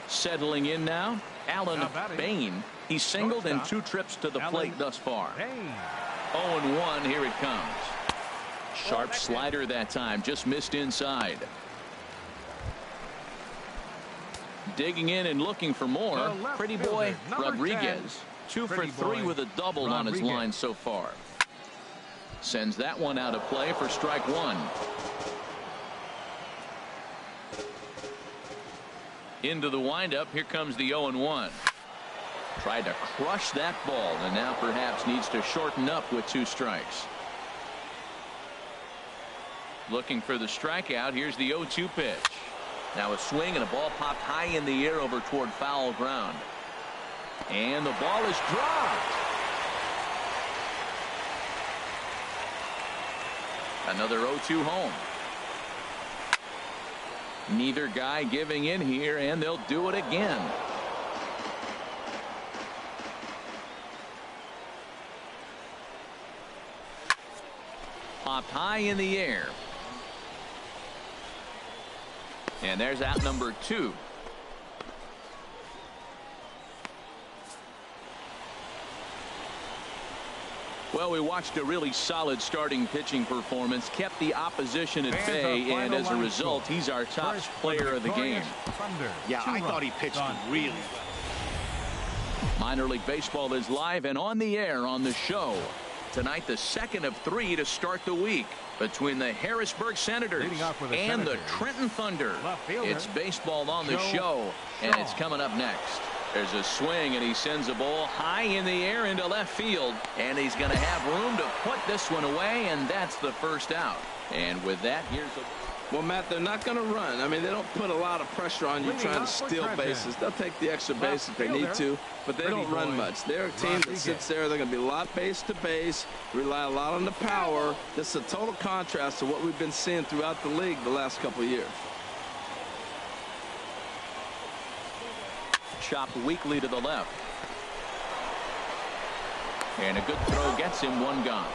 Settling in now, Alan Bain. He's singled in 2 trips to the plate thus far. 0-1, here it comes. Sharp slider that time, just missed inside. Digging in and looking for more, Pretty Boy Rodriguez. 2 for 3 with a double on his line so far. Sends that one out of play for strike 1. Into the windup, here comes the 0-1. Tried to crush that ball, and now perhaps needs to shorten up with 2 strikes. Looking for the strikeout. Here's the 0-2 pitch. Now a swing and a ball popped high in the air over toward foul ground. And the ball is dropped. Another 0-2 home. Neither guy giving in here, and they'll do it again. Popped high in the air. And there's out number 2. Well, we watched a really solid starting pitching performance, kept the opposition at bay, and as a result, he's our top player of the game. Yeah, I thought he pitched really well. Minor League Baseball is live and on the air on the show. Tonight, the second of 3 to start the week between the Harrisburg Senators and the Trenton Thunder. It's baseball on the show, and it's coming up next. There's a swing, and he sends a ball high in the air into left field, and he's going to have room to put this one away, and that's the first out. And with that, here's a... Well, Matt, they're not going to run. I mean, they don't put a lot of pressure on you trying to steal bases. They'll take the extra base if they need to, but they don't run much. They're a team that sits there. They're going to be a lot base to base, rely a lot on the power. This is a total contrast to what we've been seeing throughout the league the last couple of years. Chopped weakly to the left. And a good throw gets him one gone.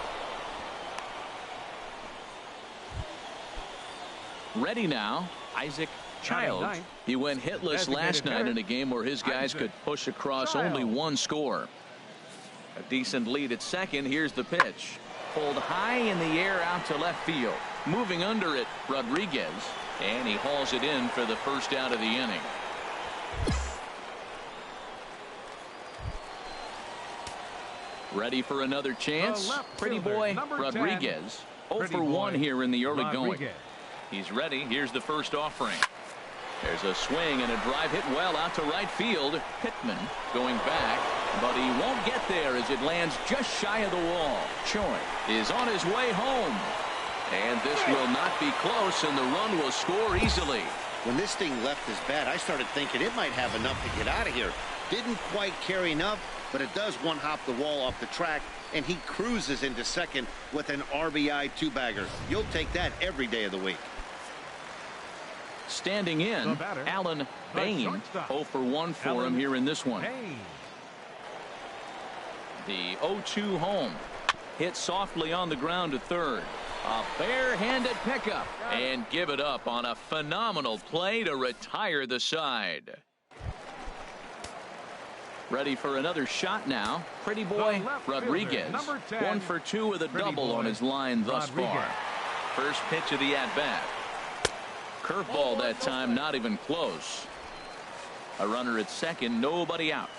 Ready now, Isaac Childs. He went hitless last night in a game where his guys could push across only one score. A decent lead at second. Here's the pitch. Pulled high in the air out to left field. Moving under it, Rodriguez. And he hauls it in for the first out of the inning. Ready for another chance. Pretty boy Rodriguez. 0 for 1 here in the early going. He's ready. Here's the first offering. There's a swing and a drive hit well out to right field. Pittman going back, but he won't get there as it lands just shy of the wall. Choi is on his way home. And this will not be close, and the run will score easily. When this thing left his bat, I started thinking it might have enough to get out of here. Didn't quite carry enough, but it does one-hop the wall off the track, and he cruises into second with an RBI two-bagger. You'll take that every day of the week. Standing in, Alan Bain. 0 for 1 for him here in this one. The 0-2 home. Hit softly on the ground to third. A bare-handed pickup. And give it up on a phenomenal play to retire the side. Ready for another shot now. Pretty boy Rodriguez. 1 for 2 with a double on his line thus far. First pitch of the at-bat. Curveball that time, not even close. A runner at second, nobody out.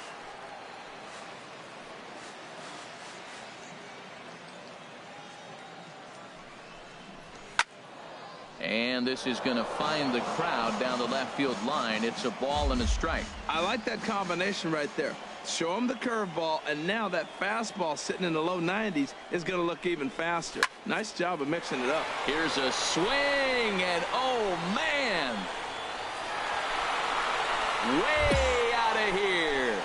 And this is going to find the crowd down the left field line. It's a ball and a strike. I like that combination right there. Show him the curveball, and now that fastball sitting in the low 90s is going to look even faster. Nice job of mixing it up. Here's a swing, and oh, man. Way out of here.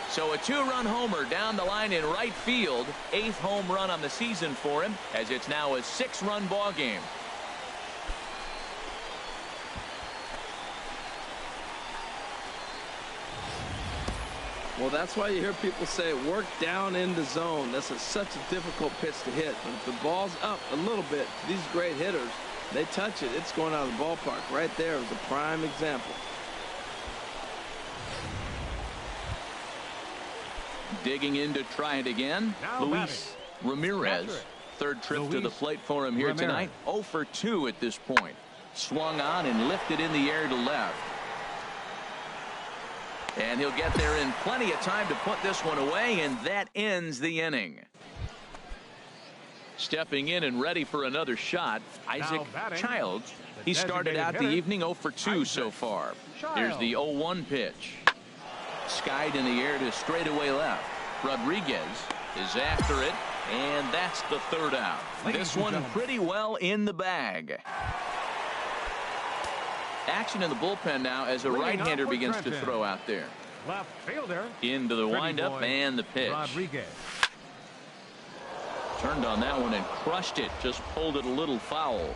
So a 2-run homer down the line in right field. 8th home run on the season for him, as it's now a 6-run ball game. Well, that's why you hear people say work down in the zone. That's such a difficult pitch to hit. But if the ball's up a little bit, these great hitters, they touch it, it's going out of the ballpark. Right there is a prime example. Digging in to try it again. Luis Ramirez. Third trip to the plate for him here tonight. 0 for 2 at this point. Swung on and lifted in the air to left. And he'll get there in plenty of time to put this one away, and that ends the inning. Stepping in and ready for another shot, Isaac Childs. He started out the evening 0 for 2 so far. Here's the 0-1 pitch. Skied in the air to straightaway left. Rodriguez is after it, and that's the third out. This one pretty well in the bag. Action in the bullpen now as a right-hander begins to throw out there. Left fielder. Into the windup and the pitch. Rodriguez. Turned on that one and crushed it. Just pulled it a little foul.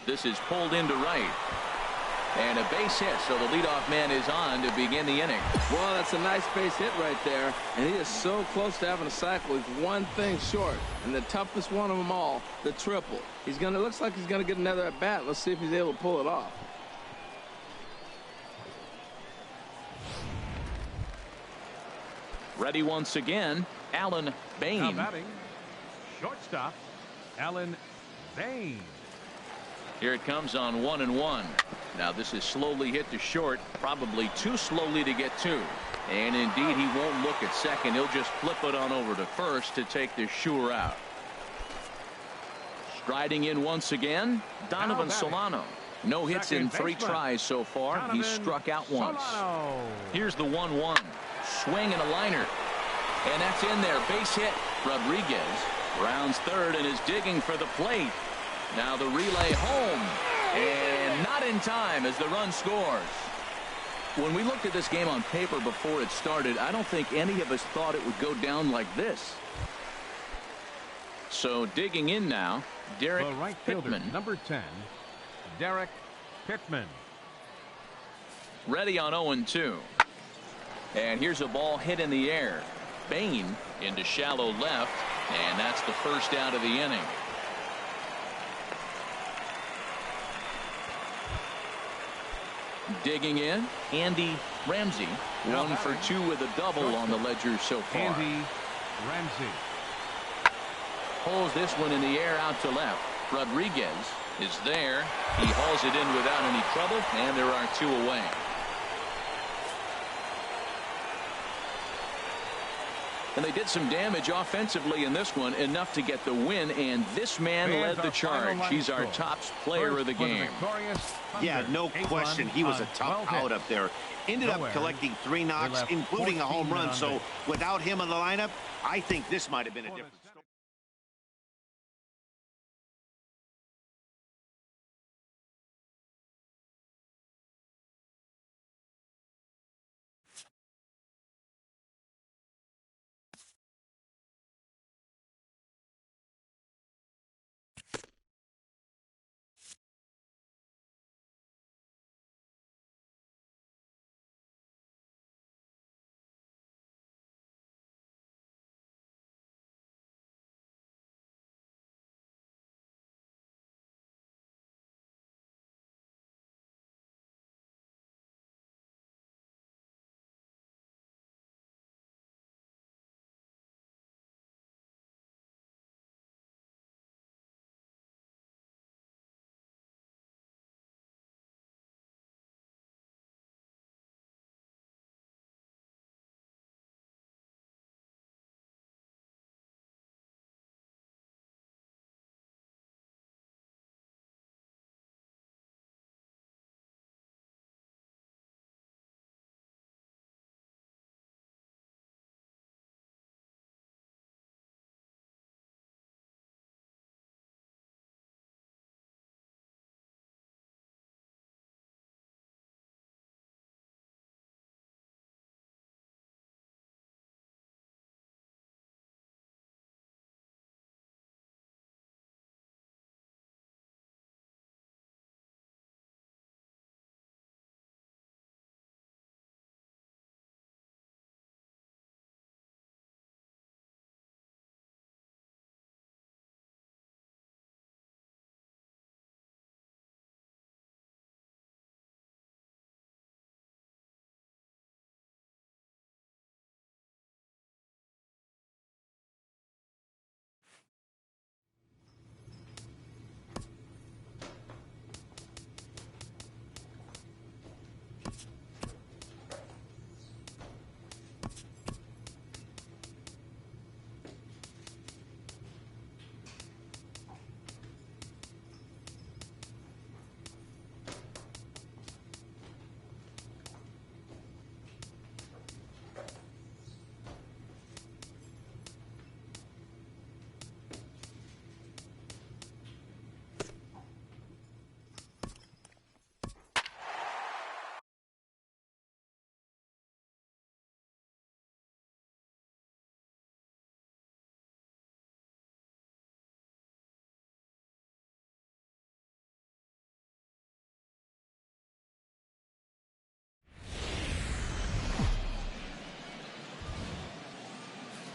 This is pulled into right. And a base hit, so the leadoff man is on to begin the inning. Well, that's a nice base hit right there, and he is so close to having a cycle. He's one thing short, and the toughest one of them all, the triple. Looks like he's gonna get another at bat. Let's see if he's able to pull it off. Ready once again, Alan Bain. Now batting, shortstop, Alan Bain. Here it comes on 1-1. Now this is slowly hit to short, probably too slowly to get to. And indeed, he won't look at second. He'll just flip it on over to first to take the sure out. Striding in once again, Donovan Solano. No hits in 3 tries so far. He's struck out once. Here's the 1-1. Swing and a liner. And that's in there. Base hit. Rodriguez rounds third and is digging for the plate. Now the relay home. And not in time as the run scores. When we looked at this game on paper before it started, I don't think any of us thought it would go down like this. So digging in now, Derek the right fielder, Pittman. number 10, Derek Pittman. Ready on 0-2. And here's a ball hit in the air. Bain into shallow left, and that's the first out of the inning. Digging in, Andy Ramsey. 1 for 2 with a double on the ledger so far. Andy Ramsey. Pulls this one in the air out to left. Rodriguez is there. He hauls it in without any trouble, and there are 2 away. And they did some damage offensively in this one, enough to get the win, and this man led the charge. He's our top player of the game. Yeah, no question. He was a tough out up there. Ended up collecting 3 knocks, including a home run. So without him in the lineup, I think this might have been a different story.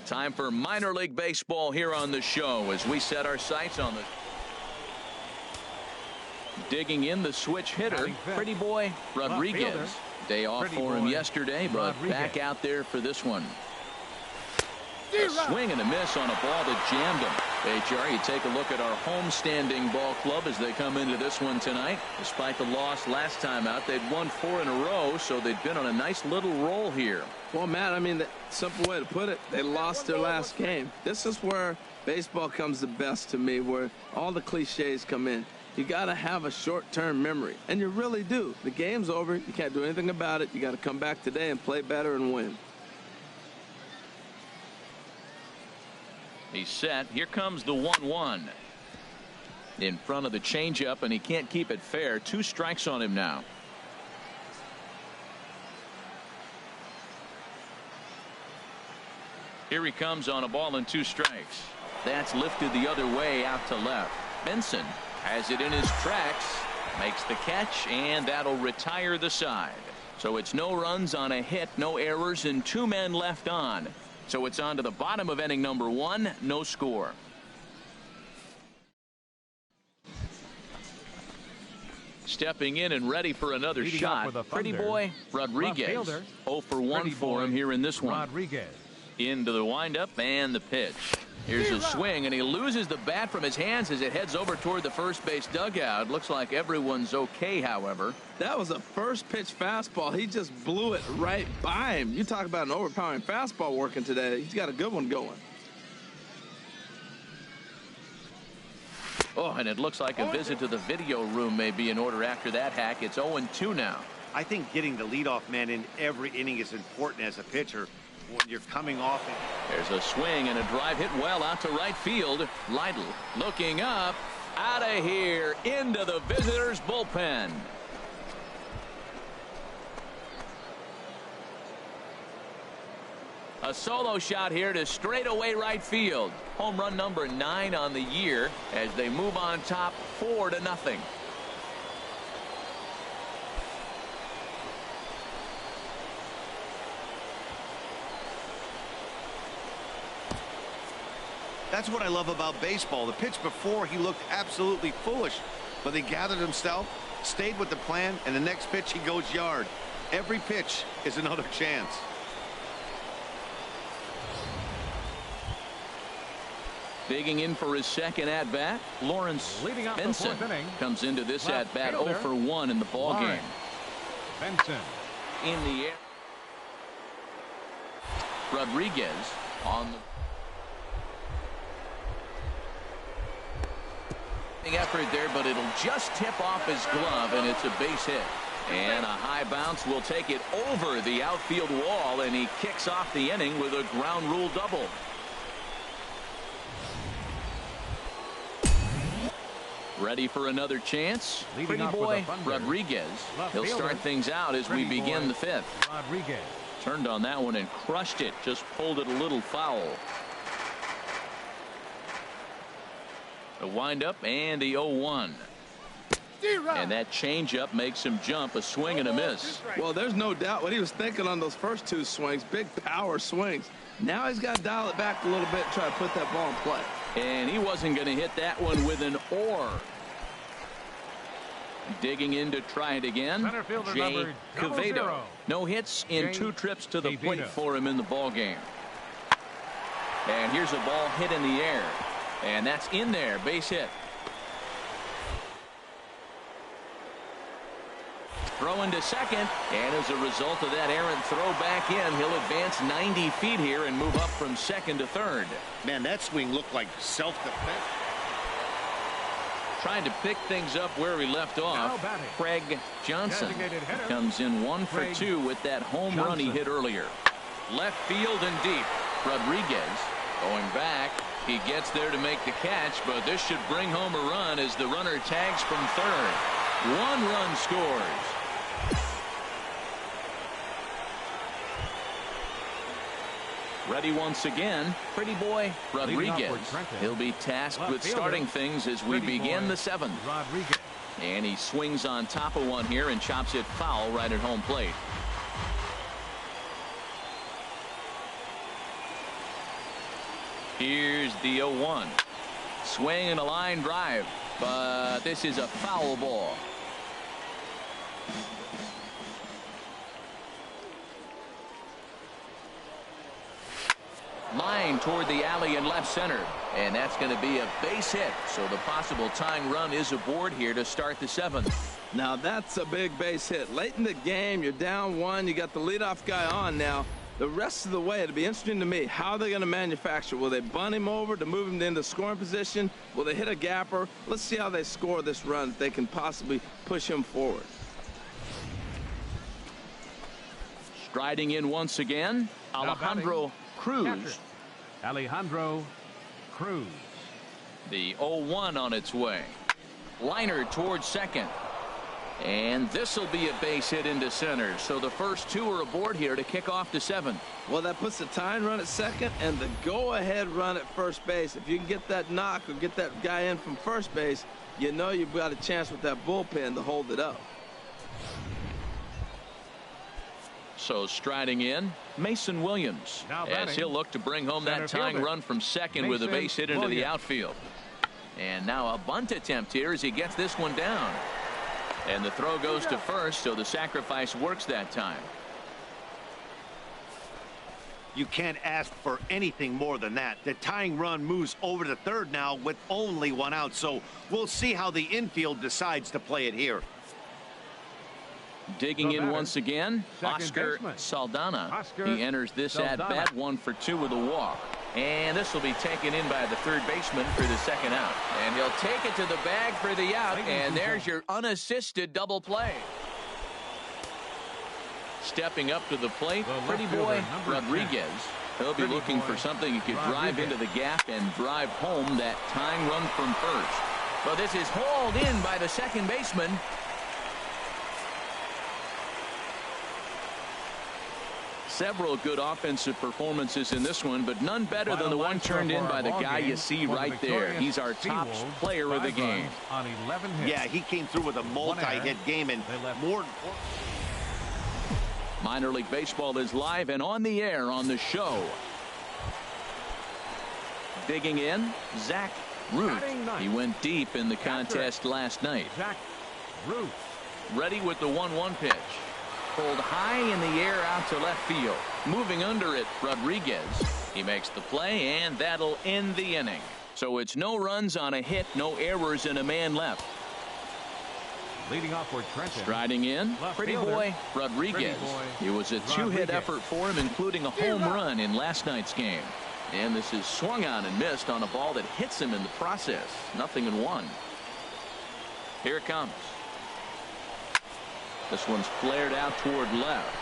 Time for minor league baseball here on the show as we set our sights on the digging in the switch hitter, Pretty Boy Rodriguez. Day off for him yesterday, but back out there for this one. A swing and a miss on a ball that jammed him. HR, you take a look at our homestanding ball club as they come into this one tonight. Despite the loss last time out, they'd won 4 in a row, so they'd been on a nice little roll here. Well, Matt, I mean, the simple way to put it, they lost their last game. This is where baseball comes the best to me, where all the cliches come in. You got to have a short-term memory, and you really do. The game's over. You can't do anything about it. You got to come back today and play better and win. He's set. Here comes the 1-1. In front of the changeup, and he can't keep it fair. 2 strikes on him now. Here he comes on a ball and 2 strikes. That's lifted the other way out to left. Benson has it in his tracks, makes the catch, and that'll retire the side. So it's no runs on a hit, no errors, and 2 men left on. So it's on to the bottom of inning number 1, no score. Stepping in and ready for another Leading shot, Pretty Boy Rodriguez. 0 for 1 for him here in this one. Rodriguez. Into the windup and the pitch. Here's a swing, and he loses the bat from his hands as it heads over toward the first base dugout. Looks like everyone's okay, however. That was a first pitch fastball. He just blew it right by him. You talk about an overpowering fastball working today. He's got a good one going. Oh, and it looks like a visit to the video room may be in order after that hack. It's 0-2 now. I think getting the leadoff man in every inning is important as a pitcher when you're coming off it. There's a swing and a drive hit well out to right field. Lytle looking up, out of here, into the visitors' bullpen. A solo shot here to straightaway right field. Home run number 9 on the year as they move on top 4-0. That's what I love about baseball. The pitch before, he looked absolutely foolish, but he gathered himself, stayed with the plan, and the next pitch he goes yard. Every pitch is another chance. Digging in for his second at-bat, Lawrence Benson comes into this at-bat 0 for 1 in the ballgame. Benson. In the air. Rodriguez on the effort there, but it'll just tip off his glove, and it's a base hit. And a high bounce will take it over the outfield wall, and he kicks off the inning with a ground rule double. Ready for another chance? Pretty Boy Rodriguez. He'll start things out as we begin the 5th. Rodriguez turned on that one and crushed it. Just pulled it a little foul. A windup and the 0-1. And that changeup makes him jump. A swing and a miss. Well, there's no doubt what he was thinking on those first 2 swings. Big power swings. Now he's got to dial it back a little bit and try to put that ball in play. And he wasn't going to hit that one with an oar. Digging in to try it again. Jay Cavedo. No hits in 2 trips to the plate for him in the ball game. And here's a ball hit in the air. And that's in there. Base hit. Throw into second, and as a result of that errant throw back in, he'll advance 90 feet here and move up from second to third. Man, that swing looked like self-defense. Trying to pick things up where he left off. Craig Johnson comes in 1 for 2 with that home run he hit earlier. Left field and deep. Rodriguez going back. He gets there to make the catch, but this should bring home a run as the runner tags from third. 1 run scores. Ready once again, Pretty Boy Rodriguez. He'll be tasked with starting things as we begin the 7th. And he swings on top of one here and chops it foul right at home plate. Here's the 0-1. Swing and a line drive, but this is a foul ball. Line toward the alley in left center. And that's going to be a base hit. So the possible tying run is aboard here to start the 7th. Now that's a big base hit. Late in the game, you're down 1. You got the leadoff guy on now. The rest of the way, it'll be interesting to me. How are they going to manufacture? Will they bunt him over to move him into scoring position? Will they hit a gapper? Let's see how they score this run if they can possibly push him forward. Striding in once again, Alejandro Cruz. Catcher, Alejandro Cruz. The 0-1 on its way. Liner towards second. And this will be a base hit into center. So the first 2 are aboard here to kick off the 7th. Well, that puts the tying run at second and the go-ahead run at first base. If you can get that knock or get that guy in from first base, you know you've got a chance with that bullpen to hold it up. So striding in, Mason Williams, as he'll look to bring home that tying run from second with a base hit into the outfield. And now a bunt attempt here as he gets this one down. And the throw goes to first, so the sacrifice works that time. You can't ask for anything more than that. The tying run moves over to third now with only 1 out, so we'll see how the infield decides to play it here. Digging in once again, Oscar Saldana. He enters this at-bat 1 for 2 with a walk. And this will be taken in by the third baseman for the second out. And he'll take it to the bag for the out, and there's your unassisted double play. Stepping up to the plate, Pretty Boy Rodriguez. He'll be looking for something he could drive into the gap and drive home that tying run from first. But this is hauled in by the second baseman. Several good offensive performances in this one, but none better than the one turned in by the guy you see right there. He's our top player of the game. On 11 hits. Yeah, he came through with a multi-hit game, and more. Minor League Baseball is live and on the air on the show. Digging in, Zach Ruth. He went deep in the contest last night. Zach Ruth. Ready with the 1-1 pitch. Pulled high in the air out to left field. Moving under it, Rodriguez. He makes the play, and that'll end the inning. So it's no runs on a hit, no errors, and a man left. Leading off for Trenton. Striding in, Pretty Boy Rodriguez. It was a 2-hit effort for him, including a home run in last night's game. And this is swung on and missed on a ball that hits him in the process. 0-1. Here it comes. This one's flared out toward left.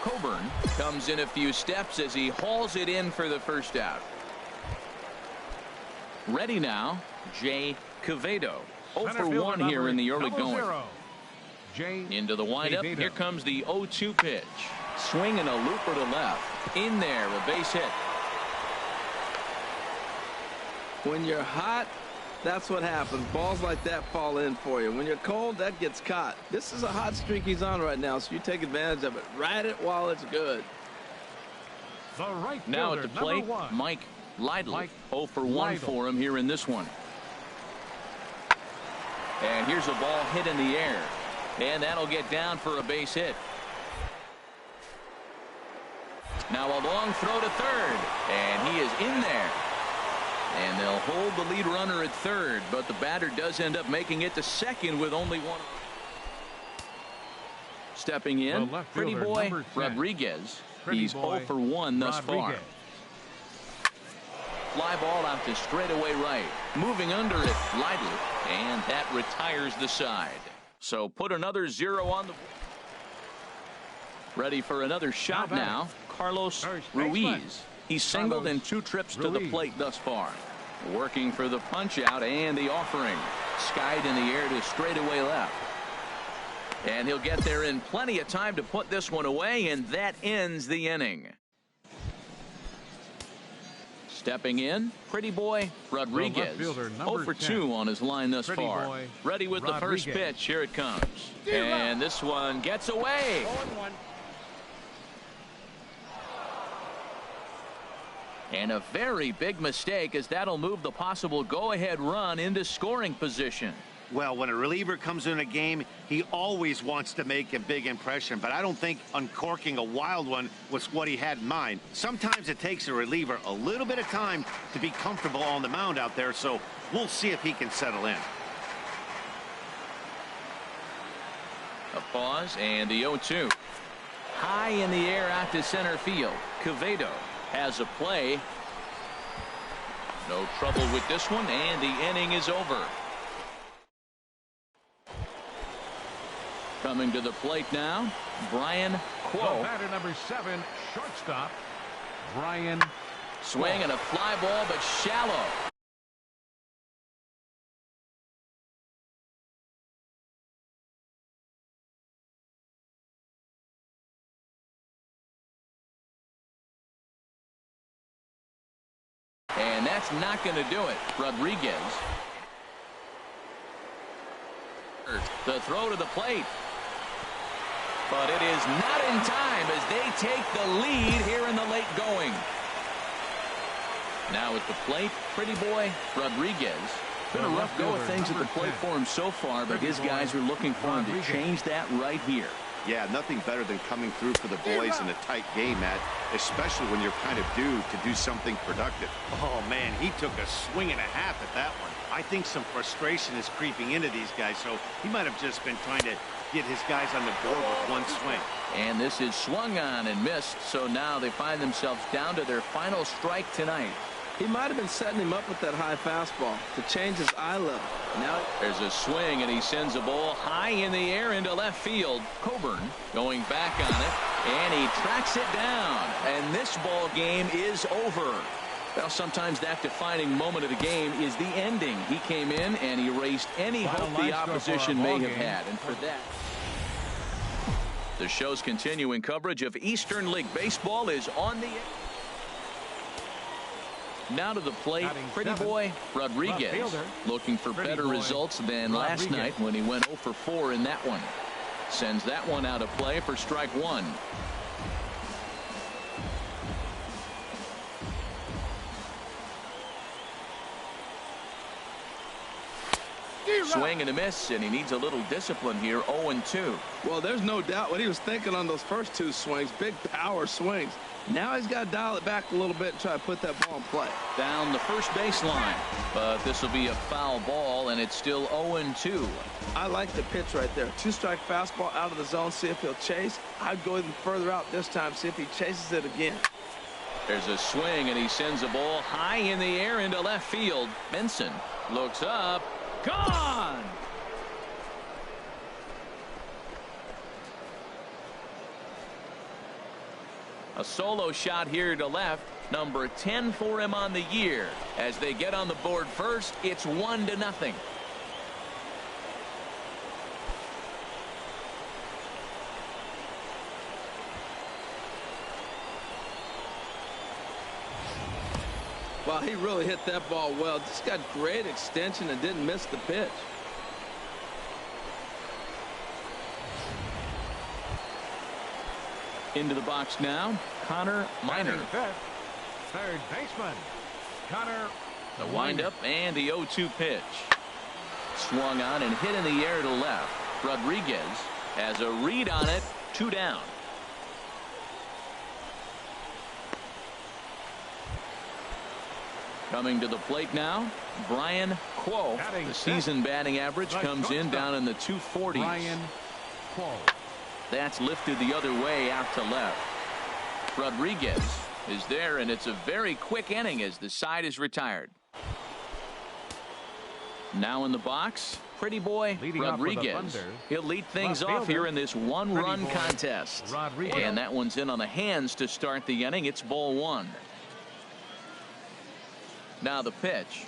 Coburn comes in a few steps as he hauls it in for the first out. Ready now, Jay Quevedo. 0 for 1 here in the early going. Into the windup. Here comes the 0-2 pitch. Swinging a looper to left. In there, a base hit. When you're hot, that's what happens. Balls like that fall in for you. When you're cold, that gets caught. This is a hot streak he's on right now, so you take advantage of it. Ride it while it's good. The right now at the plate, Mike Lidle. 0 for 1 for him here in this one. And here's a ball hit in the air. And that'll get down for a base hit. Now a long throw to third. And he is in there. And they'll hold the lead runner at third, but the batter does end up making it to second with only 1. Stepping in, Pretty Boy Rodriguez. He's 0 for 1 thus far. Fly ball out to straightaway right. Moving under it, Lidle, and that retires the side. So put another 0 on the. Ready for another shot now, Carlos Ruiz. He's singled in 2 trips to the plate thus far. Working for the punch out and the offering. Skied in the air to straightaway left. And he'll get there in plenty of time to put this one away, and that ends the inning. Stepping in, Pretty Boy Rodriguez. 0 for 2 on his line thus far. Ready with the first pitch. Here it comes. And this one gets away. And a very big mistake, as that'll move the possible go-ahead run into scoring position. Well, when a reliever comes in a game, he always wants to make a big impression, but I don't think uncorking a wild one was what he had in mind. Sometimes it takes a reliever a little bit of time to be comfortable on the mound out there, so we'll see if he can settle in. A pause and the 0-2. High in the air out to center field. Quevedo has a play. No trouble with this one, and the inning is over. Coming to the plate now, Brian Quo. Batter number 7, shortstop, Brian. Swing and a fly ball, but shallow. And that's not going to do it. Rodriguez. The throw to the plate. But it is not in time as they take the lead here in the late going. Now at the plate, Pretty Boy Rodriguez. Been a rough go of things at the plate for him so far, but his guys are looking for him to change that right here. Yeah, nothing better than coming through for the boys in a tight game, Matt, especially when you're kind of due to do something productive. Oh, man, he took a swing and a half at that one. I think some frustration is creeping into these guys, so he might have just been trying to get his guys on the board with one swing. And this is swung on and missed, so now they find themselves down to their final strike tonight. He might have been setting him up with that high fastball to change his eye level. Now there's a swing, and he sends a ball high in the air into left field. Coburn going back on it, and he tracks it down. And this ball game is over. Well, sometimes that defining moment of the game is the ending. He came in and erased any hope the opposition may have had. And for that, the show's continuing coverage of Eastern League Baseball is on the... Now to the plate, Pretty Boy Rodriguez, looking for better results than last night when he went 0 for 4 in that one. Sends that one out of play for strike one. Swing and a miss, and he needs a little discipline here. 0-2. Well, there's no doubt what he was thinking on those first two swings. Big power swings. Now he's got to dial it back a little bit and try to put that ball in play. Down the first baseline, but this will be a foul ball, and it's still 0-2. I like the pitch right there. Two-strike fastball out of the zone. See if he'll chase. I'd go even further out this time. See if he chases it again. There's a swing, and he sends a ball high in the air into left field. Benson looks up. Gone! A solo shot here to left. Number 10 for him on the year. As they get on the board first, it's 1-0. Well, he really hit that ball well. Just got great extension and didn't miss the pitch. Into the box now, Connor Minor. Third baseman, Connor. The windup and the 0-2 pitch. Swung on and hit in the air to left. Rodriguez has a read on it. 2 down. Coming to the plate now, Brian Quo. The season batting average comes in down in the 240s. Brian Quo. That's lifted the other way out to left. Rodriguez is there, and it's a very quick inning as the side is retired. Now in the box, Pretty Boy Rodriguez. He'll lead things off here in this one-run contest. And that one's in on the hands to start the inning. It's ball one. Now the pitch.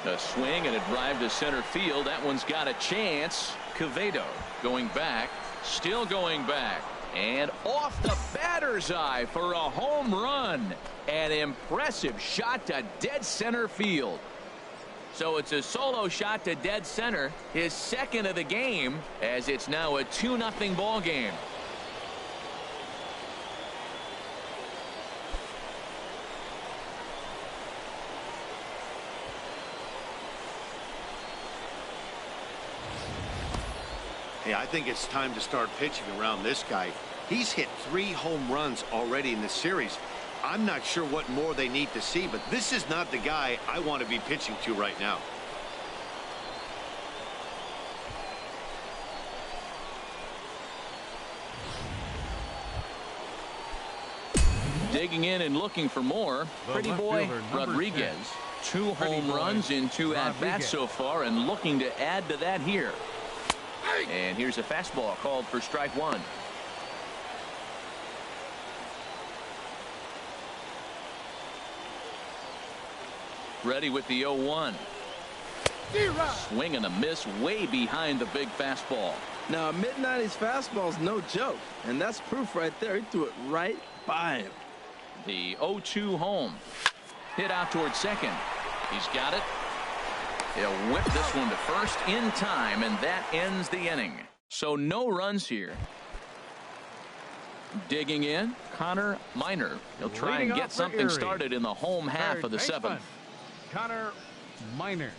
A swing and a drive to center field. That one's got a chance. Quevedo going back, still going back, and off the batter's eye for a home run. An impressive shot to dead center field. So it's a solo shot to dead center, his second of the game, as it's now a 2-0 ball game. Yeah, I think it's time to start pitching around this guy. He's hit 3 home runs already in this series. I'm not sure what more they need to see, but this is not the guy I want to be pitching to right now. Digging in and looking for more. Pretty boy Rodriguez. 2 home runs in 2 at-bats so far, and looking to add to that here. And here's a fastball called for strike 1. Ready with the 0-1. Swing and a miss way behind the big fastball. Now, a mid-90s fastball is no joke, and that's proof right there. He threw it right by him. The 0-2 home. Hit out towards second. He's got it. He'll whip this one to first in time, and that ends the inning. So no runs here. Digging in, Connor Minor. He'll try and get something started in the home half of the 7th. Connor Minor.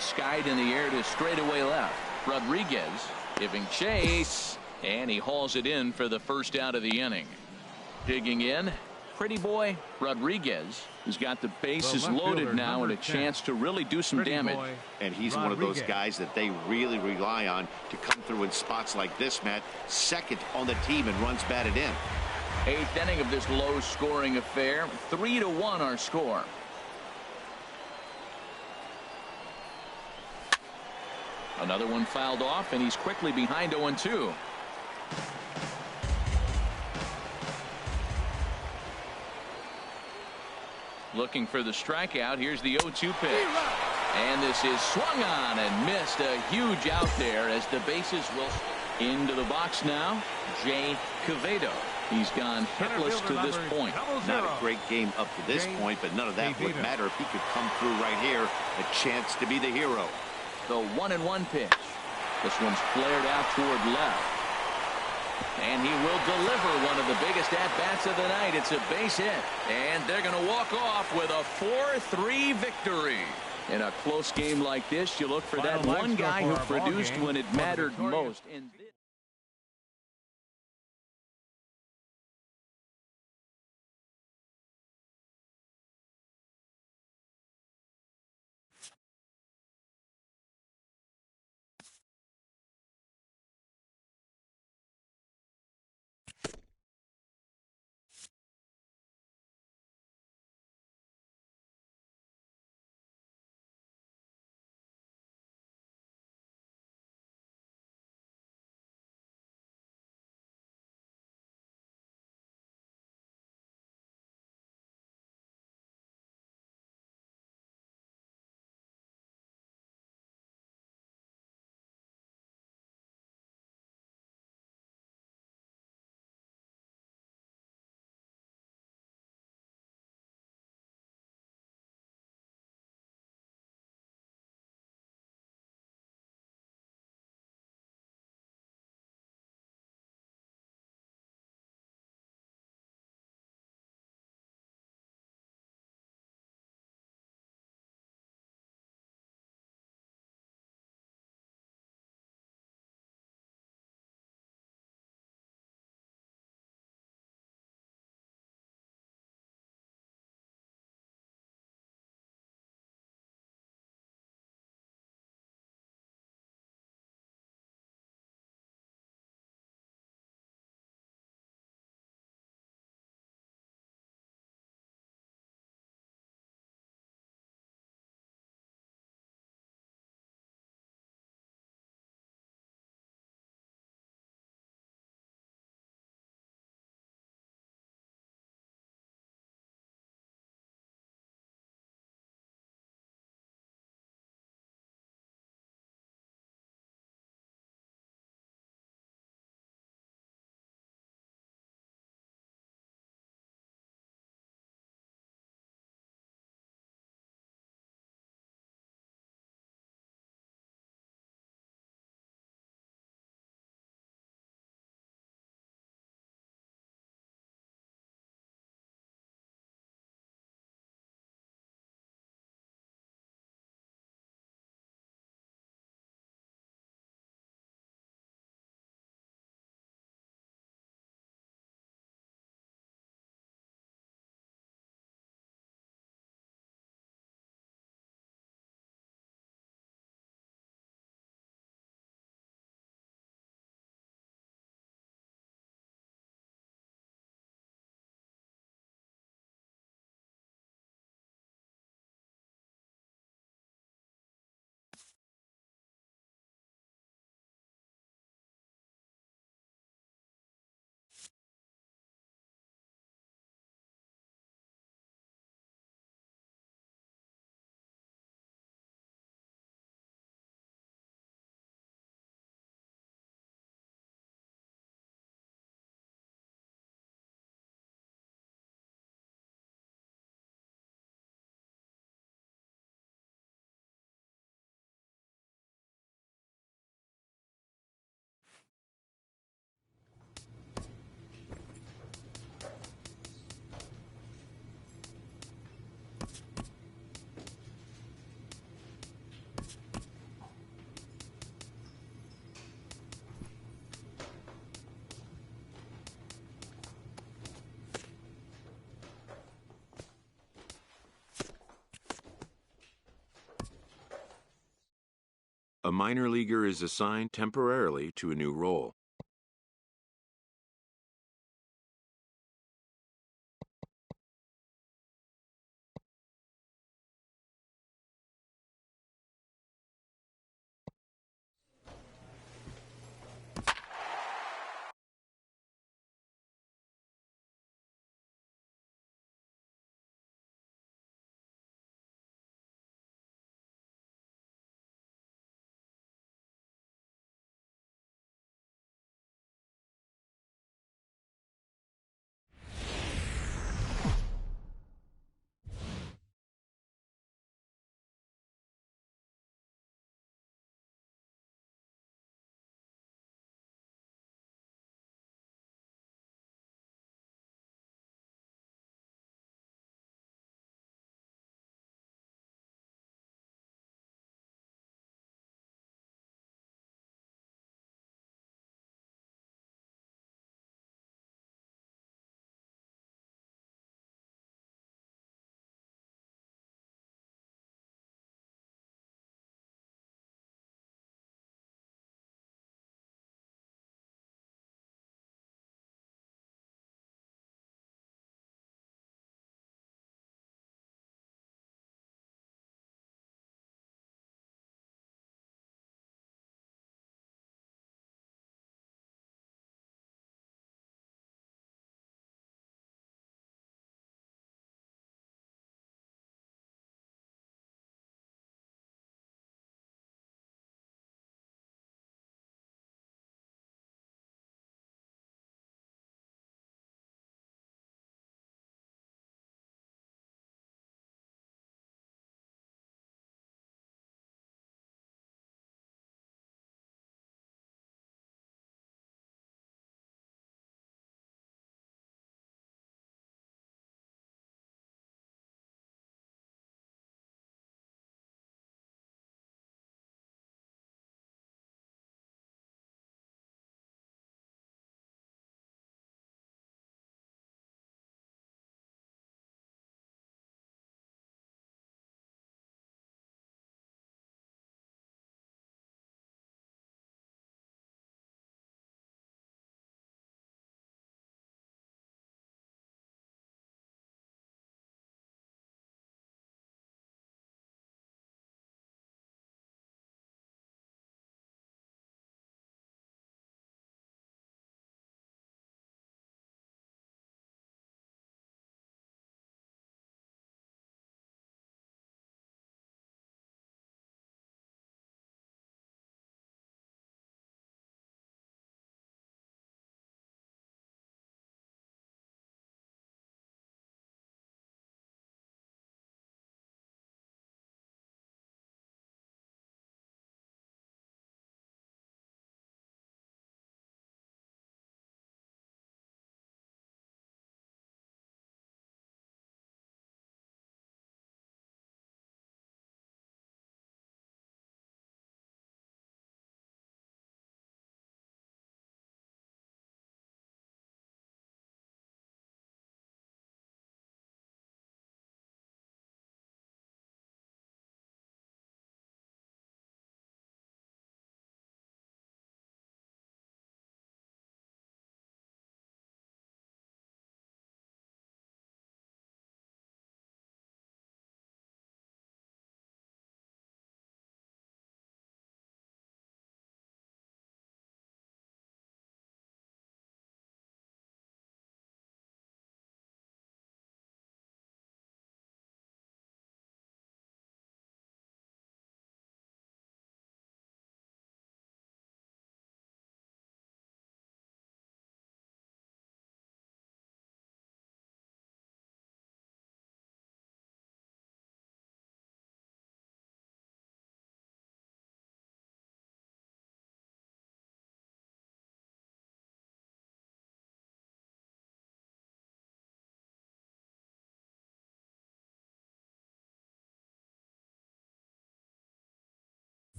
Skied in the air to straightaway left. Rodriguez giving chase, and he hauls it in for the first out of the inning. Digging in, Pretty boy Rodriguez, who's got the bases loaded now and a chance to really do some damage. And he's one of those guys that they really rely on to come through in spots like this, Matt. Second on the team and runs batted in. 8th inning of this low-scoring affair. 3-1 our score. Another one fouled off, and he's quickly behind 0-2. Looking for the strikeout. Here's the 0-2 pitch. And this is swung on and missed. A huge out there as the bases will into the box now. Jay Quevedo. He's gone hitless to this point. Not a great game up to this point, but none of that would matter if he could come through right here. A chance to be the hero. The 1-1 pitch. This one's flared out toward left. And he will deliver one of the biggest at-bats of the night. It's a base hit. And they're going to walk off with a 4-3 victory. In a close game like this, you look for that one guy who produced when it mattered most. A minor leaguer is assigned temporarily to a new role.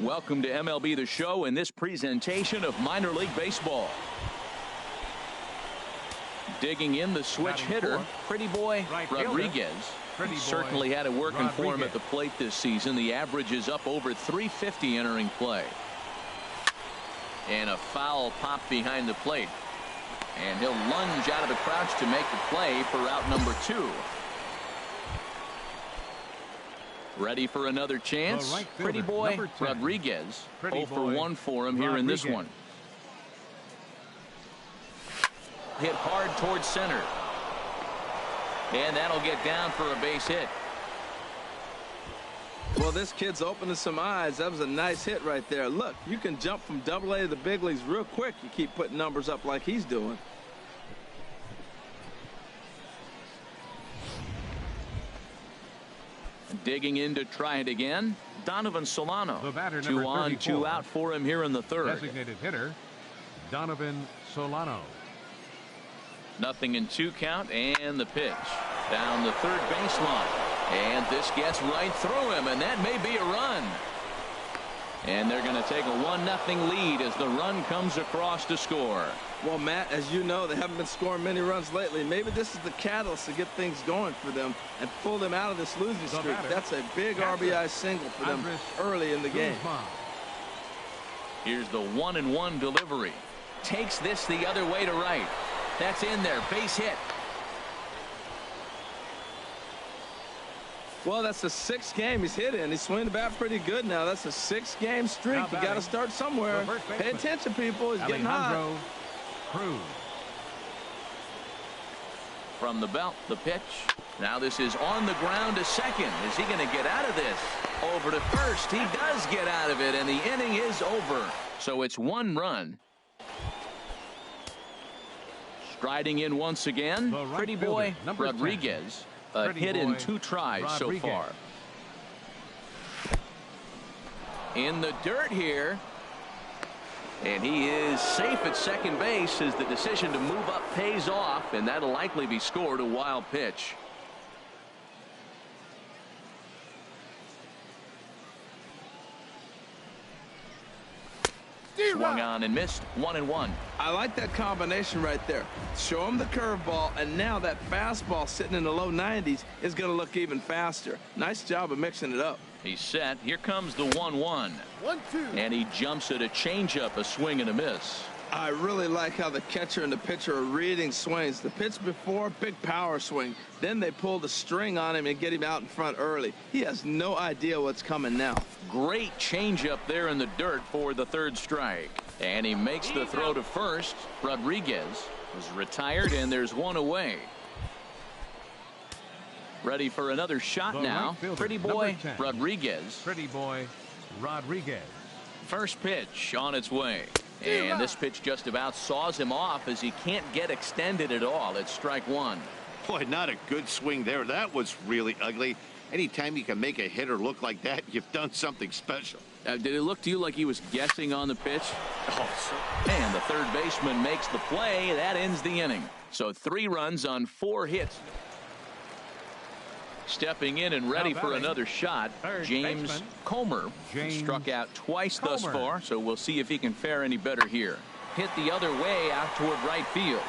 Welcome to MLB The Show and this presentation of minor league baseball. Digging in the switch hitter, Pretty Boy Rodriguez. He certainly had it working for him at the plate this season. The average is up over 350 entering play. And a foul pop behind the plate. And he'll lunge out of the crouch to make the play for out number 2. Ready for another chance. Pretty Boy Rodriguez. 0 for 1 for him here in this one. Hit hard towards center. And that'll get down for a base hit. Well, this kid's opening some eyes. That was a nice hit right there. Look, you can jump from AA to the big leagues real quick. You keep putting numbers up like he's doing. Digging in to try it again, Donovan Solano. 2 on, 2 out for him here in the 3rd. Designated hitter, Donovan Solano. 0-2 count, and the pitch down the 3rd baseline, and this gets right through him, and that may be a run. And they're going to take a 1-0 lead as the run comes across to score. Well, Matt, as you know, they haven't been scoring many runs lately. Maybe this is the catalyst to get things going for them and pull them out of this losing streak. That's a big RBI single for them early in the game. Here's the 1-1 delivery. Takes this the other way to right. That's in there. Base hit. Well, that's the 6th game he's hit in. He's swinging the bat pretty good now. That's a 6-game streak. You got to start somewhere. Pay attention, people. He's getting hot. From the belt, the pitch. Now this is on the ground to second. Is he going to get out of this? Over to first. He does get out of it, and the inning is over. So it's 1 run. Striding in once again, Pretty Boy Rodriguez. A hit in 2 tries so far. In the dirt here. And he is safe at second base as the decision to move up pays off, and that'll likely be scored. A wild pitch. Swung on and missed. 1-1. I like that combination right there. Show him the curveball, and now that fastball sitting in the low 90s is going to look even faster. Nice job of mixing it up. He's set. Here comes the 1-1. 1-2. And he jumps at a changeup, a swing and a miss. I really like how the catcher and the pitcher are reading swings. The pitch before, big power swing. Then they pull the string on him and get him out in front early. He has no idea what's coming now. Great changeup there in the dirt for the 3rd strike. And he makes the throw to first. Rodriguez was retired, and there's 1 away. Ready for another shot now. Pretty Boy Rodriguez. Pretty Boy Rodriguez. First pitch on its way. And this pitch just about saws him off as he can't get extended at all. It's strike 1. Boy, not a good swing there. That was really ugly. Anytime you can make a hitter look like that, you've done something special. Did it look to you like he was guessing on the pitch? And the 3rd baseman makes the play. That ends the inning. So 3 runs on 4 hits. Stepping in and ready for another shot, James Comer. Struck out twice thus far, so we'll see if he can fare any better here. Hit the other way out toward right field.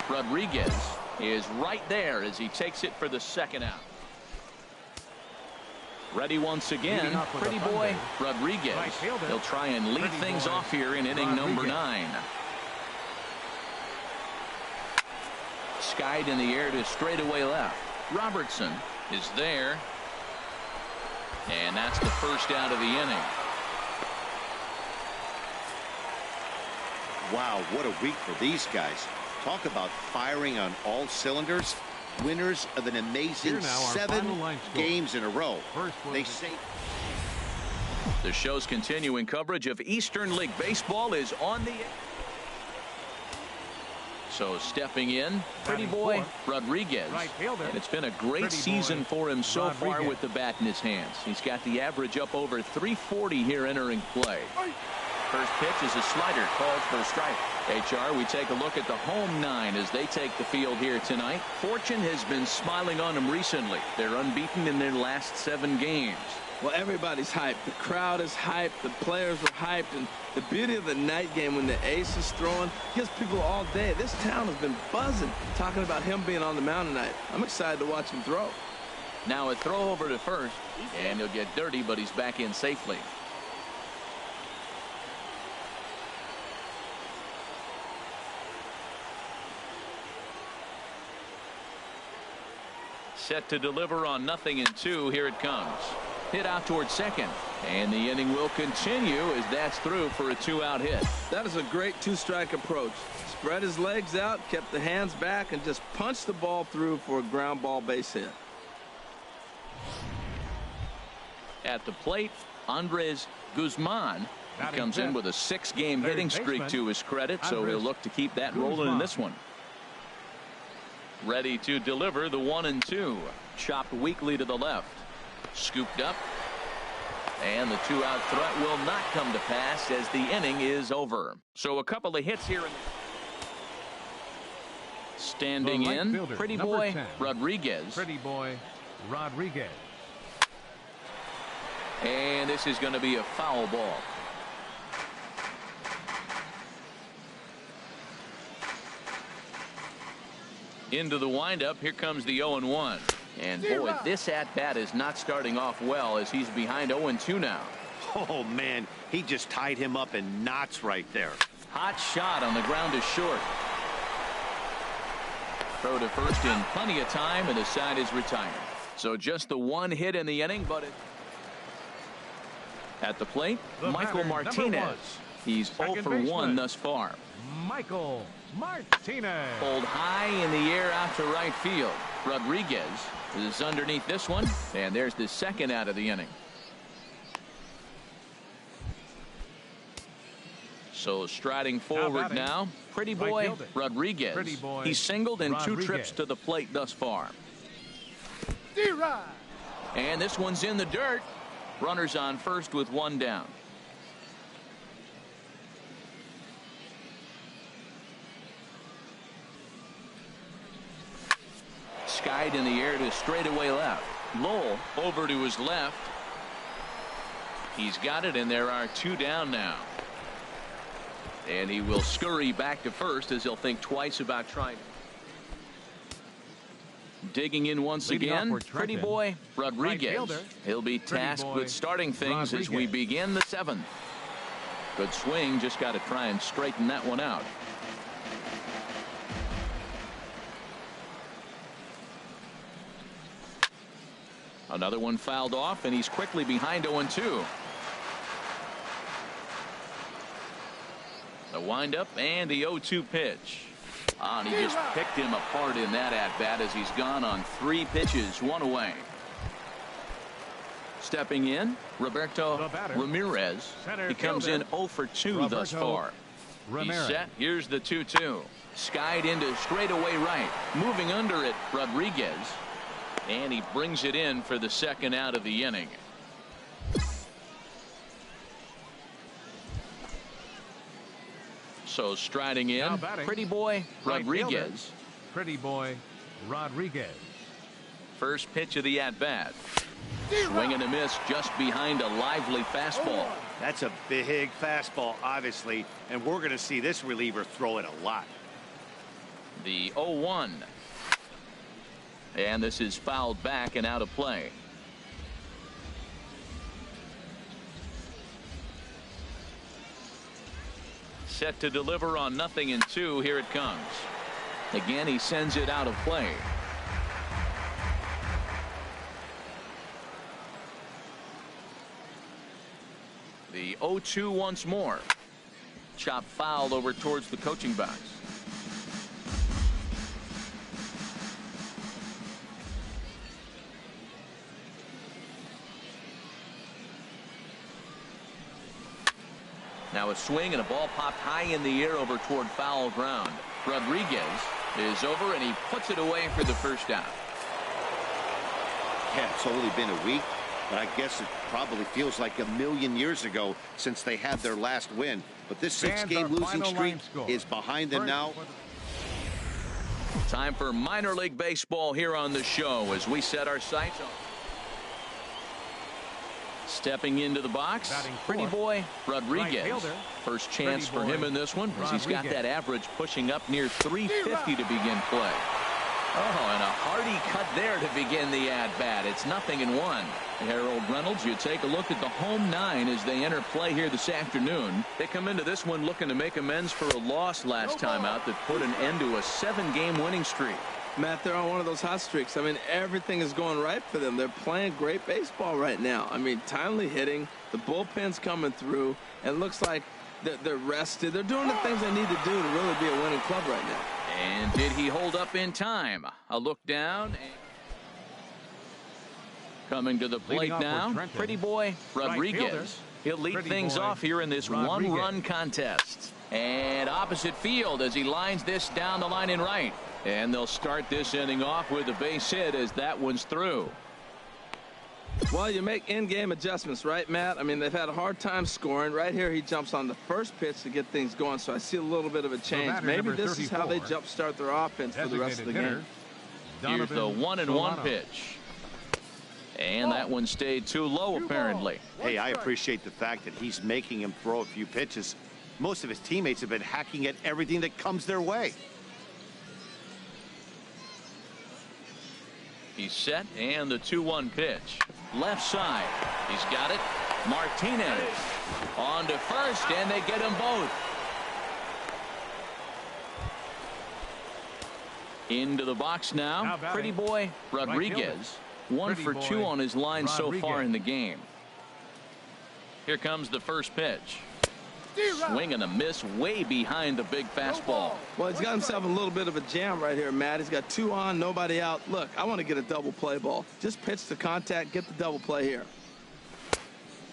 Rodriguez is right there as he takes it for the 2nd out. Ready once again, Pretty Boy Rodriguez. He'll try and lead things off here in inning number 9. Skied in the air to straightaway left. Robertson is there, and that's the 1st out of the inning. Wow, what a week for these guys. Talk about firing on all cylinders. Winners of an amazing 7 games in a row. They say the show's continuing coverage of Eastern League Baseball is on the air. So stepping in, Pretty Boy Rodriguez. And it's been a great season for him so far with the bat in his hands. He's got the average up over 340 here entering play. First pitch is a slider called for a strike. HR, we take a look at the home 9 as they take the field here tonight. Fortune has been smiling on them recently. They're unbeaten in their last 7 games. Well, everybody's hyped. The crowd is hyped. The players are hyped. And the beauty of the night game when the ace is throwing gives people all day. This town has been buzzing talking about him being on the mound tonight. I'm excited to watch him throw. Now a throw over to first, and he'll get dirty, but he's back in safely. Set to deliver on 0-2. Here it comes. Hit out towards second, and the inning will continue as that's through for a 2-out hit. That is a great two-strike approach. Spread his legs out, kept the hands back, and just punched the ball through for a ground ball base hit. At the plate, Andres Guzman. He comes in with a 6-game hitting streak to his credit, so he'll look to keep that rolling in this one. Ready to deliver the 1-2. Chopped weakly to the left. Scooped up. And the 2-out threat will not come to pass as the inning is over. So a couple of hits here. Standing in, Pretty Boy Rodriguez. Pretty Boy Rodriguez. And this is going to be a foul ball. Into the windup. Here comes the 0-1. And boy, this at-bat is not starting off well as he's behind 0-2 now. Oh, man, he just tied him up in knots right there. Hot shot on the ground is short. Throw to first in plenty of time, and the side is retired. So just the one hit in the inning, but at the plate, Michael Martinez. He's 0 for 1 thus far. Michael Martinez. Pulled high in the air out to right field. Rodriguez is underneath this one, and there's the second out of the inning. So striding forward now, Pretty Boy Rodriguez. He's singled in 2 trips to the plate thus far. And this one's in the dirt. Runners on first with 1 down. Skied in the air to straightaway left. Lowell over to his left. He's got it, and there are 2 down now. And he will scurry back to first as he'll think twice about trying. Digging in once again, Pretty Boy Rodriguez. He'll be tasked with starting things as we begin the 7th. Good swing, just got to try and straighten that one out. Another one fouled off, and he's quickly behind 0-2. The windup and the 0-2 pitch. And he just picked him apart in that at-bat as he's gone on 3 pitches, 1 away. Stepping in, Roberto Ramirez. He comes in 0 for 2 thus far. He's set. Here's the 2-2. Skied into straightaway right. Moving under it, Rodriguez. And he brings it in for the second out of the inning. So striding in, Pretty Boy Rodriguez. Pretty Boy Rodriguez. First pitch of the at-bat. Swing and a miss just behind a lively fastball. That's a big fastball, obviously, and we're going to see this reliever throw it a lot. The 0-1. And this is fouled back and out of play. Set to deliver on 0-2. Here it comes. Again, he sends it out of play. The 0-2 once more. Chop foul over towards the coaching box. Now a swing and a ball popped high in the air over toward foul ground. Rodriguez is over, and he puts it away for the first out. Yeah, it's only been a week, but I guess it probably feels like a million years ago since they had their last win. But this 6-game losing streak is behind them now. Time for minor league baseball here on the show as we set our sights on. Stepping into the box, Pretty Boy Rodriguez. First chance for him in this one, as he's got that average pushing up near 350 to begin play. Oh, and a hearty cut there to begin the at-bat. It's 0-1. Harold Reynolds, you take a look at the home 9 as they enter play here this afternoon. They come into this one looking to make amends for a loss last time out that put an end to a 7-game winning streak. Matt, they're on one of those hot streaks. I mean, everything is going right for them. They're playing great baseball right now. I mean, timely hitting, the bullpen's coming through, and it looks like they're rested. They're doing the things they need to do to really be a winning club right now. And did he hold up in time? A look down. And coming to the plate now, Pretty Boy Rodriguez. He'll lead things off here in this one-run contest. And opposite field as he lines this down the line in right. And they'll start this inning off with a base hit as that one's through. Well, you make in-game adjustments, right, Matt? I mean, they've had a hard time scoring. Right here, he jumps on the first pitch to get things going, so I see a little bit of a change. Maybe this is how they jumpstart their offense for the rest of the game. Here's the 1-1 pitch. And that one stayed too low, apparently. Hey, I appreciate the fact that he's making him throw a few pitches. Most of his teammates have been hacking at everything that comes their way. He's set, and the 2-1 pitch. Left side. He's got it. Martinez on to first, and they get them both. Into the box now. Pretty Boy Rodriguez. 1 for 2 on his line so far in the game. Here comes the first pitch. Swing and a miss way behind the big fastball. Well, he's got himself a little bit of a jam right here, Matt. He's got 2 on, nobody out. Look, I want to get a double play ball. Just pitch to contact, get the double play here.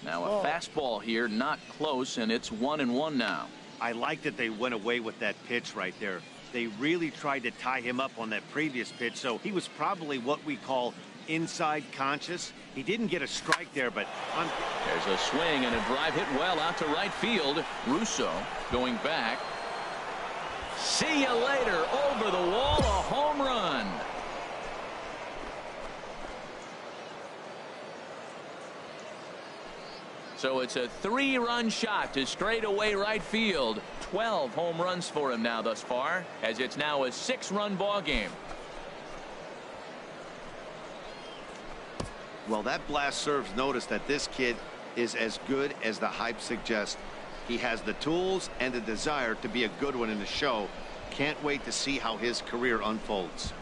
Now a fastball here, not close, and it's 1-1 now. I like that they went away with that pitch right there. They really tried to tie him up on that previous pitch, so he was probably what we call inside conscious. He didn't get a strike there, but there's a swing and a drive hit well out to right field. Russo going back. See you later. Over the wall, a home run. So it's a 3-run shot to straightaway right field. 12 home runs for him now thus far, as it's now a 6-run ball game. Well, that blast serves notice that this kid is as good as the hype suggests. He has the tools and the desire to be a good one in the show. Can't wait to see how his career unfolds.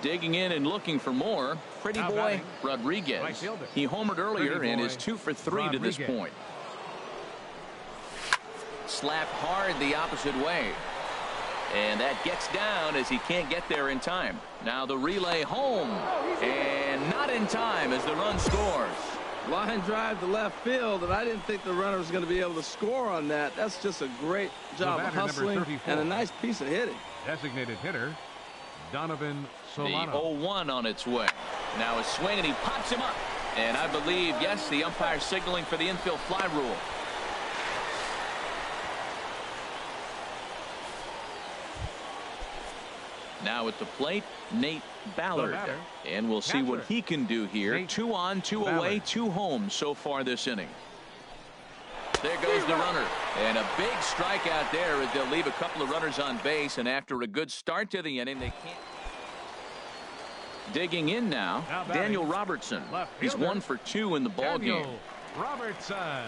Digging in and looking for more, Pretty Boy Rodriguez. He homered earlier and is 2 for 3 to this point. Slapped hard the opposite way. And that gets down as he can't get there in time. Now the relay home. And not in time as the run scores. Line drive to left field, and I didn't think the runner was going to be able to score on that. That's just a great job of hustling and a nice piece of hitting. Designated hitter, Donovan Solano. The 0-1 on its way. Now a swing, and he pops him up. And I believe, yes, the umpire signaling for the infield fly rule. Now at the plate, Nate Ballard. And we'll see what he can do here. 2 on, 2 away, 2 home so far this inning. There goes the runner. And a big strikeout there as they'll leave a couple of runners on base. And after a good start to the inning, they can't. Digging in now, Daniel Robertson. He's 1 for 2 in the ball game. Robertson.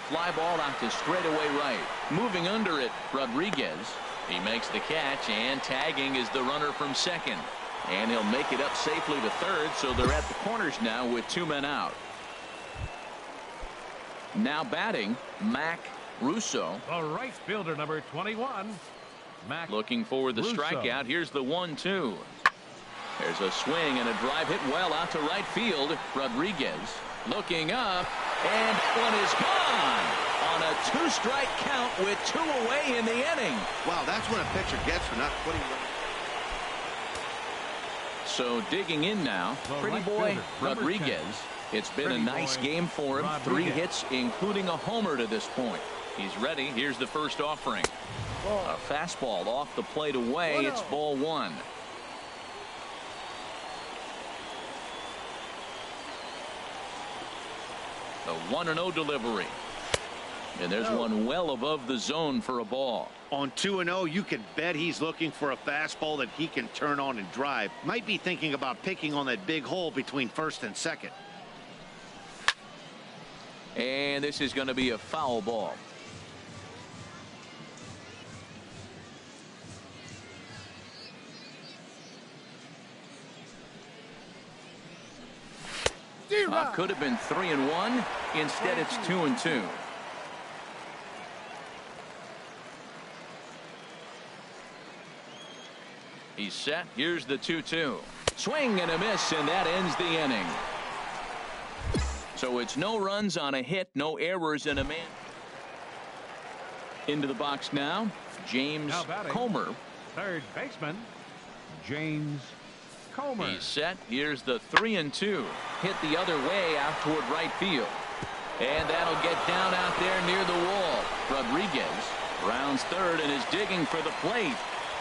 Fly ball out to straightaway right. Moving under it, Rodriguez. He makes the catch, and tagging is the runner from second. And he'll make it up safely to third, so they're at the corners now with 2 men out. Now batting, Mac Russo. The right fielder, number 21. Mac looking for the strikeout. Here's the 1-2. There's a swing and a drive hit well out to right field. Rodriguez looking up, and one is gone on a 2-strike count with 2 away in the inning. Wow, that's what a pitcher gets for not putting. So digging in now, Pretty Boy Rodriguez. It's been a nice game for him. 3 hits, including a homer to this point. He's ready. Here's the first offering. A fastball off the plate away. It's ball one. The 1-0 delivery. And there's one well above the zone for a ball. On 2-0, you can bet he's looking for a fastball that he can turn on and drive. Might be thinking about picking on that big hole between first and second. And this is going to be a foul ball. Could have been 3-1. Instead, it's 2-2. He's set. Here's the 2-2. Swing and a miss, and that ends the inning. So it's no runs on a hit, no errors, and a man. Into the box now, James Comer. Third baseman, James Comer. He's set. Here's the 3-2. Hit the other way out toward right field. And that'll get down out there near the wall. Rodriguez rounds third and is digging for the plate.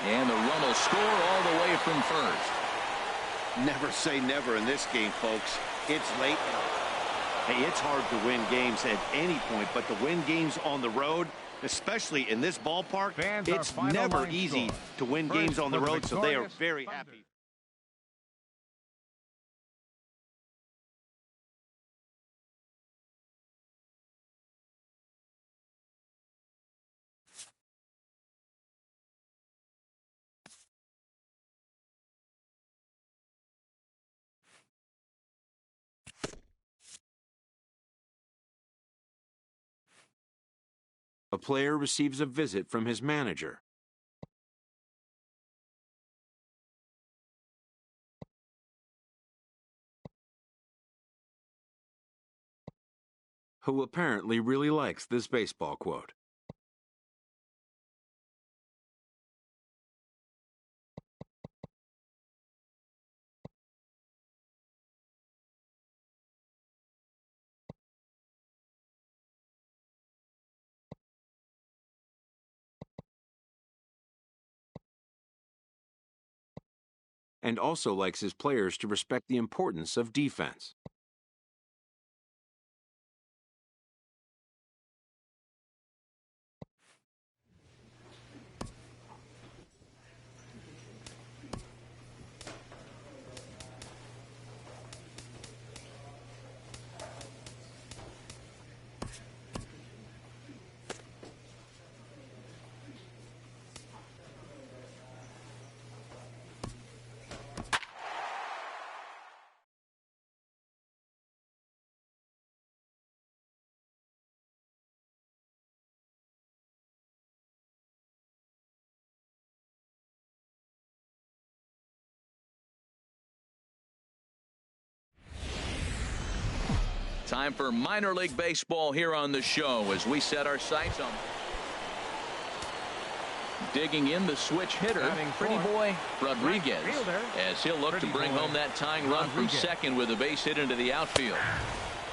And the run will score all the way from first. Never say never in this game, folks. It's late. Hey, it's hard to win games at any point, but to win games on the road, especially in this ballpark, it's never easy to win games on the road, so they are very happy. A player receives a visit from his manager. Who apparently really likes this baseball quote. And also likes his players to respect the importance of defense. Time for minor league baseball here on the show as we set our sights on. Digging in the switch hitter, Pretty Boy Rodriguez, as he'll look to bring home that tying run from second with a base hit into the outfield.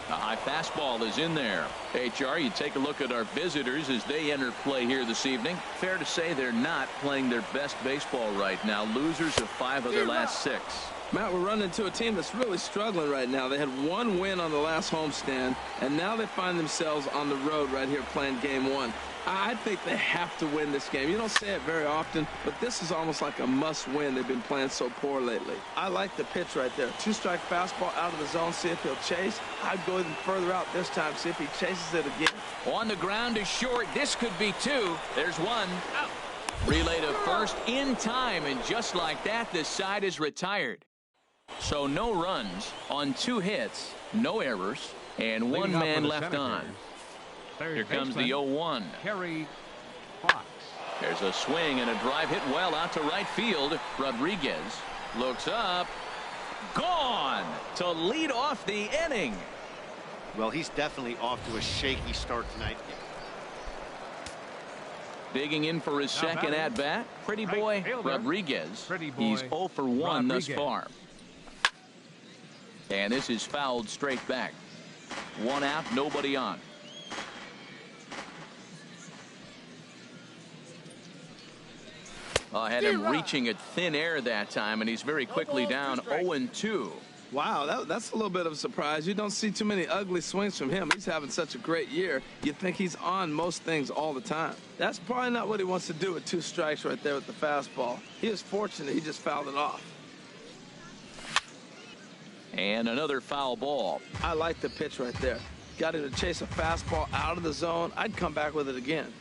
A high fastball is in there. HR, you take a look at our visitors as they enter play here this evening. Fair to say they're not playing their best baseball right now. Losers of 5 of their last 6. Matt, we're running into a team that's really struggling right now. They had 1 win on the last homestand, and now they find themselves on the road right here playing game 1. I think they have to win this game. You don't say it very often, but this is almost like a must-win. They've been playing so poor lately. I like the pitch right there. 2-strike fastball out of the zone, see if he'll chase. I'd go even further out this time, see if he chases it again. On the ground is short. This could be 2. There's 1. Out. Relay to first in time, and just like that, this side is retired. So no runs on 2 hits, no errors, and 1 man left on. Here comes the 0-1. Kerry Fox. There's a swing and a drive hit well out to right field. Rodriguez looks up. Gone to lead off the inning. Well, he's definitely off to a shaky start tonight. Digging in for his second at-bat, Pretty Boy Rodriguez. He's 0 for 1 thus far. And this is fouled straight back. 1 out, nobody on. Had him reaching at thin air that time, and he's very quickly down 0-2. Wow, that's a little bit of a surprise. You don't see too many ugly swings from him. He's having such a great year. You think he's on most things all the time. That's probably not what he wants to do with 2 strikes right there with the fastball. He was fortunate he just fouled it off. And another foul ball. I like the pitch right there. Got him to chase a fastball out of the zone. I'd come back with it again.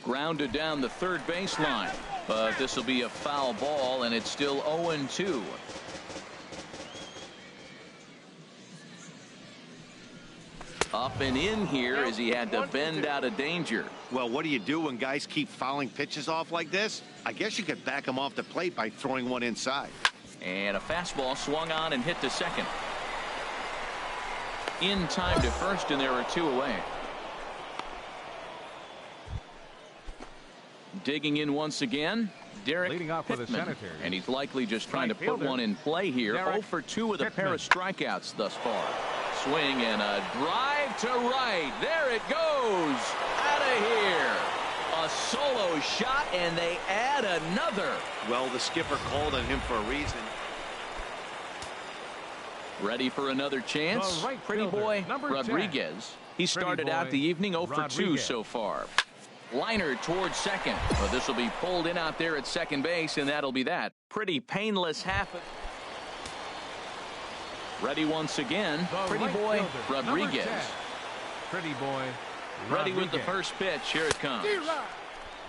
Grounded down the third baseline. But this will be a foul ball, and it's still 0-2. Up and in here as he had to bend out of danger. Well, what do you do when guys keep fouling pitches off like this? I guess you could back them off the plate by throwing one inside. And a fastball swung on and hit to second. In time to first, and there are 2 away. Digging in once again, Derek leading off for the Pittman. Senators. And he's likely just trying to put fielder, one in play here. Derek 0 for 2 with a pair Pittman. of strikeouts thus far. Swing and a drive to right. There it goes. Out of here. A solo shot, and they add another. Well, the skipper called on him for a reason. Ready for another chance. The right Pretty fielder, boy number Rodriguez. 10. He started Pretty out boy the evening 0 for 2 Rodriguez. so far. Liner towards second. But this will be pulled in out there at second base, and that'll be that. Pretty painless half. Ready once again. The Pretty right boy fielder, number Rodriguez. 10. Pretty boy Ready with the Rodriguez. first pitch. Here it comes.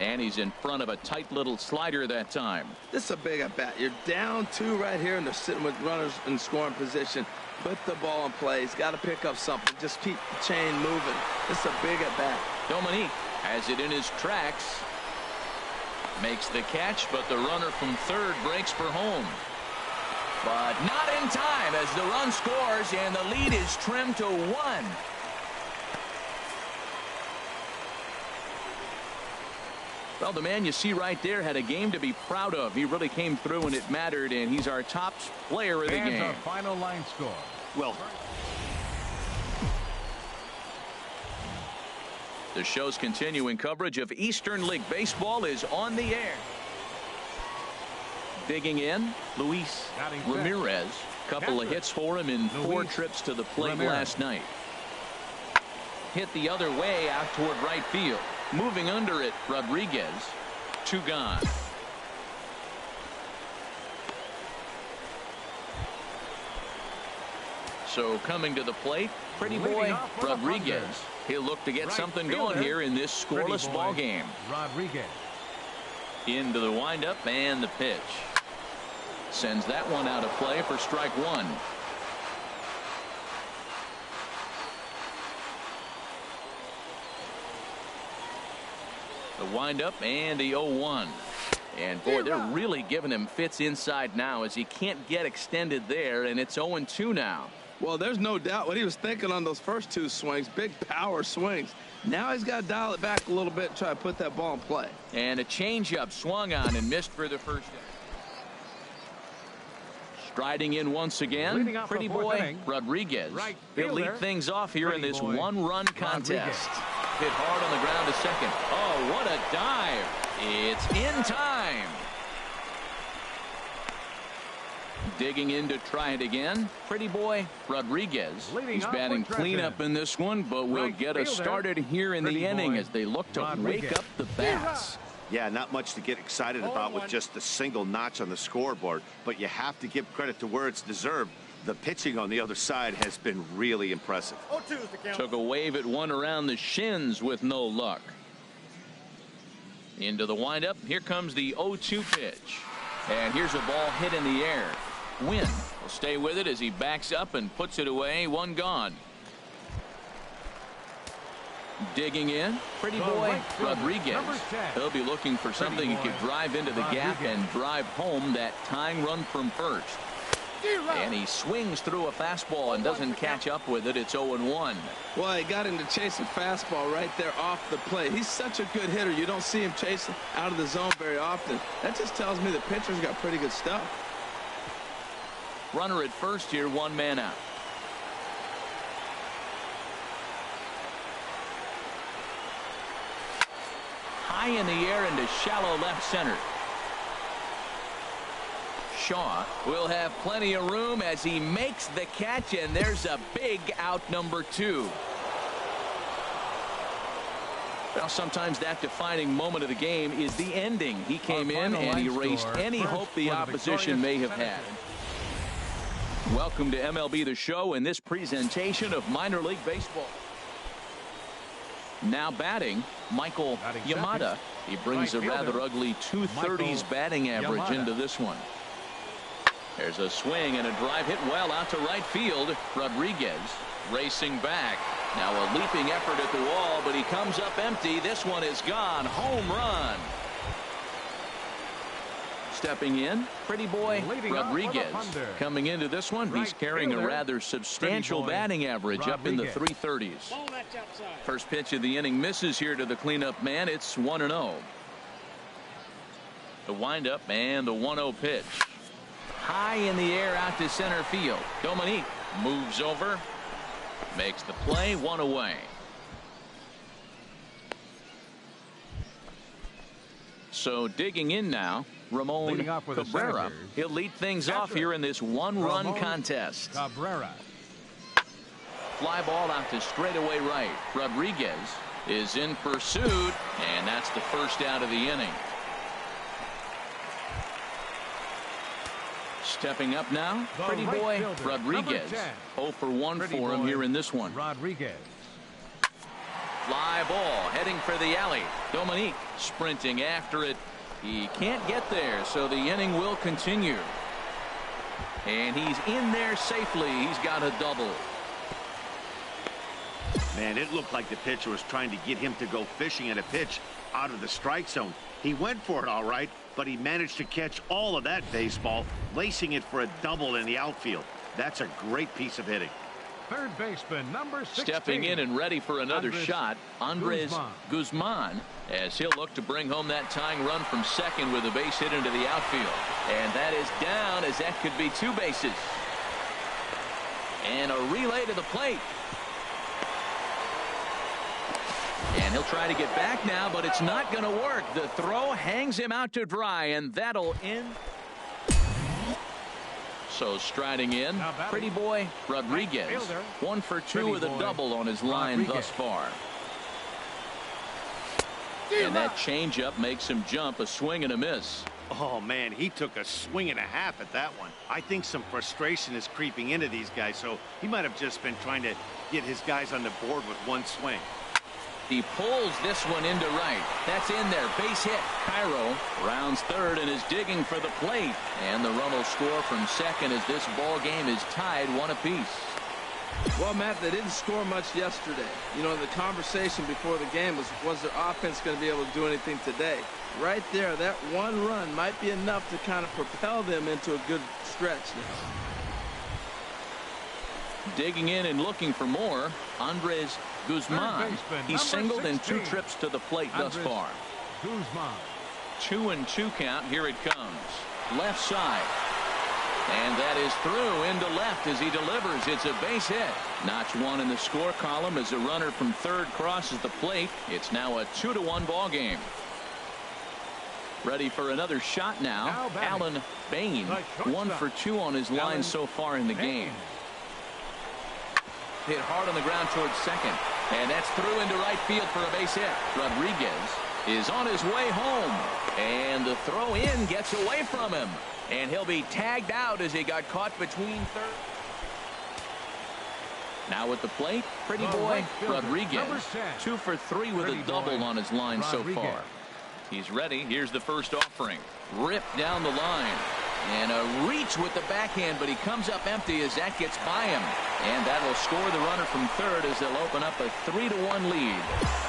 And he's in front of a tight little slider that time. This is a big at bat. You're down 2 right here, and they're sitting with runners in scoring position. Put the ball in play. He's got to pick up something. Just keep the chain moving. This is a big at bat. Dominique has it in his tracks. Makes the catch, but the runner from third breaks for home. But not in time as the run scores, and the lead is trimmed to 1. Well, the man you see right there had a game to be proud of. He really came through when it mattered, and he's our top player of the And game. our final line score. Well, The show's continuing coverage of Eastern League Baseball is on the air. Digging in, Luis Batting fifth. Ramirez. Couple of Catcher. hits for him in 4 Luis trips to the plate Ramirez. last night. Hit the other way out toward right field. Moving under it, Rodriguez. 2 gone. So coming to the plate, pretty Leading boy off for the Rodriguez. Thunders. He'll look to get Right something fielder, going here in this Pretty scoreless boy ball game. Rodriguez. Into the windup and the pitch. Sends that one out of play for strike 1. The windup and the 0-1. And boy, they're really giving him fits inside now as he can't get extended there, and it's 0-2 now. Well, there's no doubt what he was thinking on those first 2 swings. Big power swings. Now he's got to dial it back a little bit and try to put that ball in play. And a changeup swung on and missed for the first out. Striding in once again, Leading off pretty the fourth boy inning, Rodriguez. right He'll lead fielder, things off here in Pretty this boy 1-run contest. Rodriguez. Hit hard on the ground to second. Oh, what a dive. It's in time. Digging in to try it again. Pretty boy Rodriguez. Leading He's off batting with cleanup Griffin. in this one, but we'll Right get us fielder, started here in Pretty the inning boy as they look to Rodriguez. wake up the bats. yeah, not much to get excited about with just the single notch on the scoreboard, but you have to give credit to where it's deserved. The pitching on the other side has been really impressive. Took a wave at one around the shins with no luck. Into the windup. Here comes the 0-2 pitch. And here's a ball hit in the air. Wynn will stay with it as he backs up and puts it away. 1 gone. Digging in. Pretty The boy right fielder, Rodriguez. number 10. He'll be looking for something he boy could drive into the gap Rodriguez. and drive home that tying run from first. And he swings through a fastball and doesn't catch up with it. It's 0-1. Well, he got him to chase a fastball right there off the plate. He's such a good hitter. You don't see him chasing out of the zone very often. That just tells me the pitcher's got pretty good stuff. Runner at first here, 1 man out. high in the air into shallow left center. Shaw will have plenty of room as he makes the catch, and there's a big out number 2. Well, sometimes that defining moment of the game is the ending. He came in and erased any hope the opposition may have had. Welcome to MLB The Show in this presentation of minor league baseball. Now batting, Michael Yamada. He brings a rather ugly 230s batting average into this one. There's a swing and a drive hit well out to right field. Rodriguez racing back. Now a leaping effort at the wall, but he comes up empty. This one is gone. Home run. Stepping in, Pretty Boy Rodriguez. Coming into this one, he's carrying a rather substantial batting average up in the 330s. First pitch of the inning misses here to the cleanup man. It's 1-0. The windup and the 1-0 pitch. High in the air out to center field. Dominique moves over. Makes the play, 1 away. So digging in now, Ramon Cabrera. He'll lead things off here in this one-run contest. Cabrera. Fly ball out to straightaway right. Rodriguez is in pursuit, and that's the first out of the inning. Stepping up now, Pretty Boy Rodriguez. 0 for 1 for him here in this one. Rodriguez. Fly ball heading for the alley. Dominique sprinting after it. He can't get there, so the inning will continue. And he's in there safely. He's got a double. Man, it looked like the pitcher was trying to get him to go fishing at a pitch out of the strike zone. He went for it all right, but he managed to catch all of that baseball, lacing it for a double in the outfield. That's a great piece of hitting. Third baseman, number 16. Stepping in and ready for another shot, Andres Guzman, as he'll look to bring home that tying run from second with a base hit into the outfield. And that is down, as that could be 2 bases. And a relay to the plate. And he'll try to get back now, but it's not going to work. The throw hangs him out to dry, and that'll end. So striding in, Pretty Boy Rodriguez. 1 for 2 with a double on his line thus far. And that changeup makes him jump, a swing and a miss. Oh, man, he took a swing and a half at that one. I think some frustration is creeping into these guys, so he might have just been trying to get his guys on the board with one swing. He pulls this one into right. That's in there. Base hit. Cairo rounds third and is digging for the plate. And the run will score from second as this ball game is tied 1 apiece. Well, Matt, they didn't score much yesterday. You know, the conversation before the game was their offense going to be able to do anything today? Right there, that one run might be enough to kind of propel them into a good stretch now. Digging in and looking for more, Andres Guzman. He's singled in 2 trips to the plate thus far. Guzman. 2-2 count. Here it comes. Left side. And that is through into left as he delivers. It's a base hit. Notch 1 in the score column as a runner from third crosses the plate. It's now a 2-1 ball game. Ready for another shot now. Alan Bain. 1 for 2 on his line so far in the game. Hit hard on the ground towards second. And that's through into right field for a base hit. Rodriguez is on his way home. And the throw in gets away from him. And he'll be tagged out as he got caught between third. Now at the plate, Pretty Boy Rodriguez. 2 for 3 with a double on his line so far. He's ready. Here's the first offering. Ripped down the line. And a reach with the backhand, but he comes up empty as that gets by him. And that'll score the runner from third as they'll open up a 3-1 lead.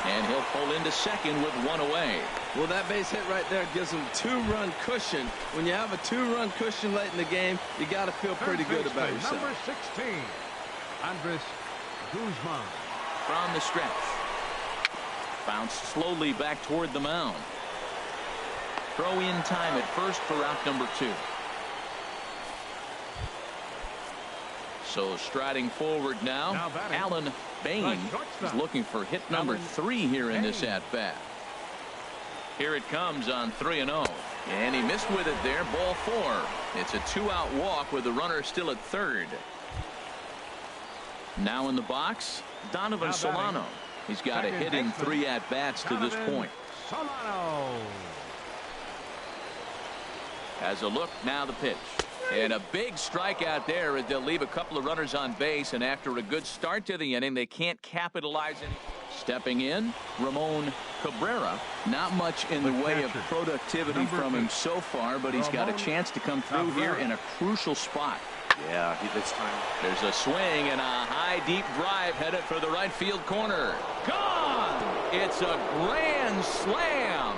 And he'll pull into second with 1 away. Well, that base hit right there gives him 2-run cushion. When you have a 2-run cushion late in the game, you got to feel pretty good about yourself. Number 16, Andres Guzman. From the stretch. Bounced slowly back toward the mound. Throw in time at first for out number 2. So striding forward now Alan Bain is looking for hit number 3 here in this at-bat. Here it comes on 3-0. And he missed with it there. Ball 4. It's a 2-out walk with the runner still at third. Now in the box, Donovan Solano. He's got a hit in 3 at-bats to this point. Solano has a look. Now the pitch. And a big strikeout there as they'll leave a couple of runners on base. And after a good start to the inning, they can't capitalize any. Stepping in, Ramon Cabrera. Not much in the way of productivity from him so far, but he's got a chance to come through here in a crucial spot. Yeah, this time. There's a swing and a high deep drive headed for the right field corner. Gone! It's a grand slam.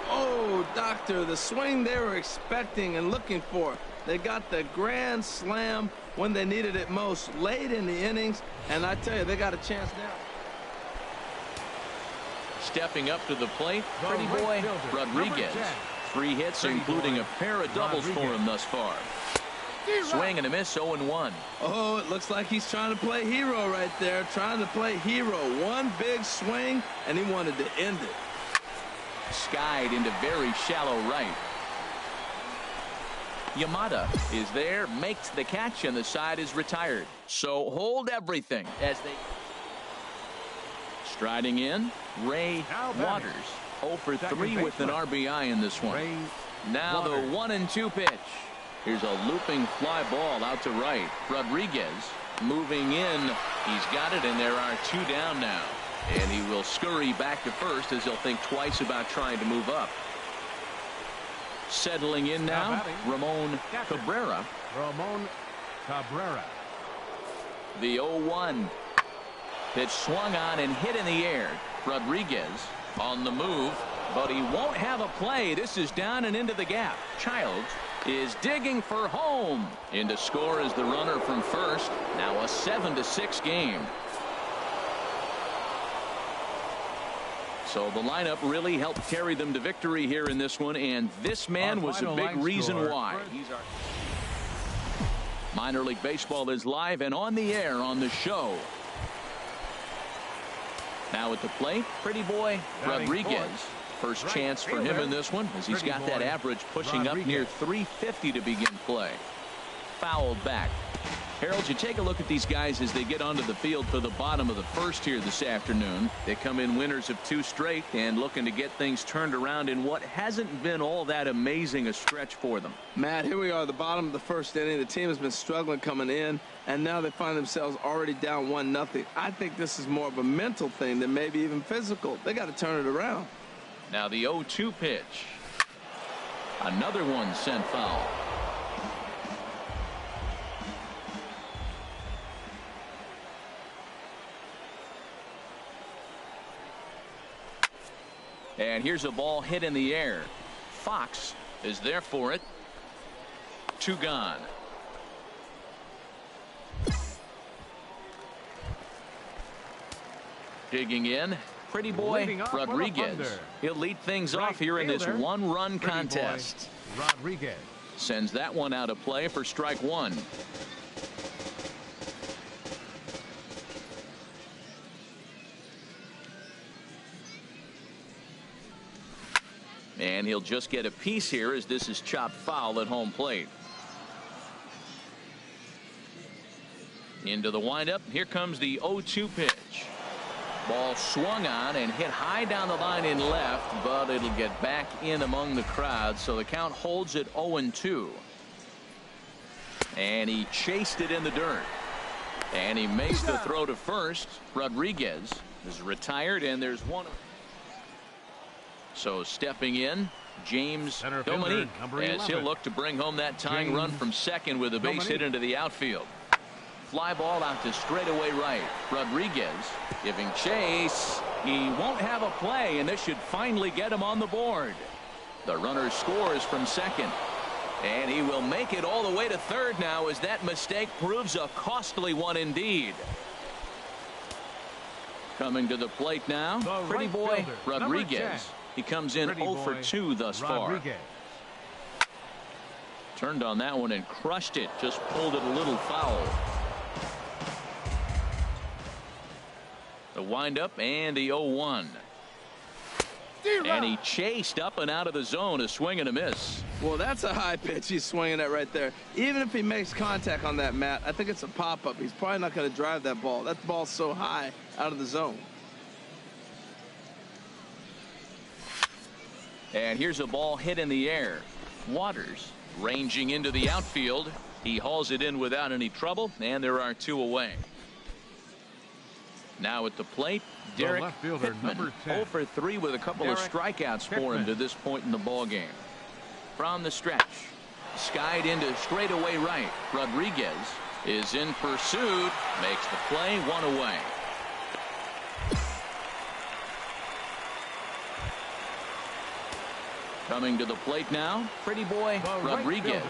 Oh, doctor, the swing they were expecting and looking for. They got the grand slam when they needed it most, late in the innings, and I tell you, they got a chance now. Stepping up to the plate, Pretty Boy Rodriguez. 3 hits, including a pair of doubles for him thus far. Swing and a miss, 0-1. Oh, it looks like he's trying to play hero right there, trying to play hero. One big swing, and he wanted to end it. Skied into very shallow right. Yamada is there, makes the catch, and the side is retired. So hold everything as they... Striding in, Ray Waters. 0 for 3 with an RBI in this one. Now the 1-2 pitch. Here's a looping fly ball out to right. Rodriguez moving in. He's got it, and there are 2 down now. And he will scurry back to first as he'll think twice about trying to move up. Settling in now, Ramon Cabrera. Ramon Cabrera. The 0-1. Pitch swung on and hit in the air. Rodriguez on the move, but he won't have a play. This is down and into the gap. Childs is digging for home. In to score is the runner from first. Now a 7-6 game. So the lineup really helped carry them to victory here in this one, and this man was a big reason why. Minor League Baseball is live and on the air on the show. Now at the plate, Pretty Boy Rodriguez. First chance for him in this one as he's got that average pushing up near 350 to begin play. Fouled back. Harold, you take a look at these guys as they get onto the field for the bottom of the first here this afternoon. They come in winners of 2 straight and looking to get things turned around in what hasn't been all that amazing a stretch for them. Matt, here we are, the bottom of the first inning. The team has been struggling coming in, and now they find themselves already down 1-0. I think this is more of a mental thing than maybe even physical. They got to turn it around. Now the 0-2 pitch. Another one sent foul. And here's a ball hit in the air. Fox is there for it. 2 gone. Digging in, Pretty Boy Rodriguez. He'll lead things off here in this 1-run contest. Rodriguez sends that one out of play for strike 1. And he'll just get a piece here as this is chopped foul at home plate. Into the windup. Here comes the 0-2 pitch. Ball swung on and hit high down the line in left, but it'll get back in among the crowd. So the count holds at 0-2. And he chased it in the dirt. And he makes the throw to first. Rodriguez is retired, and there's one. So stepping in, James Dominique, as he'll look to bring home that tying run from second with a base hit into the outfield. Fly ball out to straightaway right. Rodriguez giving chase. He won't have a play, and this should finally get him on the board. The runner scores from second. And he will make it all the way to third now as that mistake proves a costly one indeed. Coming to the plate now, Pretty Boy Rodriguez. He comes in 0 for 2 thus far. Turned on that one and crushed it. Just pulled it a little foul. The windup and the 0-1. And he chased up and out of the zone, a swing and a miss. Well, that's a high pitch he's swinging at right there. Even if he makes contact on that, Matt, I think it's a pop-up. He's probably not going to drive that ball. That ball's so high out of the zone. And here's a ball hit in the air. Waters ranging into the outfield. He hauls it in without any trouble, and there are 2 away. Now at the plate, Derek left fielder, Pittman, number 10. 0 for 3 with a couple of strikeouts for him to this point in the ball game. From the stretch, skied into straightaway right. Rodriguez is in pursuit, makes the play, 1 away. Coming to the plate now, Pretty Boy Rodriguez.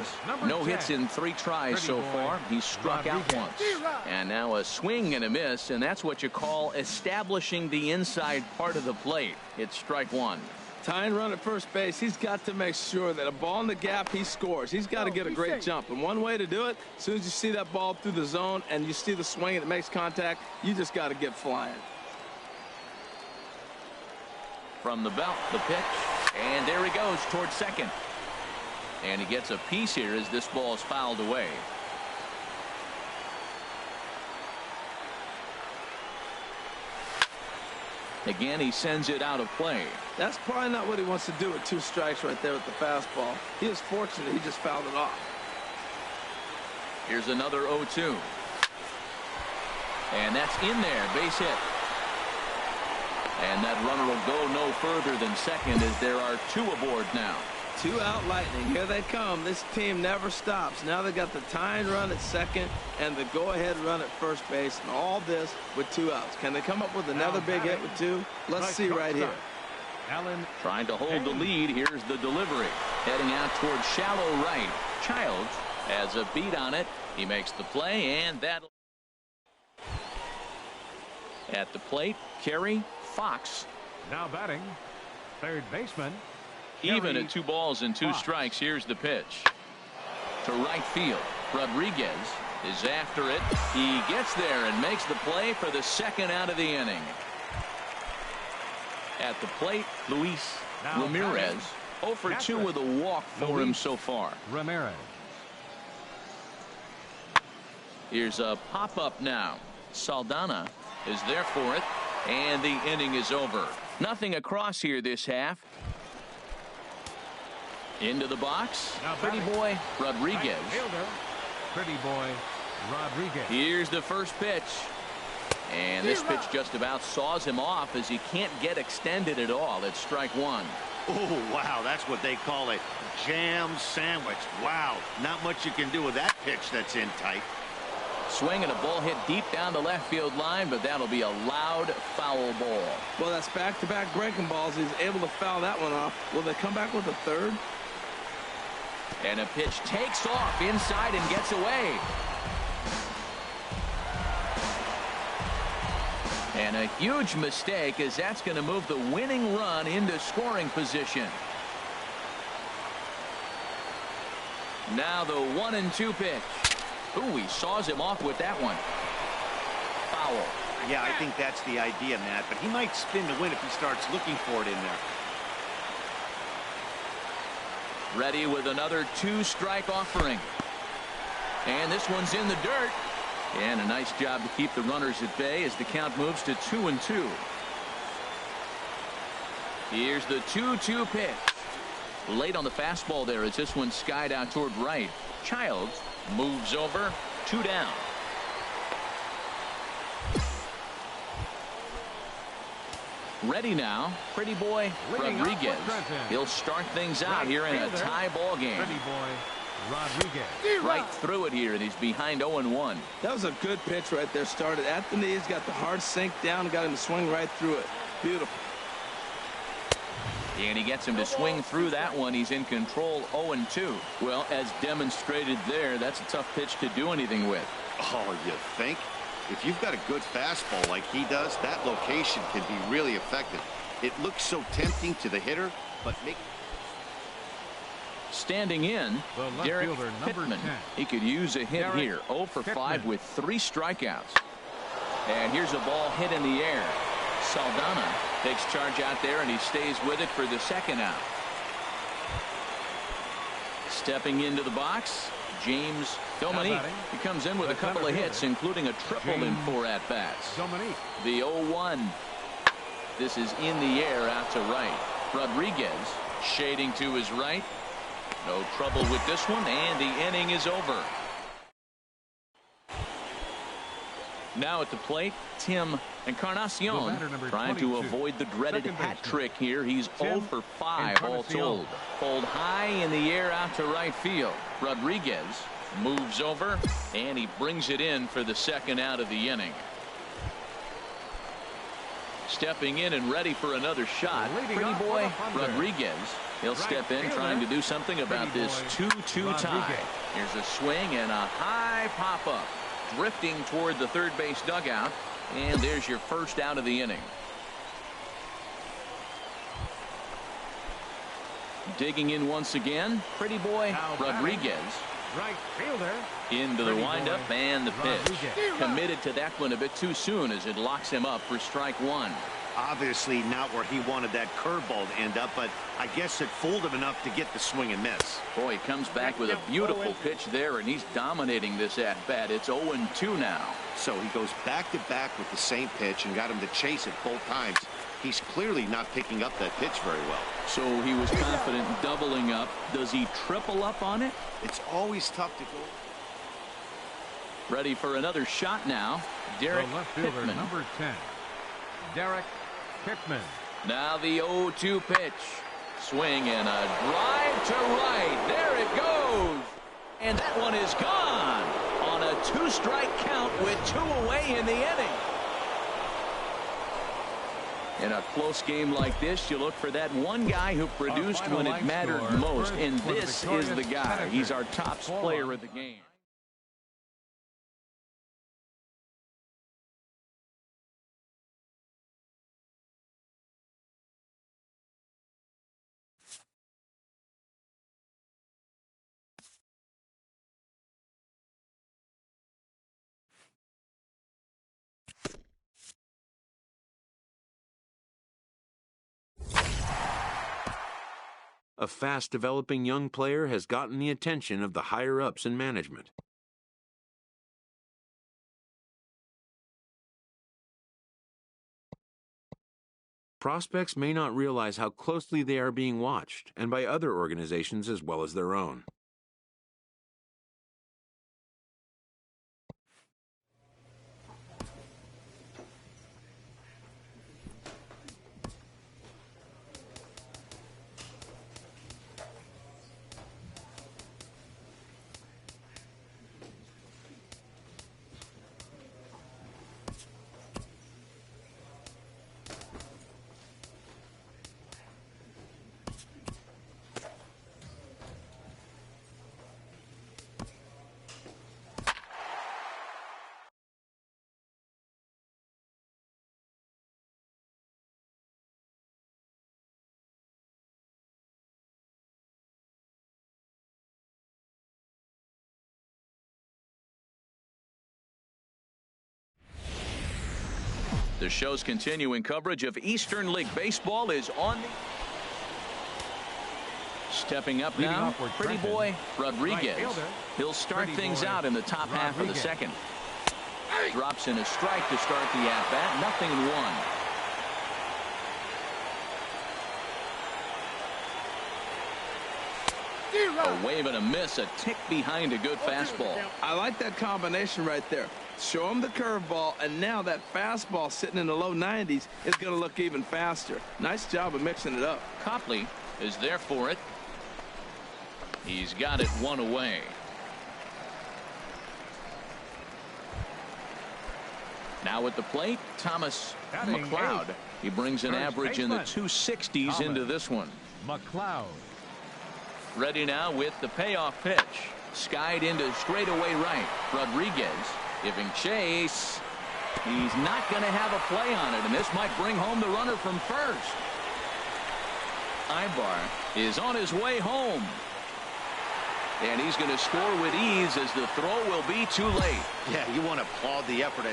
No hits in 3 tries so far. He's struck out once. And now a swing and a miss, and that's what you call establishing the inside part of the plate. It's strike 1. Tying run at first base, he's got to make sure that a ball in the gap, he scores. He's got to get a great jump. And one way to do it, as soon as you see that ball through the zone and you see the swing and it makes contact, you just got to get flying. From the belt, the pitch. And there he goes towards second. And he gets a piece here as this ball is fouled away. Again, he sends it out of play. That's probably not what he wants to do with 2 strikes right there with the fastball. He was fortunate he just fouled it off. Here's another 0-2. And that's in there, base hit. And that runner will go no further than second as there are 2 aboard now. 2 out Lightning. Here they come. This team never stops. Now they got the tying run at second and the go-ahead run at first base. And all this with 2 outs. Can they come up with another big hit with 2? Let's see right here. Allen trying to hold the lead. Here's the delivery. Heading out towards shallow right. Childs has a beat on it. He makes the play, and that at the plate, Kerry Fox. now batting, third baseman. Even at 2 balls and 2 strikes. Here's the pitch to right field. Rodriguez is after it. He gets there and makes the play for the 2nd out of the inning. At the plate, Luis Ramirez. 0 for 2 with a walk for him so far. Ramirez. Here's a pop-up now. Saldana is there for it, and the inning is over. Nothing across here this half. Into the box, Pretty Boy Rodriguez. Pretty Boy Rodriguez. Here's the first pitch. And this pitch just about saws him off as he can't get extended at all. It's strike 1. Oh, wow, that's what they call a jam sandwich. Wow, not much you can do with that pitch that's in tight. Swing and a ball hit deep down the left field line, but that'll be a loud foul ball. Well, that's back-to-back breaking balls. He's able to foul that one off. Will they come back with a 3rd? And a pitch takes off inside and gets away. And a huge mistake, as that's going to move the winning run into scoring position. Now the 1-2 pitch. Ooh, he saws him off with that one. Foul. Yeah, I think that's the idea, Matt, but he might spin to win if he starts looking for it in there. Ready with another 2-strike offering. And this one's in the dirt. And a nice job to keep the runners at bay as the count moves to 2-2. Here's the 2-2 pitch. Late on the fastball there as this one skied out toward right. Childs moves over. 2 down. Ready now, Pretty Boy Rodriguez. He'll start things out here in a tie ball game. Pretty Boy Rodriguez. Right through it here, and he's behind 0-1. That was a good pitch right there. Started at the knees, got the hard sink down, got him to swing right through it. Beautiful. And he gets him to swing through that one. He's in control, 0-2. Well, as demonstrated there, that's a tough pitch to do anything with. Oh, you think? If you've got a good fastball like he does, that location can be really effective. It looks so tempting to the hitter, but standing in, Derek Pittman. He could use a hit here. 0 for 5 with 3 strikeouts. And here's a ball hit in the air. Saldana Takes charge out there, and he stays with it for the second out. Stepping into the box, James Dominique. He comes in with a couple of hits, including a triple in 4 at-bats. The 0-1. This is in the air out to right. Rodriguez shading to his right. No trouble with this one, and the inning is over. Now at the plate, Tim Encarnacion trying to avoid the dreaded hat trick here. He's 0 for 5 all told. Pulled high in the air out to right field. Rodriguez moves over, and he brings it in for the second out of the inning. Stepping in and ready for another shot, Pretty Boy Rodriguez. He'll step in trying to do something about this 2-2 tie. Here's a swing and a high pop-up. Drifting toward the third base dugout, and there's your first out of the inning. Digging in once again, Pretty Boy Rodriguez. Right fielder. Into the windup and the pitch. Committed to that one a bit too soon as it locks him up for strike one. Obviously not where he wanted that curveball to end up, but I guess it fooled him enough to get the swing and miss. Boy, he comes back with a beautiful pitch there, and he's dominating this at-bat. It's 0-2 now. So he goes back-to-back with the same pitch and got him to chase it both times. He's clearly not picking up that pitch very well. So he was confident doubling up. Does he triple up on it? It's always tough to go. Ready for another shot now. Derek left fielder, Pittman. number 10. Derek Pittman. Now the 0-2 pitch. Swing and a drive to right. There it goes. And that one is gone on a 2-strike count with 2 away in the inning. In a close game like this, you look for that one guy who produced when it mattered most, and this is the guy. He's our top player of the game. A fast-developing young player has gotten the attention of the higher-ups in management. Prospects may not realize how closely they are being watched, and by other organizations as well as their own. The show's continuing coverage of Eastern League Baseball is on the... Stepping up now, Pretty Boy Rodriguez. He'll start things out in the top half of the second. Drops in a strike to start the at-bat. 0-1. A wave and a miss, a tick behind a good fastball. I like that combination right there. Show him the curveball, and now that fastball sitting in the low 90s is going to look even faster. Nice job of mixing it up. Copley is there for it. He's got it 1 away. Now at the plate, Thomas McLeod. He brings an average in the 260s into this one. McLeod. Ready now with the payoff pitch. Skied into straightaway right. Rodriguez giving chase. He's not going to have a play on it, and this might bring home the runner from first. Ibar is on his way home. And he's going to score with ease as the throw will be too late. Yeah, you want to applaud the effort.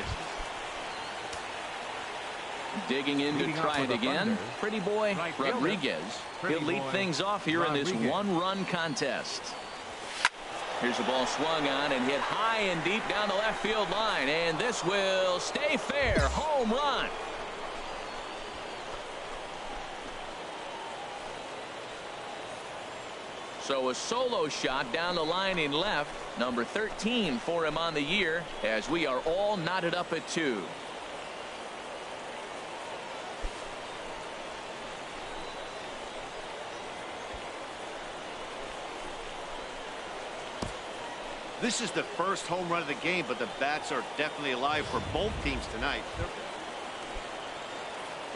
Digging in to try it again. Pretty boy Rodriguez. He'll lead things off here in this one-run contest. Here's the ball swung on and hit high and deep down the left field line. And this will stay fair. Home run. So a solo shot down the line in left. Number 13 for him on the year as we are all knotted up at 2. This is the first home run of the game, but the bats are definitely alive for both teams tonight.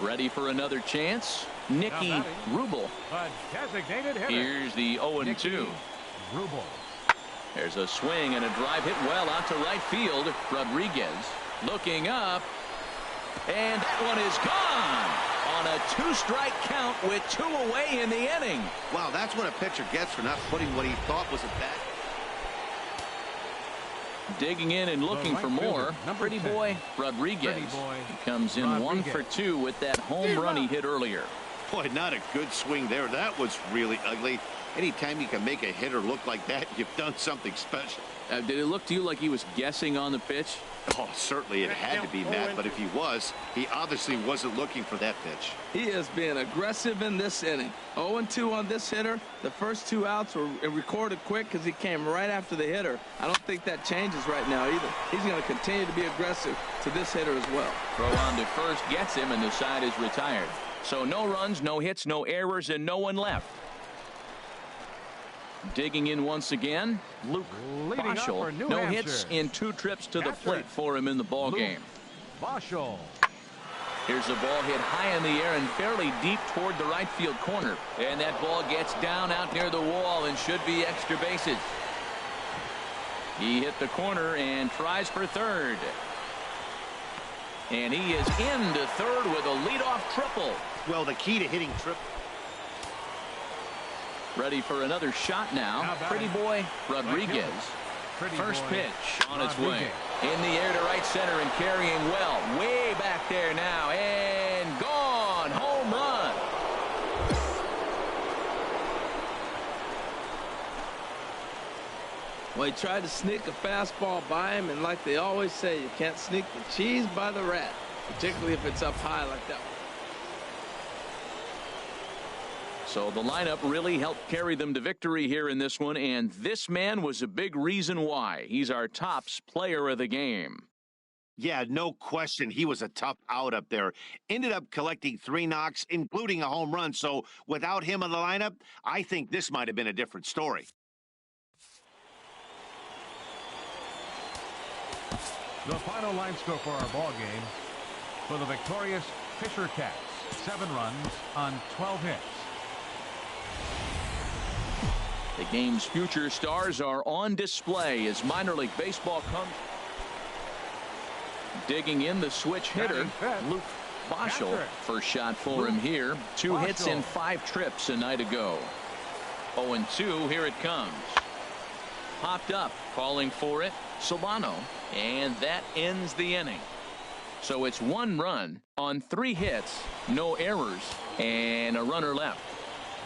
Ready for another chance? Nicky Rubel. Here's the 0-2. Rubel. There's a swing and a drive hit well out to right field. Rodriguez looking up. And that one is gone on a 2-strike count with 2 away in the inning. Wow, that's what a pitcher gets for not putting what he thought was a bat. Digging in and looking for more. Pretty boy Rodriguez. He comes in 1 for 2 with that home run he hit earlier. Boy, not a good swing there. That was really ugly. Anytime you can make a hitter look like that, you've done something special. Did it look to you like he was guessing on the pitch? Oh, certainly it had to be, Matt, but if he was, he obviously wasn't looking for that pitch. He is being aggressive in this inning. 0-2 on this hitter. The first 2 outs were recorded quick because he came right after the hitter. I don't think that changes right now either. He's going to continue to be aggressive to this hitter as well. Throw on to first gets him, and the side is retired. So no runs, no hits, no errors, and no one left. Digging in once again, Luke Boschel. No hits in 2 trips to the plate for him in the ball game. Boschel. Here's a ball hit high in the air and fairly deep toward the right field corner. And that ball gets down out near the wall and should be extra bases. He hit the corner and tries for third. And he is into third with a leadoff triple. Well, the key to hitting triple. Ready for another shot now. Pretty boy Rodriguez. First pitch on its way. In the air to right center and carrying well. Way back there now. And gone. Home run. Well, he tried to sneak a fastball by him, and like they always say, you can't sneak the cheese by the rat, particularly if it's up high like that one. So the lineup really helped carry them to victory here in this one, and this man was a big reason why. He's our tops player of the game. Yeah, no question. He was a tough out up there. Ended up collecting 3 knocks, including a home run. So without him in the lineup, I think this might have been a different story. The final line score for our ball game for the victorious Fisher Cats. 7 runs on 12 hits. The game's future stars are on display as minor league baseball comes. Digging in the switch hitter, Luke Boschel. First shot for him here. 2 hits in 5 trips a night ago. 0-2, here it comes. Popped up, calling for it, Solano, and that ends the inning. So it's 1 run on 3 hits, no errors, and a runner left.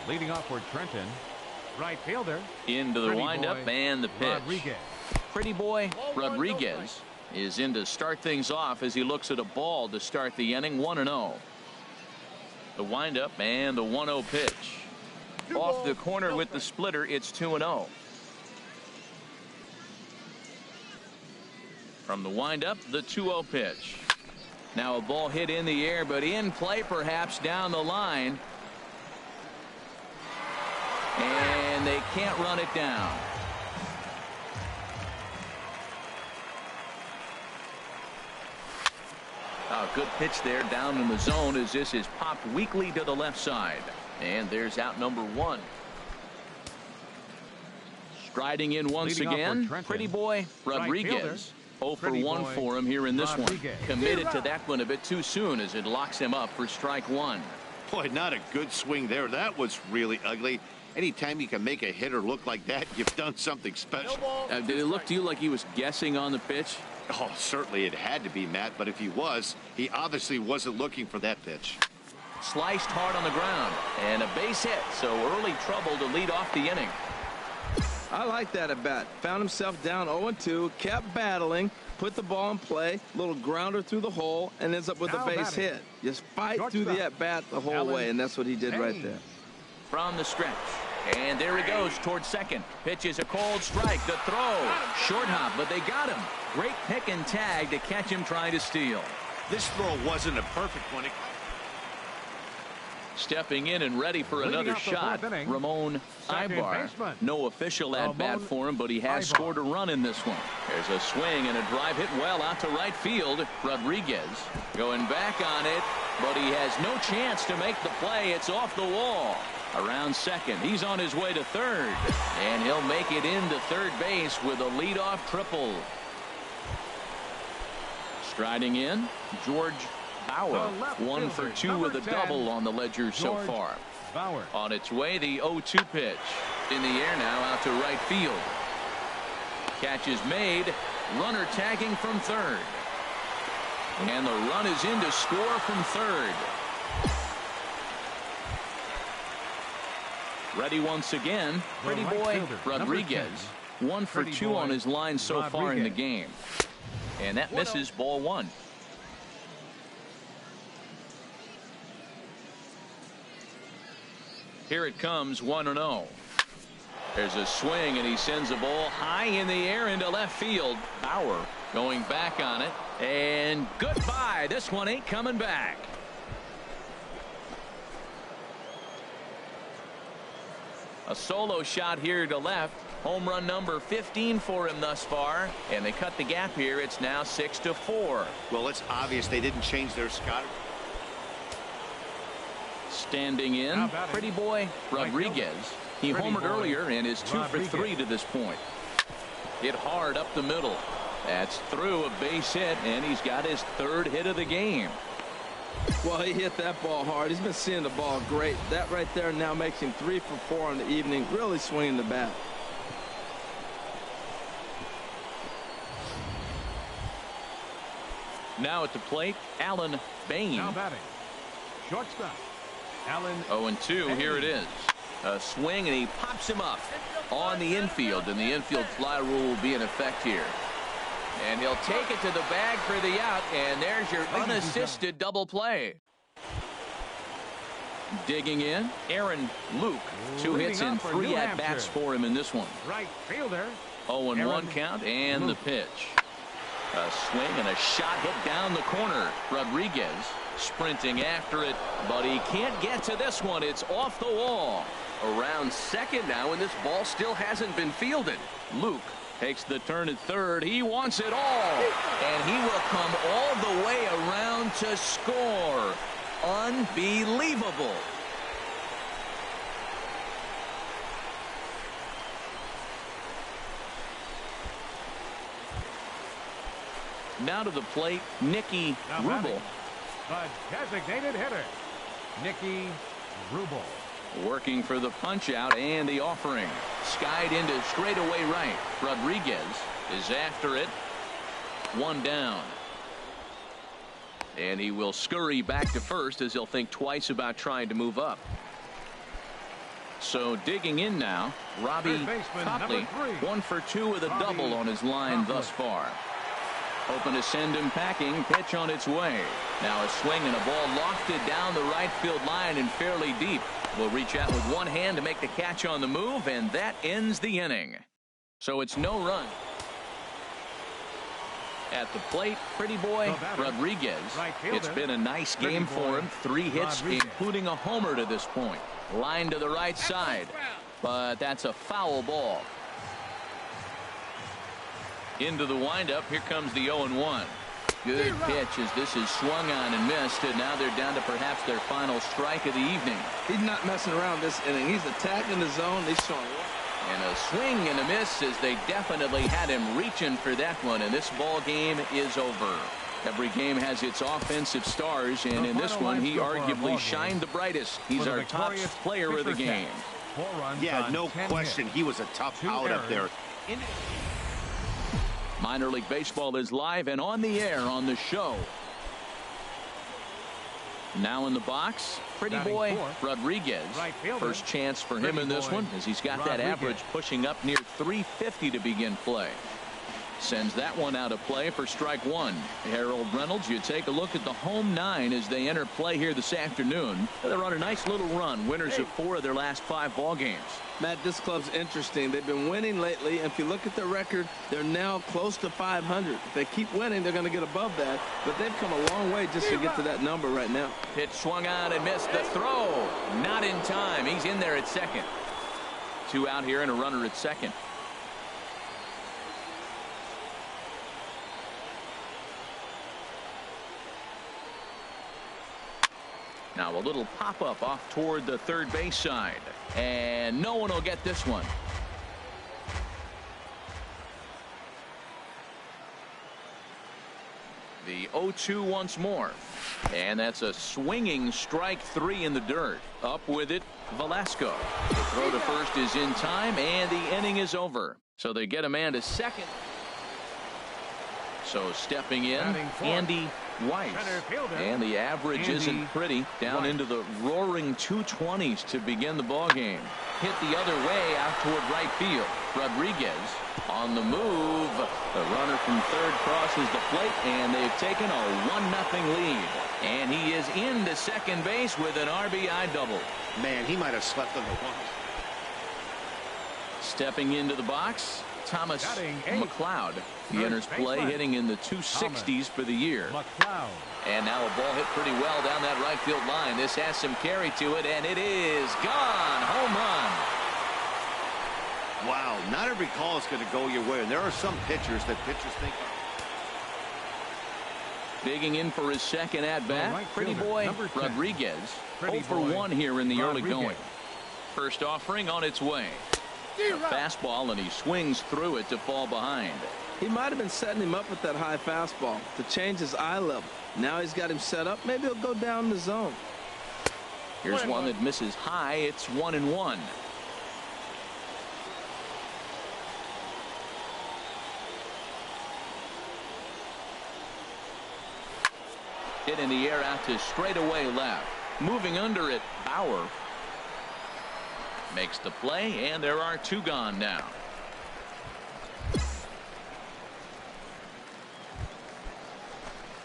Leading off for Trenton, right fielder. Into the windup and the pitch. Rodriguez. Pretty boy Rodriguez is in to start things off as he looks at a ball to start the inning. 1-0. The windup and the 1-0 pitch. Off the corner with the splitter, it's 2-0. From the windup, the 2-0 pitch. Now a ball hit in the air, but in play perhaps down the line. And they can't run it down. A good pitch there down in the zone as this is popped weakly to the left side. And there's out number 1. Striding in once again, pretty boy Rodriguez. 0 for 1 for him here in this one. Committed to that one a bit too soon as it locks him up for strike 1. Boy, not a good swing there. That was really ugly. Anytime you can make a hitter look like that, you've done something special. Did it look to you like he was guessing on the pitch? Oh, certainly it had to be, Matt, but if he was, he obviously wasn't looking for that pitch. Sliced hard on the ground, and a base hit, so early trouble to lead off the inning. I like that at bat. Found himself down 0-2, kept battling, put the ball in play, little grounder through the hole, and ends up with a base hit. Just fight through the at-bat the whole way, and that's what he did right there. From the stretch, and there he goes towards second. Pitch is a cold strike. The throw, short hop, but they got him. Great pick and tag to catch him trying to steal. This throw wasn't a perfect one. Stepping in and ready for another shot, Ramon Ibar. No official at-bat for him, but he has scored a run in this one. There's a swing and a drive hit well out to right field. Rodriguez going back on it, but he has no chance to make the play. It's off the wall. Around second, he's on his way to third, and he'll make it into third base with a leadoff triple. Striding in, George Bauer, 1 for 2 with a double on the ledger so far. On its way, the 0-2 pitch. In the air now out to right field. Catch is made. Runner tagging from third. And the run is in to score from third. Ready once again, Pretty Boy Rodriguez. 1 for 2 on his line so far in the game. And that misses, ball 1. Here it comes, 1-0. There's a swing, and he sends the ball high in the air into left field. Bauer going back on it, and goodbye. This one ain't coming back. A solo shot here to left. Home run number 15 for him thus far, and they cut the gap here. It's now 6-4. Well, it's obvious they didn't change their Scott. Standing in, Pretty Boy Rodriguez. He homered earlier and is 2 for 3 to this point. Hit hard up the middle. That's through, a base hit, and he's got his third hit of the game. Well, he hit that ball hard. He's been seeing the ball great. That right there now makes him 3 for 4 in the evening, really swinging the bat. Now at the plate, Alan Bain. Now batting, shortstop, Alan. 0-2, here it is. A swing, and he pops him up on the infield, and the infield fly rule will be in effect here. And he'll take it to the bag for the out, and there's your unassisted double play. Digging in, Aaron Luke. 2 hits and 3 at-bats for him in this one. Right fielder. 0-1 count, and the pitch. A swing and a shot hit down the corner. Rodriguez sprinting after it, but he can't get to this one. It's off the wall. Around second now, and this ball still hasn't been fielded. Luke takes the turn at third. He wants it all, and he will come all the way around to score. Unbelievable. Now to the plate, Nicky Rubel. The designated hitter, Nicky Rubel. Working for the punch out and the offering. Skied into straightaway right. Rodriguez is after it. 1 down. And he will scurry back to first as he'll think twice about trying to move up. So digging in now, Robbie Copley. 1 for 2 with a double on his line thus far. Hoping to send him packing. Pitch on its way. Now a swing and a ball lofted down the right field line and fairly deep. Will reach out with one hand to make the catch on the move, and that ends the inning. So it's no run. At the plate, Pretty Boy Rodriguez. It's been a nice game for him. 3 hits, including a homer to this point. Line to the right side, but that's a foul ball. Into the windup. Here comes the 0-1. Good pitch as this is swung on and missed, and now they're down to perhaps their final strike of the evening. He's not messing around this inning. He's attacking the zone. He's showing. And a swing and a miss as they definitely had him reaching for that one, and this ball game is over. Every game has its offensive stars, and in this one he arguably shined the brightest. He's our top player of the game. Yeah, no question. He was a tough out up there. Minor League Baseball is live and on the air on the show. Now in the box, Pretty Boy Rodriguez. First chance for him in this one, as he's got that average pushing up near 350 to begin play. Sends that one out of play for strike one. Harold Reynolds, you take a look at the home nine as they enter play here this afternoon. They're on a nice little run, winners of 4 of their last 5 ball games. Matt, this club's interesting. They've been winning lately, and if you look at their record, they're now close to 500. If they keep winning, they're going to get above that, but they've come a long way just to get to that number right now. Pitch swung on and missed the throw. Not in time. He's in there at second. 2 out here and a runner at second. Now a little pop-up off toward the third base side. And no one will get this one. The 0-2 once more. And that's a swinging strike 3 in the dirt. Up with it, Velasco. The throw to first is in time, and the inning is over. So they get a man to second. So stepping in, Andy Weiss. And the average isn't pretty. Down into the roaring 220s to begin the ball game. Hit the other way out toward right field. Rodriguez on the move. The runner from third crosses the plate, and they've taken a 1-0 lead. And he is into second base with an RBI double. Man, he might have slept on the one. Stepping into the box, Thomas McLeod. He enters play hitting in the 260s for the year. And now a ball hit pretty well down that right field line. This has some carry to it, and it is gone. Home run. Wow, not every call is going to go your way, and there are some pitchers that pitchers think are. Digging in for his second at-bat, Pretty Boy Rodriguez. 0 for 1 here in the early going. First offering on its way. A fastball, and he swings through it to fall behind. He might have been setting him up with that high fastball to change his eye level. Now he's got him set up. Maybe he'll go down the zone. Here's one that misses high. It's 1-1. Hit in the air out to straightaway left. Moving under it, Bauer makes the play, and there are 2 gone now.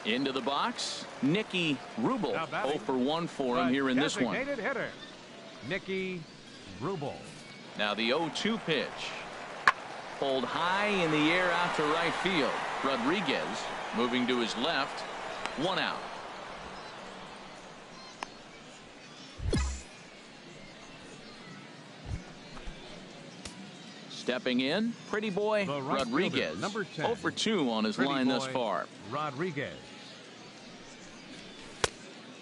Into the box, Nicky Rubel. 0 for 1 for him here in this one. Hitter, Nicky Rubel. Now the 0-2 pitch. Pulled high in the air out to right field. Rodriguez moving to his left. 1 out. Stepping in, Pretty Boy Rodriguez. Number 10. 0 for 2 on his line thus far. Rodriguez.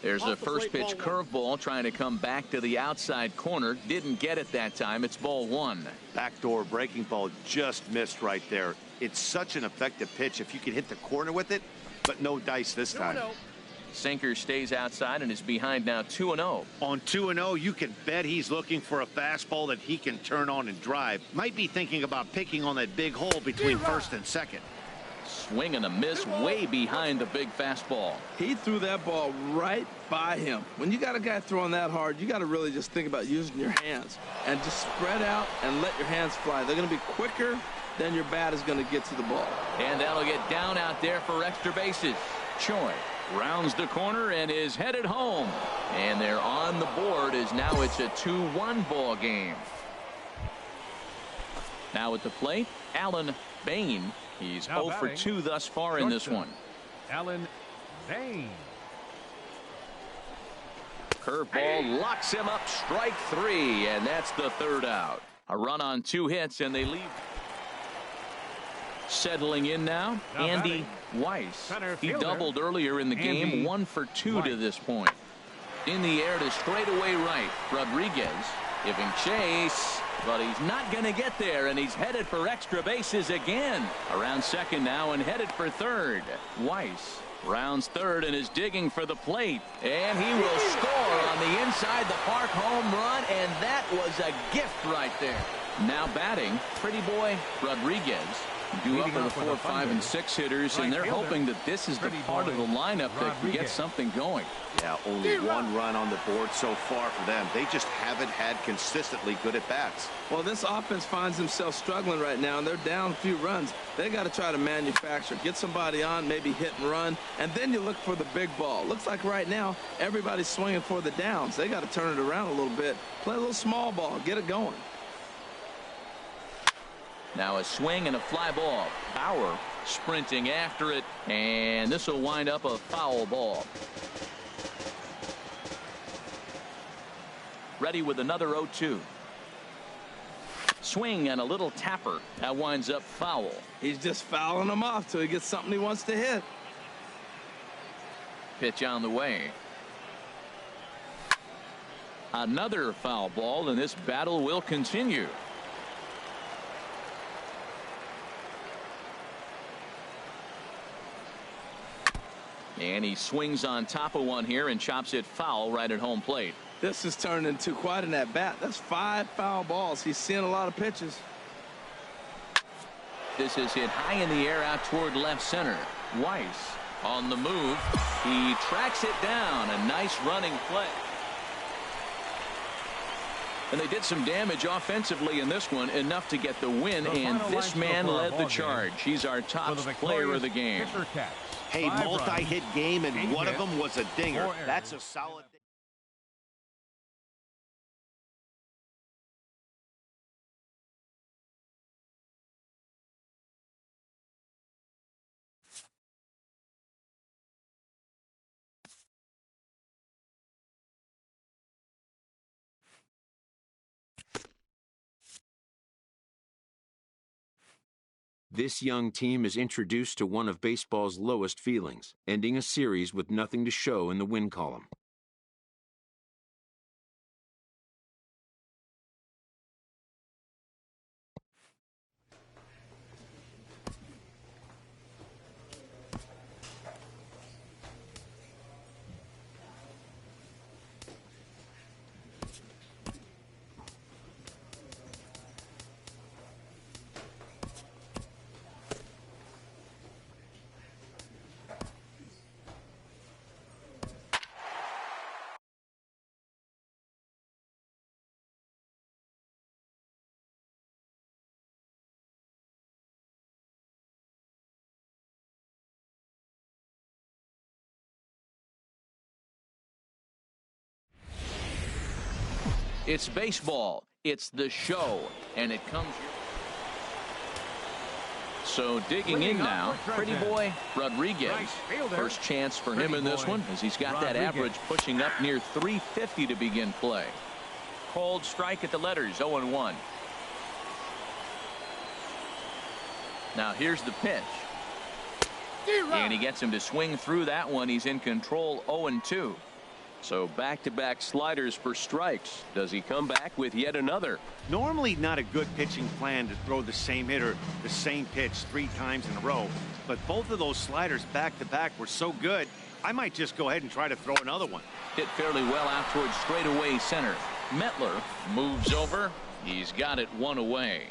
There's a first pitch curveball trying to come back to the outside corner. Didn't get it that time. It's ball 1. Backdoor breaking ball just missed right there. It's such an effective pitch if you can hit the corner with it, but no dice this time. Sinker stays outside and is behind now 2-0. On 2-0, you can bet he's looking for a fastball that he can turn on and drive. Might be thinking about picking on that big hole between first and second. Swing and a miss way behind the big fastball. He threw that ball right by him. When you got a guy throwing that hard, you got to really just think about using your hands and just spread out and let your hands fly. They're going to be quicker than your bat is going to get to the ball. And that'll get down out there for extra bases. Choi rounds the corner and is headed home. And they're on the board as now it's a 2-1 ball game. Now at the plate, Alan Bain. He's 0 for 2 thus far in this one. Alan Bain. Curveball locks him up, strike 3, and that's the 3rd out. A run on 2 hits, and they leave. Settling in now, Andy Weiss. He doubled earlier in the game, 1 for 2 to this point. In the air to straightaway right, Rodriguez giving chase, but he's not going to get there, and he's headed for extra bases again. Around second now and headed for third. Weiss rounds third and is digging for the plate, and he will score on the inside the park home run, and that was a gift right there. Now batting, Pretty Boy Rodriguez. Due up for the 4, 5, and 6 hitters, and they're hoping that this is the part of the lineup that can get something going. Yeah, only 1 run on the board so far for them. They just haven't had consistently good at-bats. Well, this offense finds themselves struggling right now, and they're down a few runs. They got to try to manufacture, get somebody on, maybe hit and run, and then you look for the big ball. Looks like right now everybody's swinging for the downs. They got to turn it around a little bit, play a little small ball, get it going. Now a swing and a fly ball. Bauer sprinting after it, and this will wind up a foul ball. Ready with another 0-2. Swing and a little tapper. That winds up foul. He's just fouling them off till he gets something he wants to hit. Pitch on the way. Another foul ball, and this battle will continue. And he swings on top of one here and chops it foul right at home plate. This has turned into quite an at-bat. That's 5 foul balls. He's seeing a lot of pitches. This is hit high in the air out toward left center. Weiss on the move. He tracks it down. A nice running play. And they did some damage offensively in this one, enough to get the win, and this man led the charge. He's our top player of the game. Hey, multi-hit game, and one of them was a dinger. That's a solid. This young team is introduced to one of baseball's lowest feelings, ending a series with nothing to show in the win column. It's baseball. It's the show, and it comes. So digging in now, Pretty Boy Rodriguez. First chance for him in this one, as he's got that average pushing up near 350 to begin play. Cold strike at the letters, 0-1. Now here's the pitch. And he gets him to swing through that one. He's in control, 0-2. So back-to-back sliders for strikes. Does he come back with yet another? Normally not a good pitching plan to throw the same hitter the same pitch 3 times in a row, but both of those sliders back-to-back were so good, I might just go ahead and try to throw another one. Hit fairly well out towards straightaway center. Metler moves over. He's got it 1 away.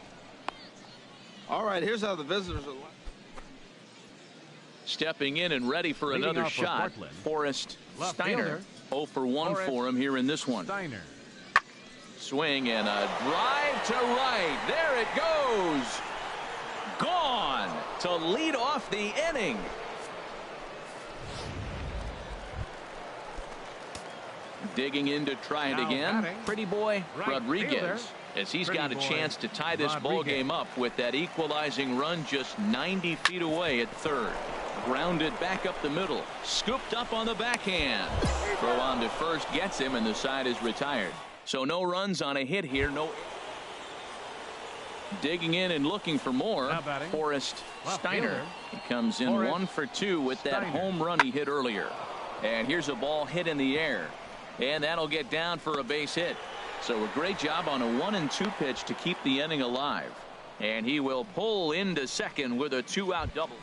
All right, here's how the visitors are. Stepping in and ready for another shot, Forrest Steiner. 0 for 1 for him here in this one. Steiner. Swing and a drive to right. There it goes. Gone to lead off the inning. Digging in to try it again. Pretty Boy Rodriguez, as he's got a chance to tie this ball game up with that equalizing run just 90 feet away at third. Grounded back up the middle. Scooped up on the backhand. Throw on to first gets him, and the side is retired. So no runs on a hit here. No. Digging in and looking for more. Forrest Steiner. He comes in 1 for 2 with that home run he hit earlier. And here's a ball hit in the air. And that'll get down for a base hit. So a great job on a 1-2 pitch to keep the inning alive. And he will pull into second with a 2-out double.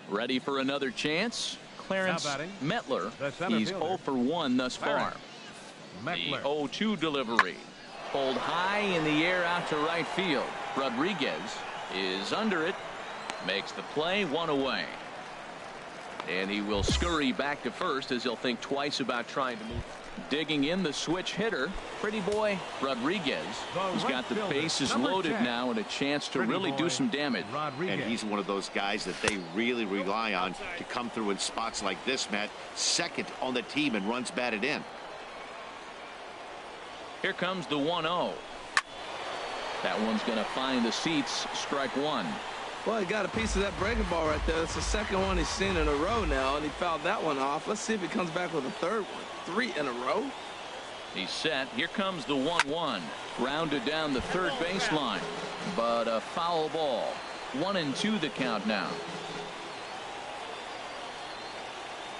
Ready for another chance. Clarence Metler. He's 0 for 1 thus far. The 0-2 delivery. Pulled high in the air out to right field. Rodriguez is under it. Makes the play, one away. And he will scurry back to first as he'll think twice about trying to move. Digging in the switch hitter, Pretty Boy Rodriguez. He's got the bases loaded now and a chance to really do some damage. And he's one of those guys that they really rely on to come through in spots like this, Matt. Second on the team and runs batted in. Here comes the 1-0. That one's going to find the seats. Strike one. Well, he got a piece of that breaking ball right there. That's the second one he's seen in a row now, and he fouled that one off. Let's see if he comes back with a third one. 3 in a row. He's set. Here comes the 1-1. Grounded down the third baseline, but a foul ball. 1-2 the count now.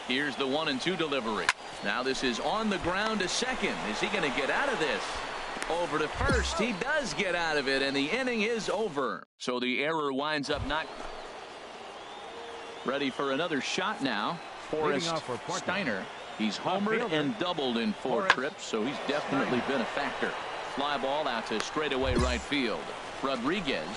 Here's the 1-2 delivery. Now this is on the ground to second. Is he going to get out of this? Over to first. He does get out of it, and the inning is over. So the error winds up not. Ready for another shot now. Forrest Steiner. He's homered and doubled in 4 trips, so he's definitely been a factor. Fly ball out to straightaway right field. Rodriguez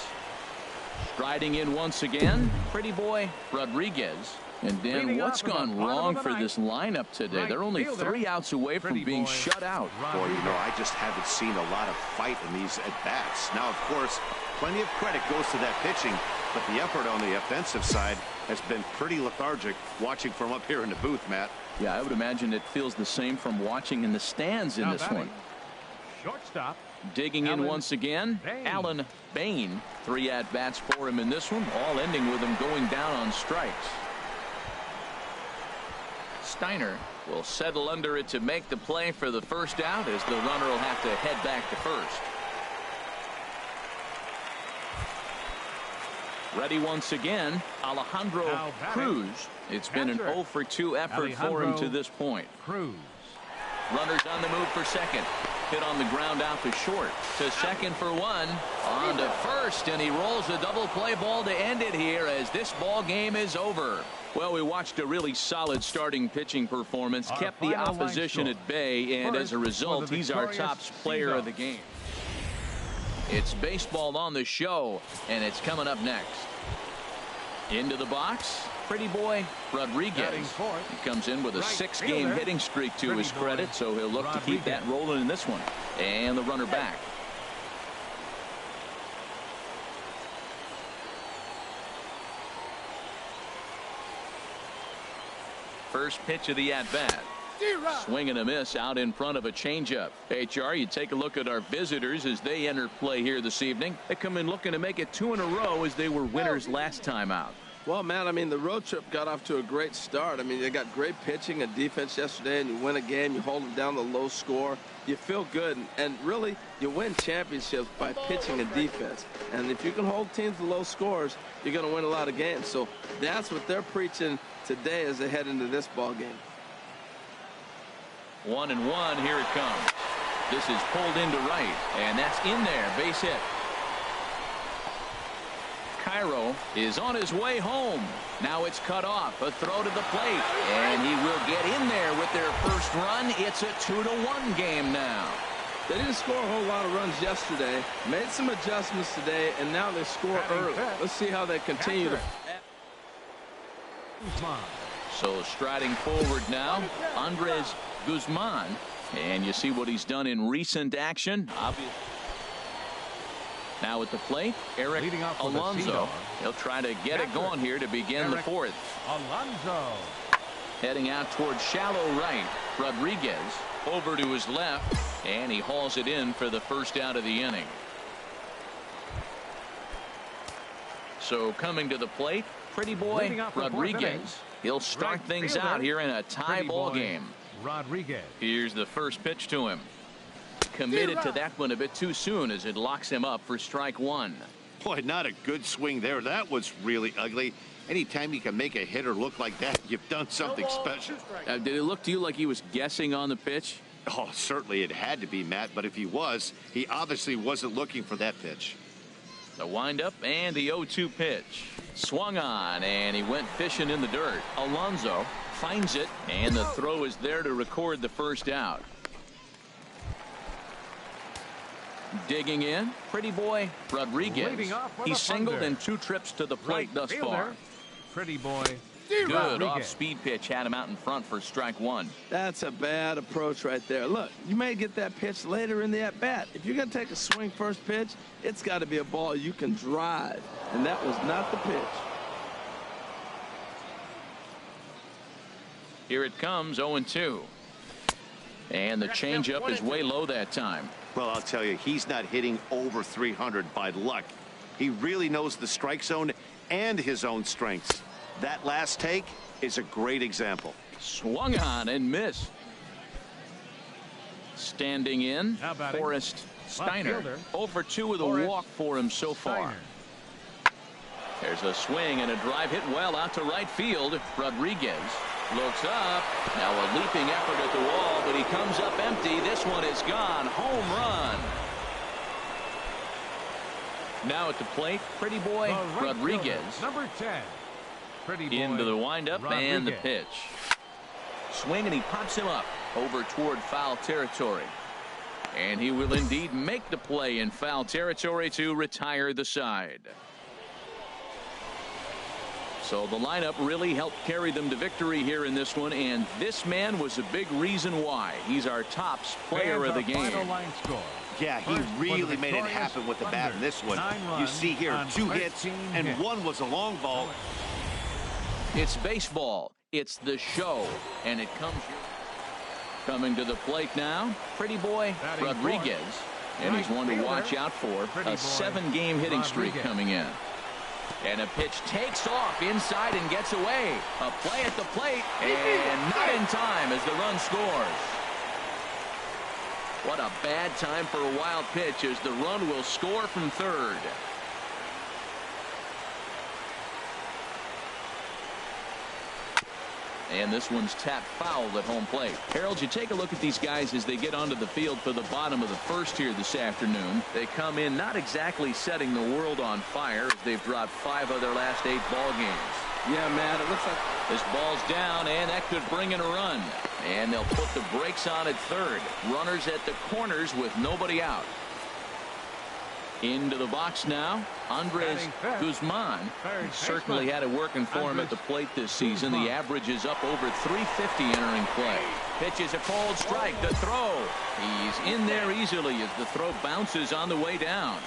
striding in once again. Pretty Boy Rodriguez. And Dan, what's gone wrong for this lineup today? They're only 3 outs away from being shut out. Boy, you know, I just haven't seen a lot of fight in these at-bats. Now, of course, plenty of credit goes to that pitching, but the effort on the offensive side has been pretty lethargic watching from up here in the booth, Matt. Yeah, I would imagine it feels the same from watching in the stands in this one. Shortstop. Digging in once again, Alan Bain. 3 at-bats for him in this one, all ending with him going down on strikes. Steiner will settle under it to make the play for the first out as the runner will have to head back to first. Ready once again, Alejandro Cruz. It's been an 0 for 2 effort for him to this point. Cruz. Runners on the move for second. Hit on the ground out to short. To second for 1. On to first, and he rolls a double play ball to end it here as this ball game is over. Well, we watched a really solid starting pitching performance, kept the opposition at bay, and as a result, he's our top player of the game. It's baseball on the show, and it's coming up next. Into the box, Pretty Boy Rodriguez. He comes in with a 6-game hitting streak to his credit, so he'll look to keep that rolling in this one. And the runner back. First pitch of the at-bat. Swing and a miss out in front of a changeup. HR, you take a look at our visitors as they enter play here this evening. They come in looking to make it 2 in a row as they were winners last time out. Well, man, I mean, the road trip got off to a great start. I mean, they got great pitching and defense yesterday, and you win a game, you hold them down to low score. You feel good, and really, you win championships by pitching and defense. And if you can hold teams to low scores, you're going to win a lot of games. So that's what they're preaching today as they head into this ball game. 1-1, here it comes. This is pulled into right, and that's in there, base hit. Cairo is on his way home. Now it's cut off. A throw to the plate, and he will get in there with their first run. It's a 2-1 game now. They didn't score a whole lot of runs yesterday. Made some adjustments today, and now they score early. Let's see how they continue to. So striding forward now, Andres Guzman. And you see what he's done in recent action. Obviously. Now at the plate, Eric Alonso. He'll try to get it going here to begin the 4th. Alonso. Heading out towards shallow right. Rodriguez over to his left, and he hauls it in for the first out of the inning. So coming to the plate, Pretty Boy Rodriguez. He'll start things out here in a tie ball game. Rodriguez. Here's the first pitch to him. Committed to that one a bit too soon as it locks him up for strike 1. Boy, not a good swing there. That was really ugly. Anytime you can make a hitter look like that, you've done something special. Did it look to you like he was guessing on the pitch? Oh, certainly it had to be, Matt, but if he was, he obviously wasn't looking for that pitch. The windup and the 0-2 pitch. Swung on, and he went fishing in the dirt. Alonso finds it, and the throw is there to record the first out. Digging in, Pretty Boy Rodriguez. Leading off with He's a singled thunder. in 2 trips to the plate Right thus fielder, far. Pretty Boy Good Rodriguez. off-speed pitch had him out in front for strike 1. That's a bad approach right there. Look, you may get that pitch later in the at-bat. If you're going to take a swing first pitch, it's got to be a ball you can drive, and that was not the pitch. Here it comes, 0-2. And the changeup is way low that time. Well, I'll tell you, he's not hitting over 300 by luck. He really knows the strike zone and his own strengths. That last take is a great example. Swung on and missed. Standing in, Now batting, Forrest Steiner. fielder, 0-2 with a Forrest walk for him so far. Steiner. There's a swing and a drive hit well out to right field. Rodriguez looks up. Now a leaping effort at the wall, but he comes up empty. This one is gone. Home run. Now at the plate, Pretty Boy The right Rodriguez. fielder, number 10. Pretty Boy Into the windup and the Rodriguez. pitch. Swing and he pops him up over toward foul territory. And he will indeed make the play in foul territory to retire the side. So the lineup really helped carry them to victory here in this one, and this man was a big reason why. He's our tops player of the game. Final line score. Yeah, he First for the really made it victorious happen with the bat in this one. 9 You runs see here on 2 hits 13 and hits. 1 was a long ball. It's baseball. It's the show, and it comes coming to the plate now. Pretty Boy Batting Rodriguez, and he's right one to fielder, watch out for. Pretty A Boy 7-game hitting streak Rodriguez. coming in. And a pitch takes off inside and gets away. A play at the plate, and not in time as the run scores. What a bad time for a wild pitch as the run will score from third. And this one's tapped foul at home plate. Harold, you take a look at these guys as they get onto the field for the bottom of the first here this afternoon. They come in not exactly setting the world on fire as they've dropped 5 of their last 8 ball games. Yeah, Matt, it looks like This ball's down, and that could bring in a run. And they'll put the brakes on at third. Runners at the corners with nobody out. Into the box now, Andres Batting fifth. Guzman. Third Certainly baseman. had it working for him at the plate this season. Guzman. The average is up over 350 entering play. Pitch is a cold strike. The throw. He's in there easily as the throw bounces on the way down.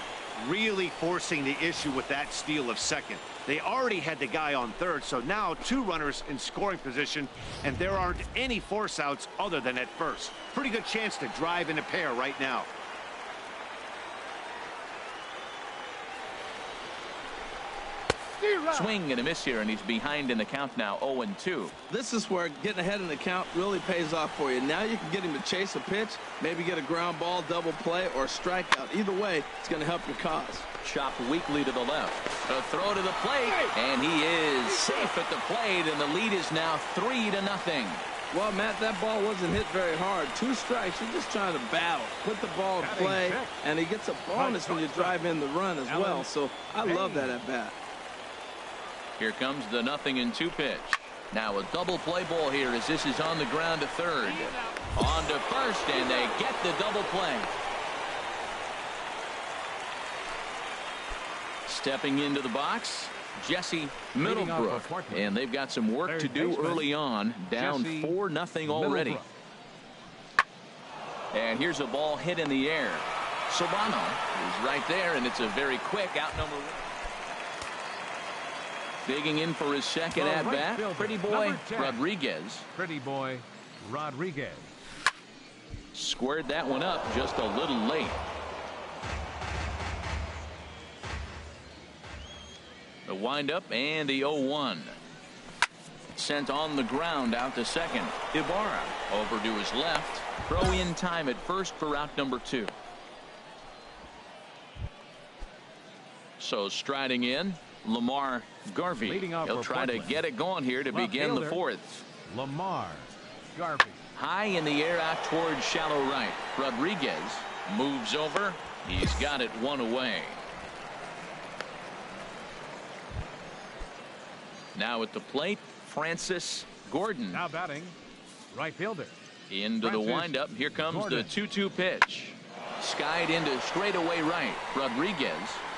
Really forcing the issue with that steal of second. They already had the guy on third, so now 2 runners in scoring position, and there aren't any force outs other than at first. Pretty good chance to drive in a pair right now. Swing and a miss here, and he's behind in the count now, 0-2. this is where getting ahead in the count really pays off for you. Now you can get him to chase a pitch, maybe get a ground ball, double play, or strikeout. Either way, it's going to help your cause. Chopped weakly to the left. A throw to the plate, and he is safe at the plate, and the lead is now 3-0. Well, Matt, that ball wasn't hit very hard. 2 strikes. You're just trying to battle. Put the ball in Batting play, sixth. and he gets a bonus when you drive in the run as well. Alan So I love that at bat. Here comes the 0-2 pitch. Now a double play ball here as this is on the ground to third. On to first, and they get the double play. Stepping into the box, Jesse Leading off Middlebrook. for Portland. And they've got some work to Third do baseman, early on, down Jesse 4-0 already. Middlebrook. And here's a ball hit in the air. Solano is right there, and it's a very quick out number 1. Digging in for his second The at right bat, fielder, Pretty Boy number 10. Rodriguez. Pretty Boy Rodriguez. Squared that one up just a little late. The windup and the 0-1. Sent on the ground out to second. Ibarra over to his left. Throw in time at first for out number 2. So striding in, Lamar Garvey. Leading off He'll for try to Portland. get it going here to Left begin the fielder. 4th. Lamar Garvey. High in the air out towards shallow right. Rodriguez moves over. He's got it 1 away. Now at the plate, Francis Gordon. Now batting right fielder. Into the Francis windup. Here comes Gordon. the 2-2 pitch. skied into straightaway right. Rodriguez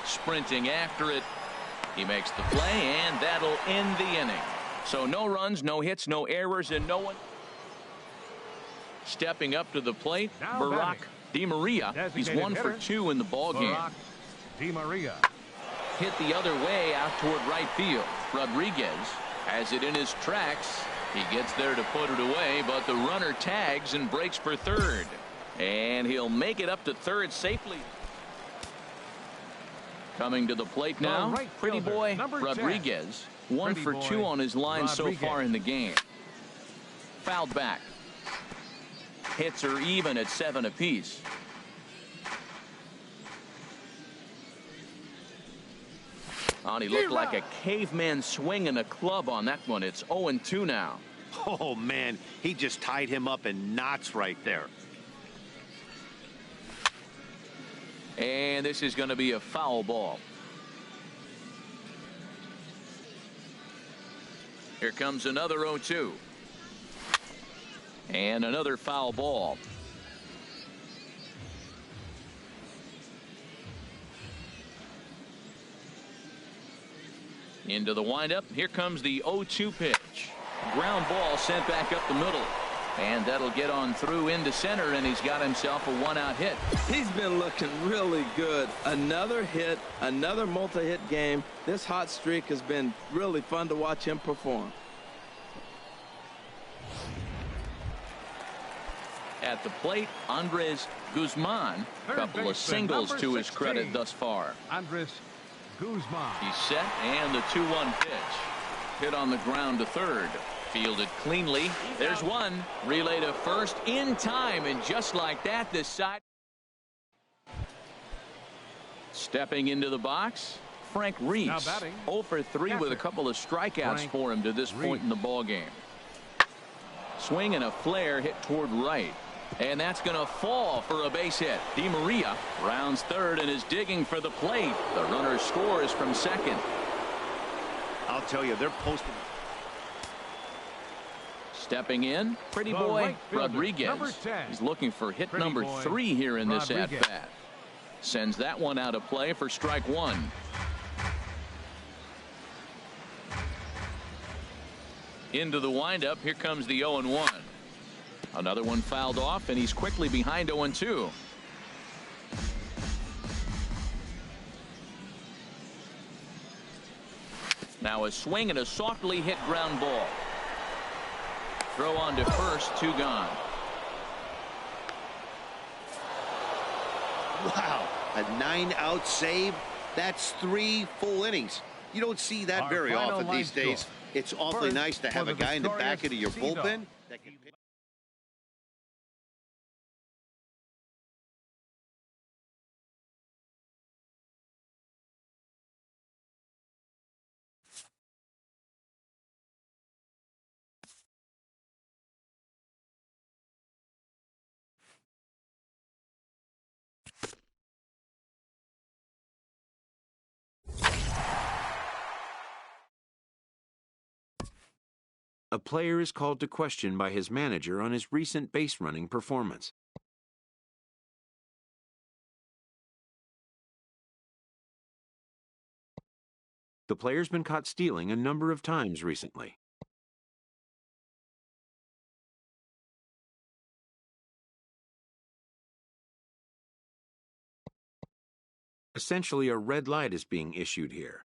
sprinting after it. He makes the play, and that'll end the inning. So no runs, no hits, no errors, and no one. Stepping up to the plate, Now Barack batting. DeMaria. He's 1 for 2 in the ball game. Barack DeMaria. Hit the other way out toward right field. Rodriguez has it in his tracks. He gets there to put it away, but the runner tags and breaks for third. And he'll make it up to third safely. Coming to the plate now, right Pretty fielder, Boy number Rodriguez. 1 Pretty for Boy 2 on his line so Rodriguez. far in the game. Fouled back. Hits are even at 7 apiece. Oh, he looked like a caveman swinging a club on that one. It's 0-2 now. Oh, man, he just tied him up in knots right there. And this is going to be a foul ball. Here comes another 0-2. And another foul ball. Into the windup. Here comes the 0-2 pitch. Ground ball sent back up the middle. And that'll get on through into center, and he's got himself a 1-out hit. He's been looking really good. Another hit, another multi-hit game. This hot streak has been really fun to watch him perform. At the plate, Andres Guzman. A Third couple of baseman, singles number to his 16. credit thus far. Andres Guzman. He's set, and the 2-1 pitch. Hit on the ground to third. Fielded cleanly. There's one. Relay to first in time, and just like that, this side. Stepping into the box, Frank Now Reese. batting, 0 for 3 with a catcher, couple of strikeouts Frank for him to this point in the ball game. Swing and a flare hit toward right. And that's going to fall for a base hit. DeMaria rounds third and is digging for the plate. The runner scores from second. I'll tell you, they're posting. Stepping in, Pretty The Boy right fielder, Rodriguez. number 10. He's looking for hit Pretty number Boy 3 here in this Rodriguez. at-bat. Sends that one out of play for strike 1. Into the windup. Here comes the 0-1. Another one fouled off, and he's quickly behind 0-2. Now a swing and a softly hit ground ball. Throw on to first, 2 gone. Wow, a 9-out save. That's 3 full innings. You don't see that Our very final often line these days. score. It's awfully First, nice to for have the a guy in the back victorious end of your Cedar. bullpen that can pitch. A player is called to question by his manager on his recent base running performance. The player's been caught stealing a number of times recently. Essentially, a red light is being issued here.